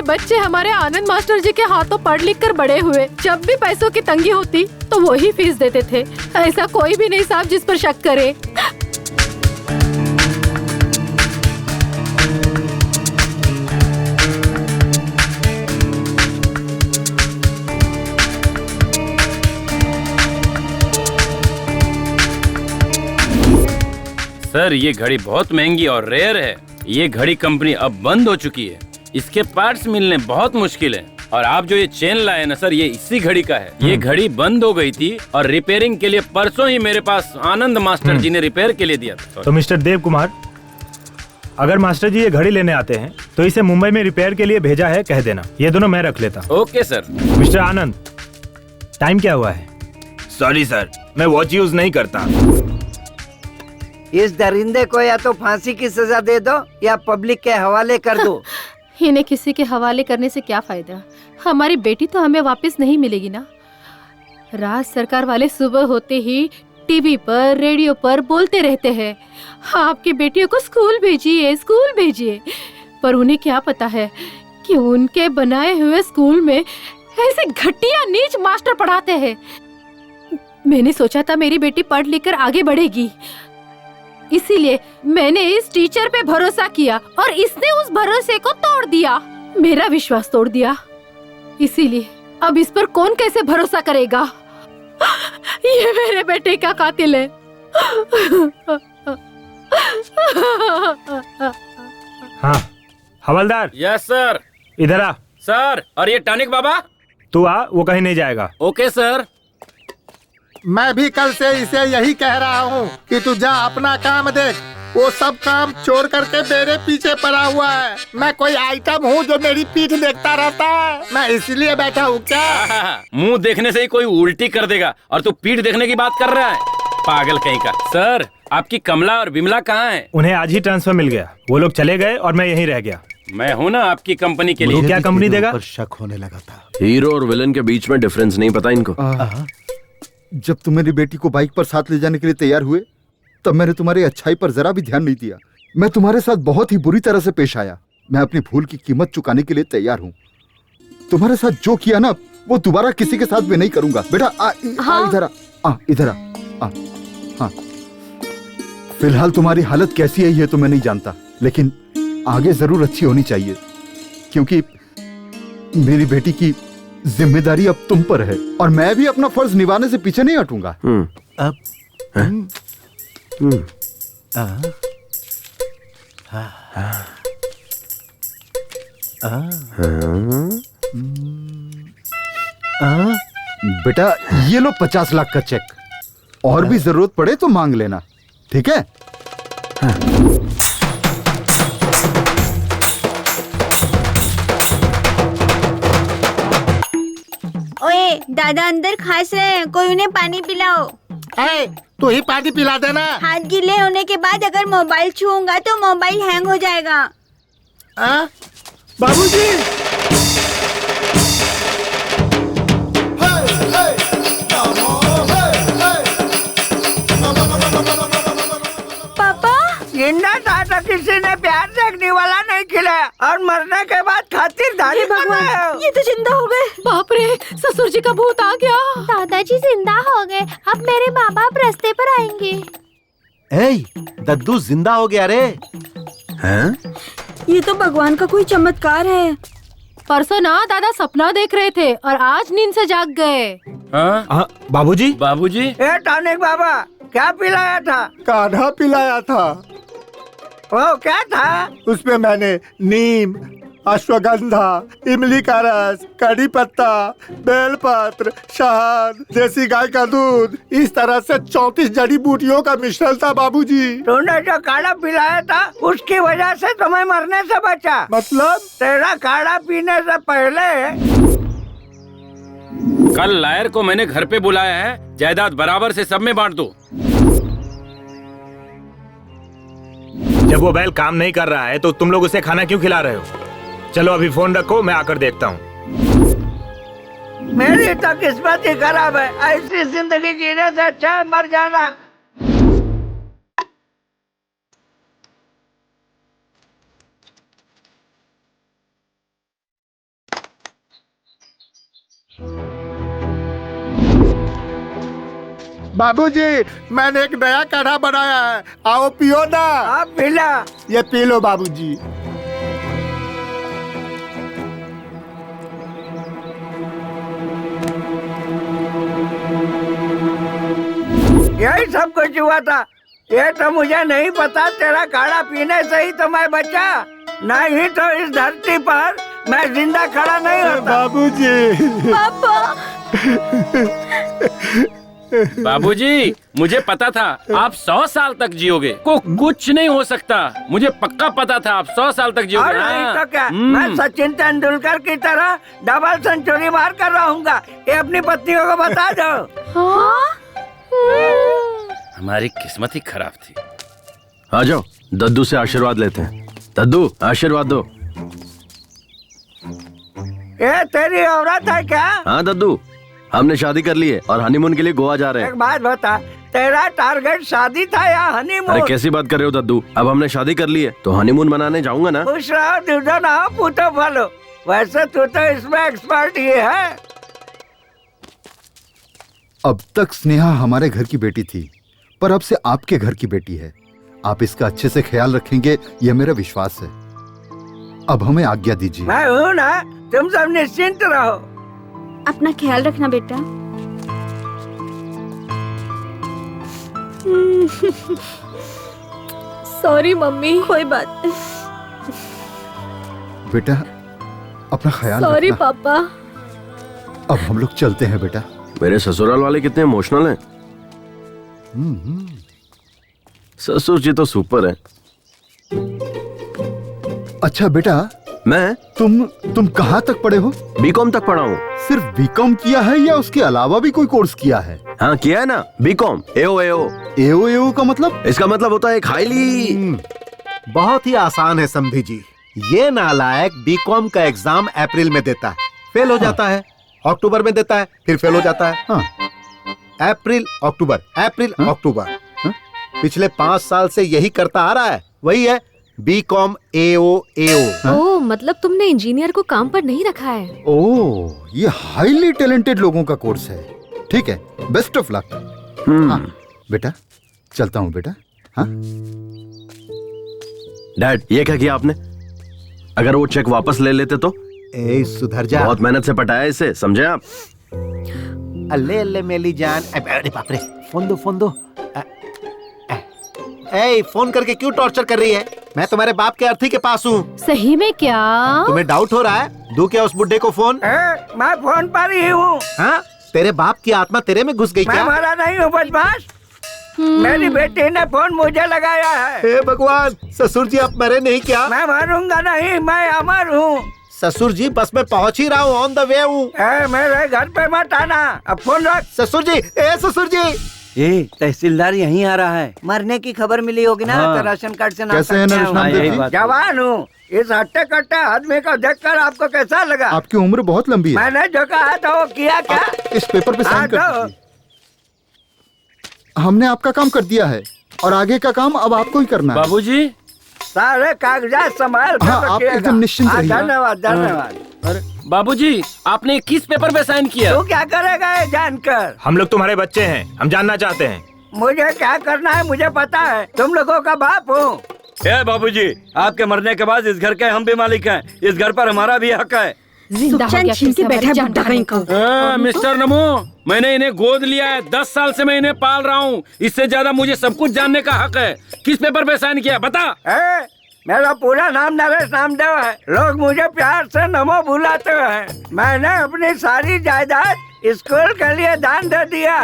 बच्चे हमारे आनंद मास्टर जी के हाथों पढ़ लिख कर बड़े हुए। जब भी पैसों की तंगी होती तो वो ही फीस देते थे। ऐसा कोई भी नहीं साहब जिस पर शक करे। सर ये घड़ी बहुत महंगी और रेयर है, ये घड़ी कंपनी अब बंद हो चुकी है। इसके पार्ट्स मिलने बहुत मुश्किल है। और आप जो ये चेन लाए ना सर, ये इसी घड़ी का है। ये घड़ी बंद हो गई थी और रिपेयरिंग के लिए परसों ही मेरे पास आनंद मास्टर जी ने रिपेयर के लिए दिया था। तो मिस्टर देव कुमार, अगर मास्टर जी ये घड़ी लेने आते हैं तो इसे मुंबई में रिपेयर के लिए भेजा है, कह देना। ये दोनों मैं रख लेता। Okay sir. मिस्टर आनंद, टाइम क्या हुआ है? सॉरी सर, मैं वॉच यूज नहीं करता। इस दरिंदे को या तो फांसी की सजा दे दो या पब्लिक के हवाले कर दो। इन्हें किसी के हवाले करने से क्या फायदा? हमारी बेटी तो हमें वापस नहीं मिलेगी ना। राज सरकार वाले सुबह होते ही टीवी पर, रेडियो पर बोलते रहते हैं, आपकी बेटियों को स्कूल भेजिए, स्कूल भेजिए। पर उन्हें क्या पता है कि उनके बनाए हुए स्कूल में ऐसे घटिया नीच मास्टर पढ़ाते हैं। मैंने सोचा था मेरी बेटी पढ़ लिख कर आगे बढ़ेगी, इसीलिए मैंने इस टीचर पे भरोसा किया और इसने उस भरोसे को तोड़ दिया, मेरा विश्वास तोड़ दिया। इसीलिए अब इस पर कौन कैसे भरोसा करेगा? ये मेरे बेटे का कातिल है। हाँ हवलदार। Yes sir. इधर आ। सर, और ये टॉनिक बाबा? तू आ, वो कहीं नहीं जाएगा। Okay sir. मैं भी कल से इसे यही कह रहा हूँ कि तू जा अपना काम देख। वो सब काम छोड़ करके मेरे पीछे पड़ा हुआ है। मैं कोई आइटम हूँ जो मेरी पीठ देखता रहता है? मैं इसलिए बैठा हूँ क्या? मुंह देखने से ही कोई उल्टी कर देगा और तू पीठ देखने की बात कर रहा है, पागल कहीं का। सर, आपकी कमला और बिमला कहाँ हैं? उन्हें आज ही ट्रांसफर मिल गया। वो लोग चले गए और मैं यहीं रह गया। मैं हूँ ना आपकी कंपनी के लिए। क्या कंपनी देगा? शक होने लगा था। हीरो और विलन के बीच में डिफरेंस नहीं पता इनको। जब तुम मेरी बेटी को बाइक पर साथ ले जाने के लिए तैयार हुए तब मैंने तुम्हारी अच्छाई पर जरा भी ध्यान नहीं दिया। मैं तुम्हारे साथ बहुत ही बुरी तरह से पेश आया। मैं अपनी भूल की कीमत चुकाने के लिए तैयार हूँ। तुम्हारे साथ जो किया ना वो दोबारा किसी के साथ भी नहीं करूंगा। बेटा इधर आ, इधर आ। हाँ, फिलहाल तुम्हारी हालत कैसी है ये तो मैं नहीं जानता, लेकिन आगे जरूर अच्छी होनी चाहिए, क्योंकि मेरी बेटी की जिम्मेदारी अब तुम पर है और मैं भी अपना फर्ज निभाने से पीछे नहीं हटूंगा। बेटा ये लो 50 लाख का चेक, और भी जरूरत पड़े तो मांग लेना, ठीक है? ओए दादा अंदर खास रहे हैं, कोई उन्हें पानी पिलाओ। तू ही पानी पिला देना। हाथ गीले होने के बाद अगर मोबाइल छूऊंगा तो मोबाइल हैंग हो जाएगा। बाबूजी, पापा, जिंदा था तो किसी ने प्यार देखने वाला नहीं खिलाया और मरने के बाद खातिरदारी बनाया। ये तो जिंदा हो गए। बाप रे, ससुर जी का भूत आ गया। दादाजी जिंदा हो गए, अब मेरे माँ बाप रास्ते पर आएंगे। दद्दू जिंदा हो गया रे। हैं? ये तो भगवान का कोई चमत्कार है। परसों ना दादा सपना देख रहे थे और आज नींद से जाग गए। बाबूजी? बाबूजी? ए टॉनिक बाबा, क्या पिलाया था? काढ़ा पिलाया था। वो क्या था? उसमें मैंने नीम, अश्वगंधा, इमली का रस, कड़ी पत्ता, बेलपत्र, शहद, देसी गाय का दूध, इस तरह से 34 जड़ी बूटियों का मिश्रण था बाबूजी। तूने जो काढ़ा पिलाया था उसकी वजह से तुम्हें मरने से बचा। मतलब? तेरा काढ़ा पीने से पहले कल लायर को मैंने घर पे बुलाया है, जायदाद बराबर से सब में बांट दो। जब वो बैल काम नहीं कर रहा है तो तुम लोग उसे खाना क्यों खिला रहे हो? चलो अभी फोन रखो, मैं आकर देखता हूँ। मेरी तो किस्मत ही खराब है, ऐसी जिंदगी जीने से अच्छा है मर जाना। बाबूजी, मैंने एक नया काढ़ा बनाया है, आओ पियो ना। आप पिला। ये पी लो बाबूजी। यही सब कुछ हुआ था। ये तो मुझे नहीं पता, तेरा काढ़ा पीने से ही तो मैं बचा, नहीं तो इस धरती पर मैं जिंदा खड़ा नहीं होता। बाबूजी। पापा। बाबूजी, मुझे पता था आप 100 साल तक जियोगे, को कुछ नहीं हो सकता, मुझे पक्का पता था आप 100 साल तक जियोगे। और नहीं तो क्या, मैं सचिन तेंदुलकर की तरह डबल सेंचुरी मार कर रहूंगा, ये अपनी पत्नियों को बता दो। हमारी किस्मत ही खराब थी। आ जाओ, दद्दू से आशीर्वाद लेते हैं। दद्दू, आशीर्वाद दो। ये तेरी औरत है क्या? हाँ दद्दू, हमने शादी कर ली है और हनीमून के लिए गोवा जा रहे हैं। एक बात बता, तेरा टारगेट शादी था या हनीमून? अरे कैसी बात कर रहे हो दद्दू, अब हमने शादी कर ली है तो हनीमून मनाने जाऊंगा ना। खुश रहो, दूधो ना हो, पूतो फलो। वैसे तू तो इसमें एक्सपर्ट ही है। अब तक स्नेहा हमारे घर की बेटी थी, पर अब से आपके घर की बेटी है। आप इसका अच्छे से ख्याल रखेंगे, यह मेरा विश्वास है। अब हमें आज्ञा दीजिए। मैं हूँ ना, तुम सब निश्चिंत रहो। अपना ख्याल रखना बेटा। Sorry mummy. कोई बात नहीं। बेटा अपना ख्याल सॉरी रखना। पापा। अब हम लोग चलते हैं बेटा। मेरे ससुराल वाले कितने इमोशनल हैं। ससुर जी तो सुपर है। अच्छा बेटा, मैं तुम कहाँ तक पढ़े हो? बीकॉम तक पढ़ा हूँ। सिर्फ बीकॉम किया है या उसके अलावा भी कोई कोर्स किया है? हाँ किया है ना, बीकॉम। एओ का मतलब? इसका मतलब होता है एक हाईली। बहुत ही आसान है समधी जी। ये नालायक बीकॉम का एग्जाम अप्रैल में देता है, फेल हो जाता है, अक्टूबर में देता है, फिर फेल हो जाता है। अप्रैल अक्टूबर, अप्रैल अक्टूबर। पिछले 5 साल से यही करता आ रहा है। वही है बीकॉम एओ। ओह, मतलब तुमने इंजीनियर को काम पर नहीं रखा है। ओह, ये हाईली टैलेंटेड लोगों का कोर्स है। ठीक है, बेस्ट ऑफ लक। हाँ, बेटा चलता हूँ बेटा। हाँ डैड, ये क्या किया आपने? अगर वो चेक वापस ले लेते तो? ए सुधर जा। बहुत मेहनत से पटाया इसे, समझे आप? अल्ले अल्ले मेली जान। अरे बाप रे, फोन दो। ए, फोन करके क्यों टॉर्चर कर रही है? मैं तुम्हारे बाप के अर्थी के पास हूँ। सही में क्या? तुम्हें डाउट हो रहा है? दूं क्या उस बुड्ढे को फोन? मैं फोन पर ही हूँ। हाँ, तेरे बाप की आत्मा तेरे में घुस गई क्या? मैं मरा नहीं हूँ बदमाश। मेरी बेटी ने फोन मुझे लगाया है। हे भगवान, ससुर जी आप मरे नहीं क्या? मैं मरूंगा नहीं, मैं अमर हूँ। ससुर जी बस मैं पहुँच ही रहा हूँ, ऑन द वे हूँ। मेरे घर पे मत आना, अब फोन रख। ससुर जी, ससुर जी। तहसीलदार यहीं आ रहा है। मरने की खबर मिली होगी ना, तो राशन कार्ड से कैसे है नरेश नामदेव जी? जवान हूँ। इस हट्टे कट्टे आदमी को देखकर आपको कैसा लगा? आपकी उम्र बहुत लंबी है। मैंने जो कहा था वो किया क्या? इस पेपर पे साइन कर दीजिए। हमने आपका काम कर दिया है और आगे का काम अब आपको ही करना है। बाबूजी, सारे कागजात संभाल कर हाँ, आप एकदम निश्चिंत रहिए। धन्यवाद। अरे बाबूजी, आपने किस पेपर पे साइन किया? तू क्या करेगा ये जानकर? हम लोग तुम्हारे बच्चे हैं, हम जानना चाहते हैं। मुझे क्या करना है मुझे पता है, तुम लोगों का बाप हूँ। बाबूजी, आपके मरने के बाद इस घर के हम भी मालिक हैं, इस घर पर हमारा भी हक है। मिस्टर नमो, मैंने इन्हें गोद लिया है, 10 साल से मैं इन्हें पाल रहा हूँ। इससे ज्यादा मुझे सब कुछ जानने का हक है। किस पेपर पे साइन किया बता? मेरा पूरा नाम नरेश नामदेव है, लोग मुझे प्यार से नमो बुलाते हैं। मैंने अपनी सारी जायदाद स्कूल के लिए दान दे दिया।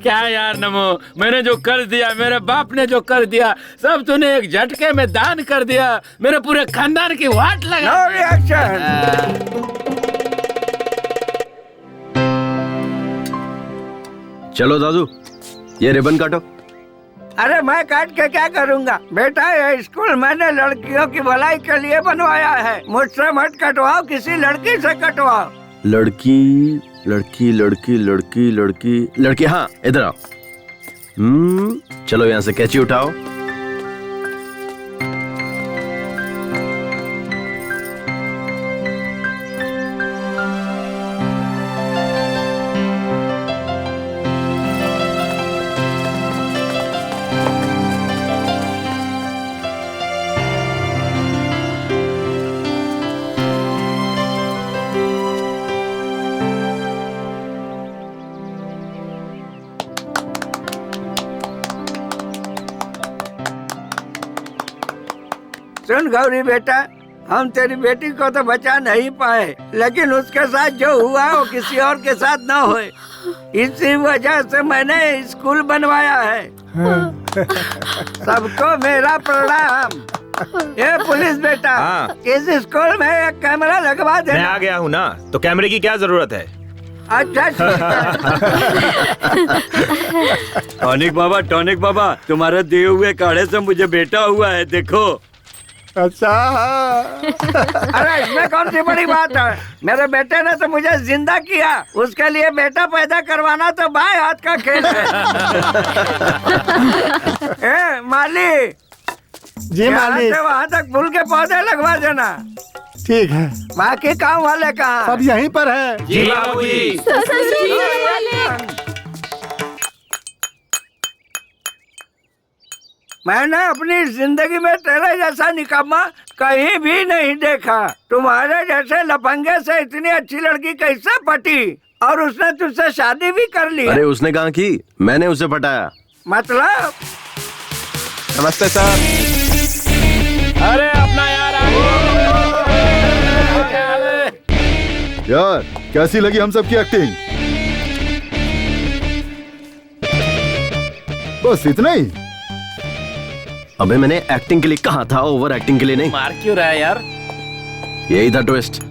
क्या यार नमो, मैंने जो कर दिया, मेरे बाप ने जो कर दिया, सब तूने एक झटके में दान कर दिया। मेरे पूरे खानदान की वाट लगा। No reaction. चलो दादू, ये रिबन काटो। अरे मैं काट के क्या करूँगा बेटा, ये स्कूल मैंने लड़कियों की भलाई के लिए बनवाया है। मुझसे मत कटवाओ, किसी लड़की से कटवाओ। लड़की लड़की लड़की लड़की लड़की लड़की, हाँ इधर आओ। चलो यहाँ से कैंची उठाओ। सुन गौरी बेटा, हम तेरी बेटी को तो बचा नहीं पाए, लेकिन उसके साथ जो हुआ वो किसी और के साथ न होए, इसी वजह से मैंने स्कूल बनवाया है। सबको मेरा प्रणाम। ये पुलिस बेटा, इस स्कूल में एक कैमरा लगवा दे। मैं आ गया हूँ ना, तो कैमरे की क्या जरूरत है? अच्छा टॉनिक बाबा, तुम्हारे दिए हुए काढ़े से मुझे बेटा हुआ है, देखो। अच्छा। अरे इसमें कौन सी बड़ी बात है, मेरे बेटे ने तो मुझे जिंदा किया, उसके लिए बेटा पैदा करवाना तो बाएं हाथ का खेल है। ए माली जी मालिक, वहाँ तक फूल के पौधे लगवा देना। ठीक है। बाकी काम वाले कहाँ? सब यहीं पर है। जी बाबूजी। मैंने अपनी जिंदगी में तेरे जैसा निकम्मा कहीं भी नहीं देखा। तुम्हारे जैसे लफंगे से इतनी अच्छी लड़की कैसे पटी, और उसने तुझसे शादी भी कर ली? अरे उसने कहा कि मैंने उसे पटाया। मतलब? नमस्ते सर। अरे अपना यार कैसी लगी हम सब की एक्टिंग? बस इतना ही? अबे मैंने एक्टिंग के लिए कहा था, ओवर एक्टिंग के लिए नहीं। मार क्यों रहा है यार? यही था ट्विस्ट।